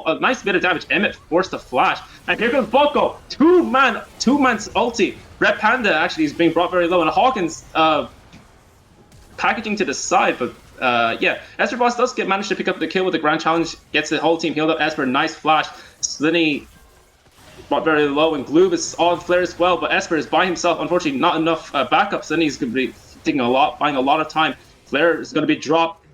a nice bit of damage. Emmett forced to flash, and here comes Bucko, two-man's ulti. Red Panda actually is being brought very low, and Hawkins packaging to the side, but yeah, Esper Boss does manage to pick up the kill with the Grand Challenge, gets the whole team healed up. Esper, nice flash. Slinny brought very low, and Gloob is on flare as well, but Esper is by himself. Unfortunately, not enough backup. Slinny's going to be taking buying a lot of time. Flare is going to be dropped.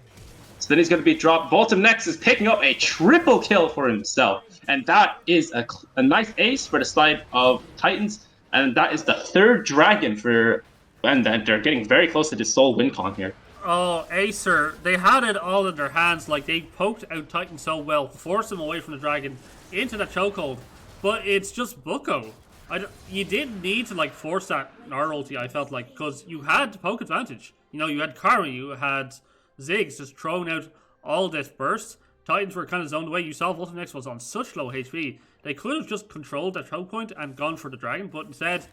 Slinny's going to be dropped. Voltum next is picking up a triple kill for himself, and that is a nice ace for the side of Titans, and that is the third dragon for, and they're getting very close to the Soul win con here. Oh, Aesir, they had it all in their hands. Like, they poked out Titan so well, forced him away from the dragon into that chokehold. But it's just Bucko. You didn't need to, like, force that Gnar ulti, I felt like, because you had the poke advantage. You know, you had Kari, you had Ziggs just throwing out all this burst. Titans were kind of zoned away. You saw Voltum Next was on such low HP. They could have just controlled that choke point and gone for the dragon, but instead,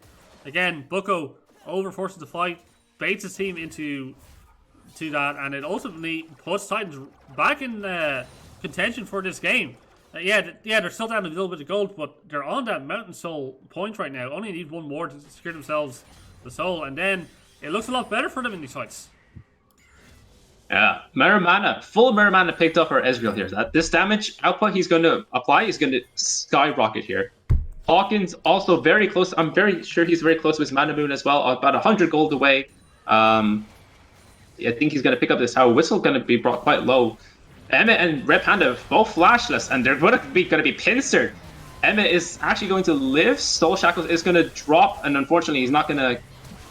again, Bucko overforces the fight, baits his team into that, and it ultimately puts Titans back in contention for this game. Yeah, they're still down a little bit of gold, but they're on that Mountain Soul point right now. Only need one more to secure themselves the soul, and then it looks a lot better for them in these fights. Yeah, Mirror full Mirror Mana picked up for Ezreal here. This damage output he's going to apply is going to skyrocket here. Hawkins also very close. I'm very sure he's very close to his Mana Moon as well, about 100 gold away. I think he's going to pick up this Tower. Whistle going to be brought quite low. Emmett and Red Panda both flashless, and they're going to be pincered. Emmett is actually going to live. Soul Shackles is going to drop, and unfortunately, he's not going to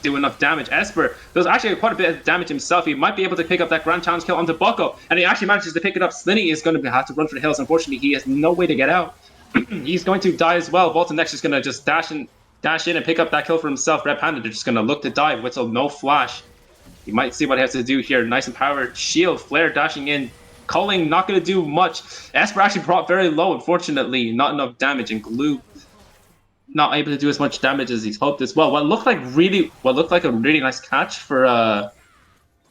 do enough damage. Esper does actually quite a bit of damage himself. He might be able to pick up that Grand Challenge kill onto Bucko, and he actually manages to pick it up. Slinny is going to have to run for the hills. Unfortunately, he has no way to get out. He's going to die as well. Bolton next is going to just dash in and pick up that kill for himself. Red Panda, they're just going to look to die. Whistle, no flash. You might see what he has to do here. Nice and powered shield. Flare dashing in. Culling not going to do much. Esper actually brought very low, unfortunately. Not enough damage, and Glue not able to do as much damage as he's hoped as well. What looked like a really nice catch for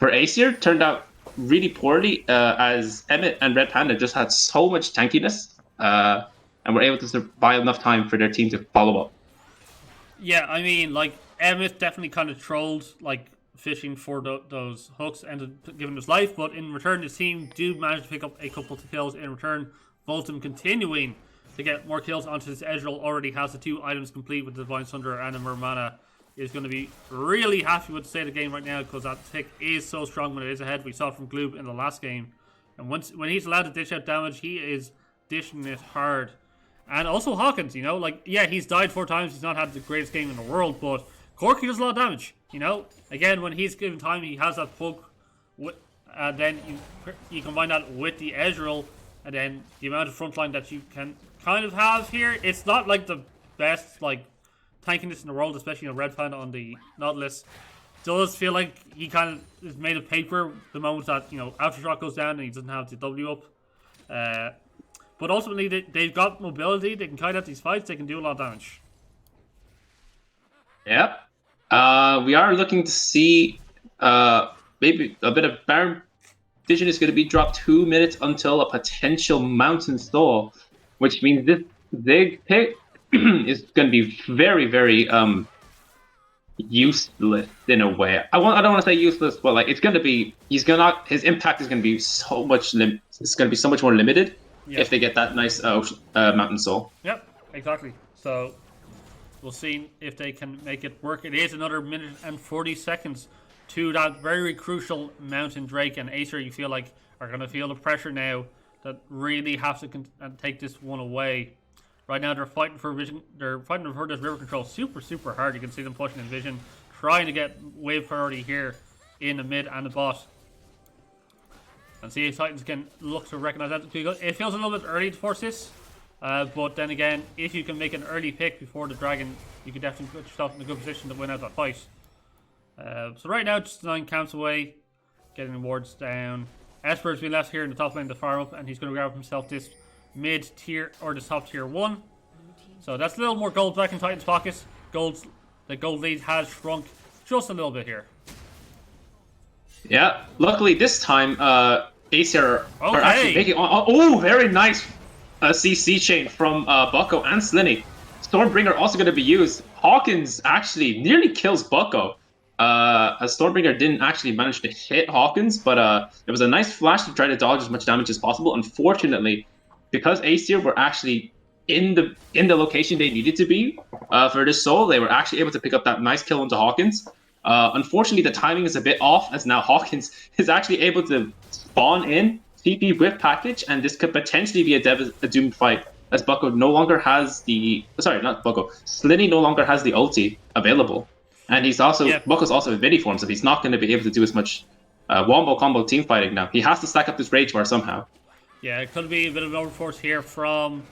Aesir turned out really poorly, as Emmett and Red Panda just had so much tankiness, and were able to buy enough time for their team to follow up. Yeah, I mean, like, Emmett definitely kind of trolled, like, fishing for those hooks, ended up giving his life, but in return, his team do manage to pick up a couple of kills in return. Voltum continuing to get more kills onto this Ezreal, already has the 2 items complete with the Divine Sunder and a Mermana. Is going to be really happy with the state of the game right now, because that tick is so strong when it is ahead. We saw it from Gloob in the last game, and when he's allowed to dish out damage, he is dishing it hard. And also Hawkins, you know, like, yeah, he's died 4 times, he's not had the greatest game in the world, but Corki does a lot of damage, you know. Again, when he's given time, he has that poke, and then you combine that with the Ezreal, and then the amount of frontline that you can kind of have here. It's not like the best, like, tankiness in the world, especially Red Panda on the Nautilus. Does feel like he kind of is made of paper the moment that, you know, Aftershock goes down and he doesn't have the W up. But ultimately, they've got mobility, they can kite out these fights, they can do a lot of damage. Yep. We are looking to see maybe a bit of Baron Vision is going to be dropped 2 minutes until a potential Mountain Soul, which means this Zig pick is going to be very, very useless in a way. I don't want to say useless, but like it's going to be his impact is going to be so much it's going to be so much more limited if they get that nice Mountain Soul. Yep, exactly. So We'll see if they can make it work. It is another minute and 40 seconds to that very crucial Mountain Drake, and Aesir, you feel like, are going to feel the pressure now that really have to take this one away. Right now, they're fighting for vision. They're fighting for this river control super hard. You can see them pushing in vision, trying to get wave priority here in the mid and the bot. And see if Titans can look to recognize that. It feels a little bit early to force this. But then again, if you can make an early pick before the dragon, you can definitely put yourself in a good position to win out that fight. So right now, just 9 camps away, getting the wards down. Esper's been left here in the top lane to farm up, and he's going to grab himself this mid tier or this top tier 1. So that's a little more gold back in Titan's pockets. The gold lead has shrunk just a little bit here. Yeah, luckily this time, Aesir are actually making. Oh, very nice CC chain from Bucko and Slinny. Stormbringer also going to be used. Hawkins actually nearly kills Bucko. As Stormbringer didn't actually manage to hit Hawkins, but it was a nice flash to try to dodge as much damage as possible. Unfortunately, because Aesir were actually in the location they needed to be for this soul, they were actually able to pick up that nice kill into Hawkins. Unfortunately, the timing is a bit off, as now Hawkins is actually able to spawn in, TP with package, and this could potentially be a doomed fight, as Bucko no longer has the... Sorry, not Bucko. Slinny no longer has the ulti available. And he's also... Yeah. Bucko's also in midi form, so he's not going to be able to do as much wombo combo team fighting now. He has to stack up this rage bar somehow. Yeah, it could be a bit of an overforce here from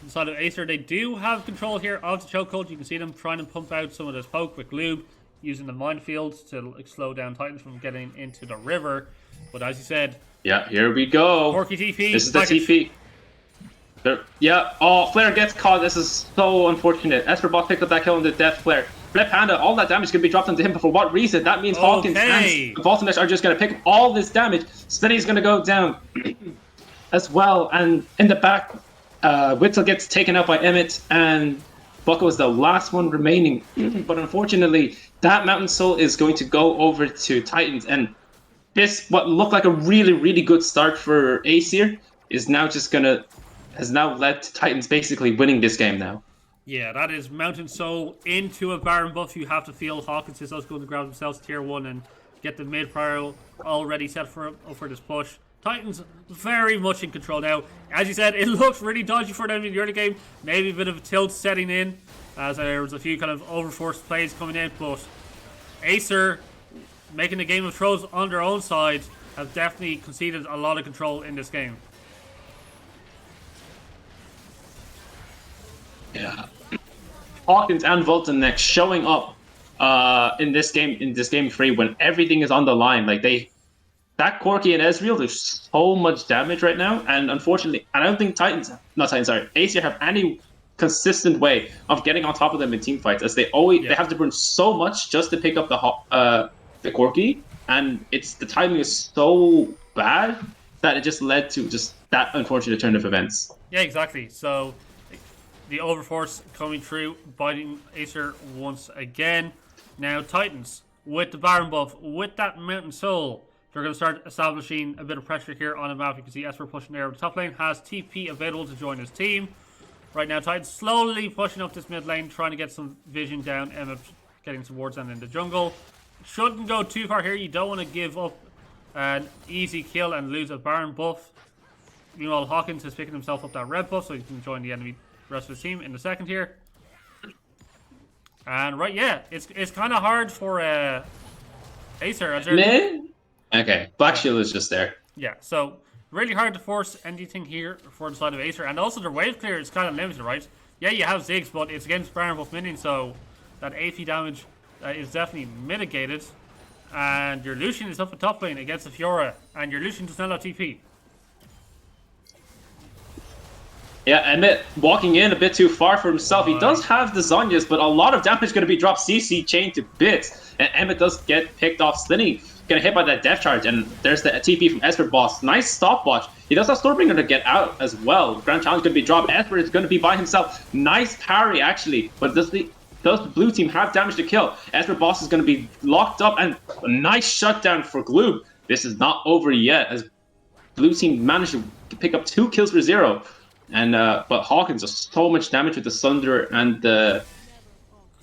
the side of Aesir. They do have control here of the chokehold. You can see them trying to pump out some of this poke with Gloob, using the minefields to slow down Titans from getting into the river. But as you said... Yeah, here we go. Porky TP. This is the TP. Yeah, oh, Flare gets caught. This is so unfortunate. Esperbot picked up that kill on the Death Flare. Flip Panda, all that damage can be dropped onto him, but for what reason? That means Hawkins and Voltimesh are just going to pick up all this damage. Slinny's going to go down as well. And in the back, Whittle gets taken out by Emmett, and Bucko is the last one remaining. But unfortunately, that Mountain Soul is going to go over to Titans. And this, what looked like a really good start for Aesir, is now just has now led to Titans basically winning this game now. Yeah, that is Mountain Soul into a Baron buff. You have to feel Hawkins is also going to grab themselves tier 1 and get the mid prior already set for this push. Titans very much in control now. As you said, it looks really dodgy for them in the early game. Maybe a bit of a tilt setting in, as there was a few kind of overforced plays coming in. But Aesir, making the Game of Thrones on their own side, have definitely conceded a lot of control in this game. Yeah. Hawkins and Voltanex showing up in this game 3 when everything is on the line. Like that Corki and Ezreal, there's so much damage right now, and unfortunately, I don't think Aesir have any consistent way of getting on top of them in team fights, as they have to burn so much just to pick up the Corki, and the timing is so bad that it just led to just that unfortunate turn of events. Yeah, exactly. So the overforce coming through, biting Aesir once again. Now Titans, with the Baron buff, with that Mountain Soul, they're going to start establishing a bit of pressure here on the map. You can see Esper pushing there. The top lane has TP available to join his team. Right now, Titans slowly pushing up this mid lane, trying to get some vision down. Emma getting towards them in the jungle. Shouldn't go too far here. You don't want to give up an easy kill and lose a Baron buff. Meanwhile, Hawkins is picking himself up that red buff, so he can join the rest of his team in the second here. And right, yeah, it's kind of hard for Aesir. Okay, Black Shield is just there. Yeah, so really hard to force anything here for the side of Aesir, and also their wave clear is kind of limited, right? Yeah, you have Ziggs, but it's against Baron buff minions, so that AP damage is definitely mitigated. And your Lucian is up at top lane against the Fiora, and your Lucian does not have TP. Yeah, Emmett walking in a bit too far for himself. He does have the Zonyas, but a lot of damage going to be dropped. CC chained to bits. And Emmett does get picked off. Slinny get hit by that death charge. And there's the TP from Esper boss. Nice stopwatch. He does have Stormbringer to get out as well. Grand Challenge going to be dropped. Esper is going to be by himself. Nice parry, actually. But does the blue team have damage to kill? Esper boss is going to be locked up. And a nice shutdown for Gloob. This is not over yet, as blue team managed to pick up 2 kills for 0. And but Hawkins does so much damage with the Sunder and the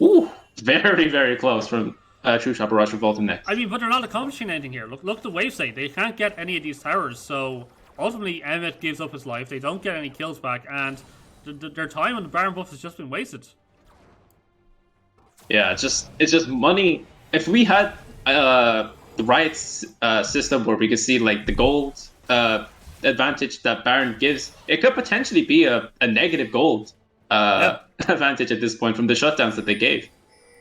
Ooh, very, very close from True Shot Barrage for Volta next. I mean, but they're not accomplishing anything here. Look at the wave state. They can't get any of these towers, so ultimately Emmett gives up his life. They don't get any kills back, and their time on the Baron buff has just been wasted. Yeah, it's just money. If we had the right system where we could see like the gold advantage that Baron gives, it could potentially be a negative gold advantage at this point from the shutdowns that they gave.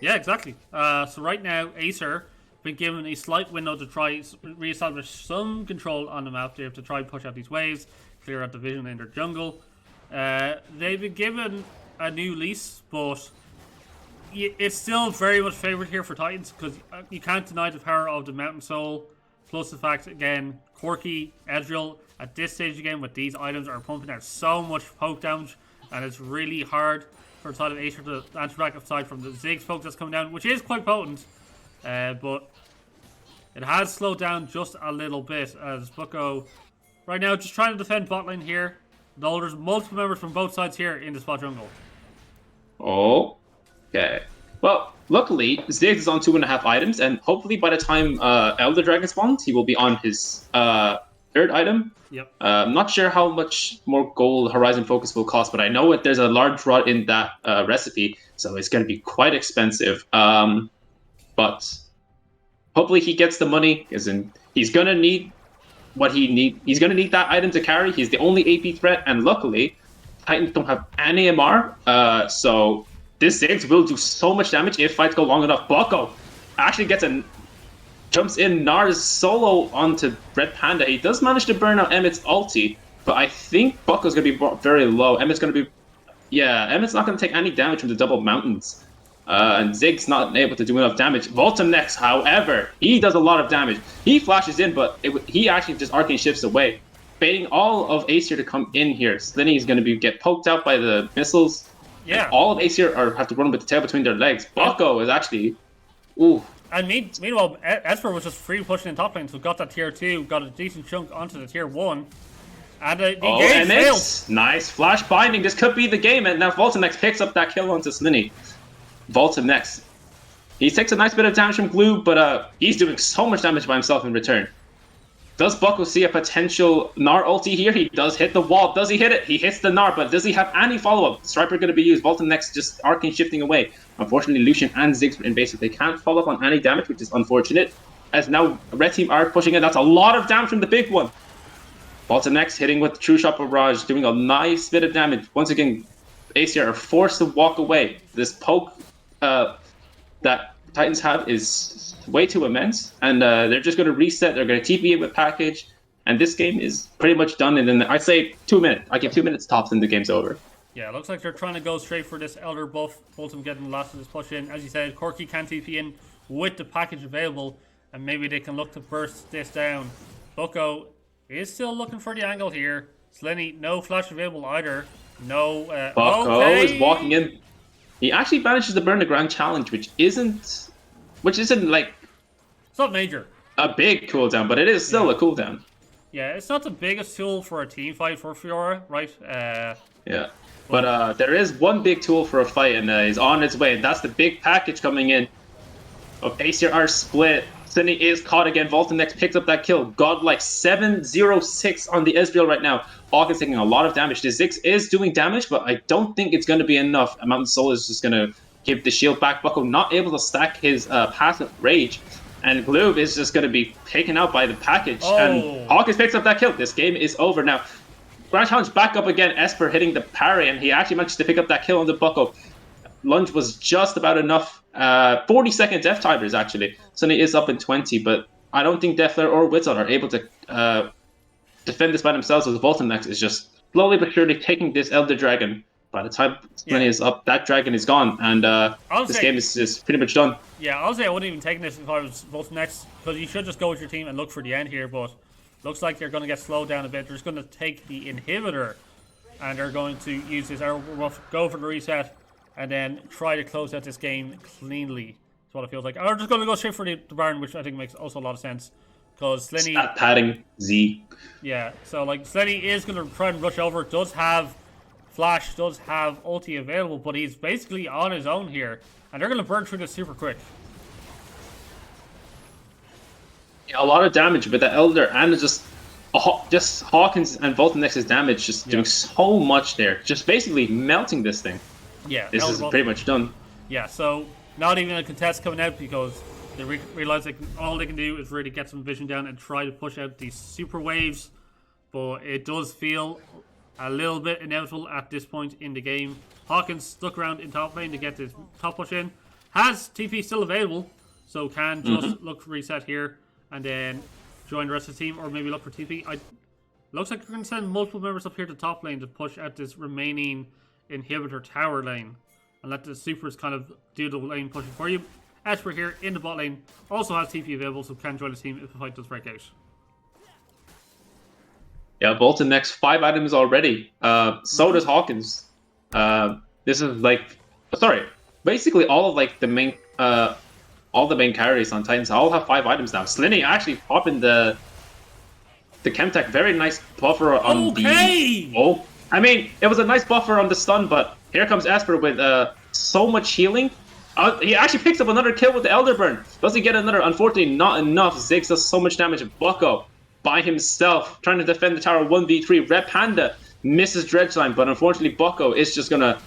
Yeah, exactly. So right now, Aesir been given a slight window to try re-establish some control on the map. They have to try and push out these waves, clear out the vision in their jungle. They've been given a new lease, but it's still very much favoured here for Titans because you can't deny the power of the Mountain Soul. Plus the fact, again, Corki, Ezreal, at this stage again with these items are pumping out so much poke damage, and it's really hard for the side of Aesir to answer back aside from the Ziggs poke that's coming down, which is quite potent. But it has slowed down just a little bit as Bucko right now just trying to defend bot lane here. Though there's multiple members from both sides here in the spot jungle. Oh, okay. Well, luckily, Ziggs is on 2.5 items, and hopefully by the time Elder Dragon spawns, he will be on his third item. Yep. I'm not sure how much more gold Horizon Focus will cost, but I know that there's a large rot in that recipe, so it's going to be quite expensive. But hopefully he gets the money, as in he's going to need what he need. He's going to need that item to carry. He's the only AP threat, and luckily, Titans don't have any MR, so this Ziggs will do so much damage if fights go long enough. Bucko actually jumps in Nars solo onto Red Panda. He does manage to burn out Emmett's ulti, but I think Bucko's going to be very low. Emmett's going to be... Yeah, Emmett's not going to take any damage from the double mountains. And Ziggs not able to do enough damage. Voltum next, however, he does a lot of damage. He flashes in, but he actually just arcane shifts away, baiting all of Aesir to come in here. Slinny is going to get poked out by the missiles. Yeah. And all of Aesir have to run with the tail between their legs. Bucko is actually... Ooh. And meanwhile, Esper was just free pushing in top lane, so got that tier 2, got a decent chunk onto the tier 1. And the game failed. Nice flash binding. This could be the game. And now Voltimex picks up that kill onto Slinny. Voltimex. He takes a nice bit of damage from Glue, but he's doing so much damage by himself in return. Does Bucko see a potential Gnar ulti here? He does hit the wall. Does he hit it? He hits the Gnar, but does he have any follow-up? Striper going to be used. Voltimex just arcane shifting away. Unfortunately, Lucian and Ziggs are invasive. They can't follow up on any damage, which is unfortunate. As now Red Team are pushing in. That's a lot of damage from the big one. Voltimex hitting with True Shot Barrage, doing a nice bit of damage. Once again, Aesir are forced to walk away. This poke that Titans have is way too immense, and they're just going to reset. They're going to TP it with package, and this game is pretty much done. And then I'd say 2 minutes. I give 2 minutes tops, and the game's over. Yeah, it looks like they're trying to go straight for this Elder buff. Voltum getting the last of this push in. As you said, Corki can TP in with the package available, and maybe they can look to burst this down. Bucko is still looking for the angle here. Slinny, no flash available either. No. Bucko okay. is walking in. He actually manages to burn the Grand Challenge, which isn't like It's not major. a big cooldown, but it is still a cooldown. Yeah, it's not the biggest tool for a team fight for Fiora, right? Yeah. But there is one big tool for a fight, and he's on its way, and that's the big package coming in. Of Aesir are split. Sydney is caught again. Voltimex picks up that kill. Godlike 706 on the Ezreal right now. Hawk is taking a lot of damage. The Ziggs is doing damage, but I don't think it's going to be enough. Mountain Soul is just going to give the shield back. Bucko not able to stack his passive Rage. And Gloob is just going to be taken out by the package. Oh. And Hawkins picks up that kill. This game is over now. Grand Challenge back up again. Esper hitting the parry, and he actually managed to pick up that kill on the Bucko. Lunge was just about enough. 40-second death timers, actually. Sunny is up in 20, but I don't think Defler or Witzel are able to defend this by themselves, as Voltimex is just slowly but surely taking this Elder Dragon. By the time Sunny is up, that dragon is gone, and this game is pretty much done. Yeah, I'll say I wouldn't even take this if I was Voltimex, because you should just go with your team and look for the end here, but looks like they're going to get slowed down a bit. They're just going to take the inhibitor, and they're going to use this arrow buff, go for the reset, and then try to close out this game cleanly. That's what it feels like. Or just going to go straight for the Baron, which I think makes also a lot of sense. Because Slinny... Stat padding, Z. Yeah, so like Slinny is going to try and rush over. It does have Flash does have ulti available, but he's basically on his own here. And they're going to burn through this super quick. Yeah, a lot of damage with the Elder and just Hawkins and Voltanex's damage just doing so much there. Just basically melting this thing. Yeah. This is pretty much done. Yeah, so not even a contest coming out because they realize all they can do is really get some vision down and try to push out these super waves. But it does feel a little bit inevitable at this point in the game. Hawkins stuck around in top lane to get this top push in. Has TP still available, so can just look reset here and then join the rest of the team, or maybe look for TP. Looks like we're going to send multiple members up here to top lane to push out this remaining inhibitor tower lane and let the supers kind of do the lane pushing for you. Esper here in the bot lane also has TP available, so can join the team if the fight does break out. Yeah, Bolton next 5 items already. So does Hawkins. This is like, basically all of like the main, all the main carries on Titans all have 5 items now. Slinny actually popping the Chemtech, very nice buffer on the. Oh, I mean, it was a nice buffer on the stun, but here comes Esper with so much healing. He actually picks up another kill with the Elder Burn. Does he get another? Unfortunately, not enough. Ziggs does so much damage. Bucko by himself trying to defend the tower 1v3. Red Panda misses Dredgeline, but unfortunately Bucko is just gonna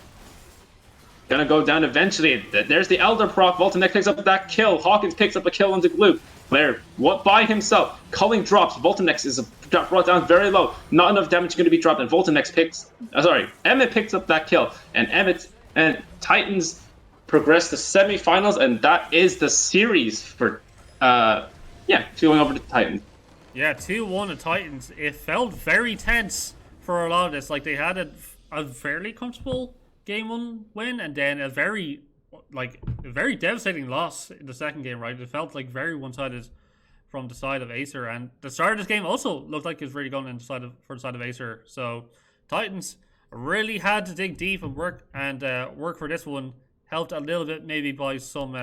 go down eventually. There's the Elder proc. Voltanex picks up that kill. Hawkins picks up a kill on the Glue. Blair, what by himself? Culling drops. Voltanex is brought down very low. Not enough damage going to be dropped, and Voltanex Emmett picks up that kill, and Emmett and Titans progress to semifinals, and that is the series for going over to Titans. Yeah, 2-1 to Titans. It felt very tense for a lot of this. Like, they had a fairly comfortable game 1 win, and then a very devastating loss in the second game, right? It felt like very one-sided from the side of Aesir, and the start of this game also looked like it was really going for the side of Aesir. So Titans really had to dig deep and work for this one. Helped a little bit maybe by some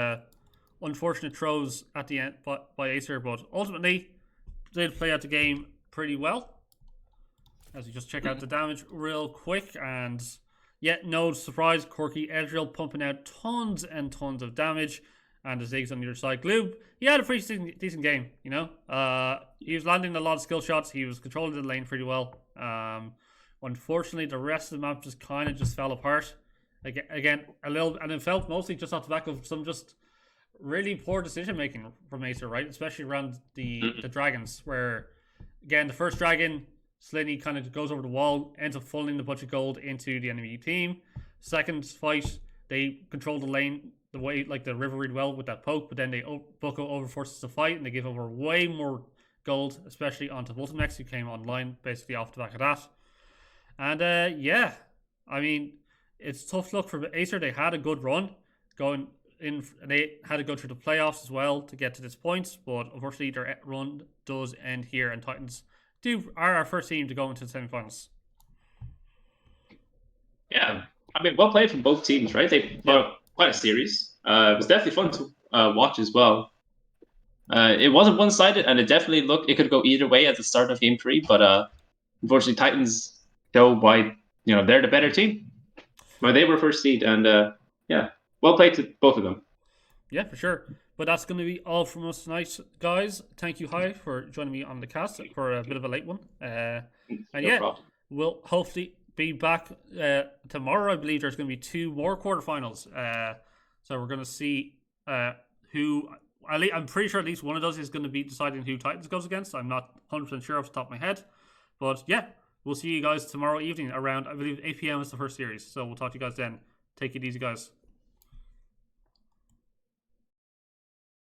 unfortunate throws at the end by Aesir, but ultimately did play out the game pretty well. As we just check out the damage real quick, and yet no surprise, Corky Edrill pumping out tons and tons of damage, and the Ziggs on the other side. Gloob, he had a pretty decent game, you know. He was landing a lot of skill shots. He was controlling the lane pretty well. Unfortunately, the rest of the map just kind of just fell apart. Again, a little, and it felt mostly just off the back of some just really poor decision making from Aesir, right? Especially around the dragons, where again the first dragon, Slinny kind of goes over the wall, ends up funneling a bunch of gold into the enemy team. Second fight, they control the lane the way like the river really well with that poke, but then Bucko overforces the fight and they give over way more gold, especially onto Voltanex, who came online basically off the back of that. And I mean, it's tough luck for Aesir. They had a good run going in. They had to go through the playoffs as well to get to this point, but unfortunately their run does end here, and Titans are our first team to go into the semifinals. Yeah, I mean, well played from both teams, right? They quite a series. It was definitely fun to watch as well. It wasn't one-sided, and it definitely it could go either way at the start of Game 3, but unfortunately Titans show why they're the better team. Well, they were first seed, and well played to both of them. Yeah, for sure. But that's going to be all from us tonight, guys. Thank you, Hi, for joining me on the cast for a bit of a late one. Problem. We'll hopefully be back tomorrow. I believe there's going to be 2 more quarterfinals. So we're going to see who. I'm pretty sure at least one of those is going to be deciding who Titans goes against. I'm not 100% sure off the top of my head. But yeah, we'll see you guys tomorrow evening around, I believe, 8 p.m. is the first series. So we'll talk to you guys then. Take it easy, guys.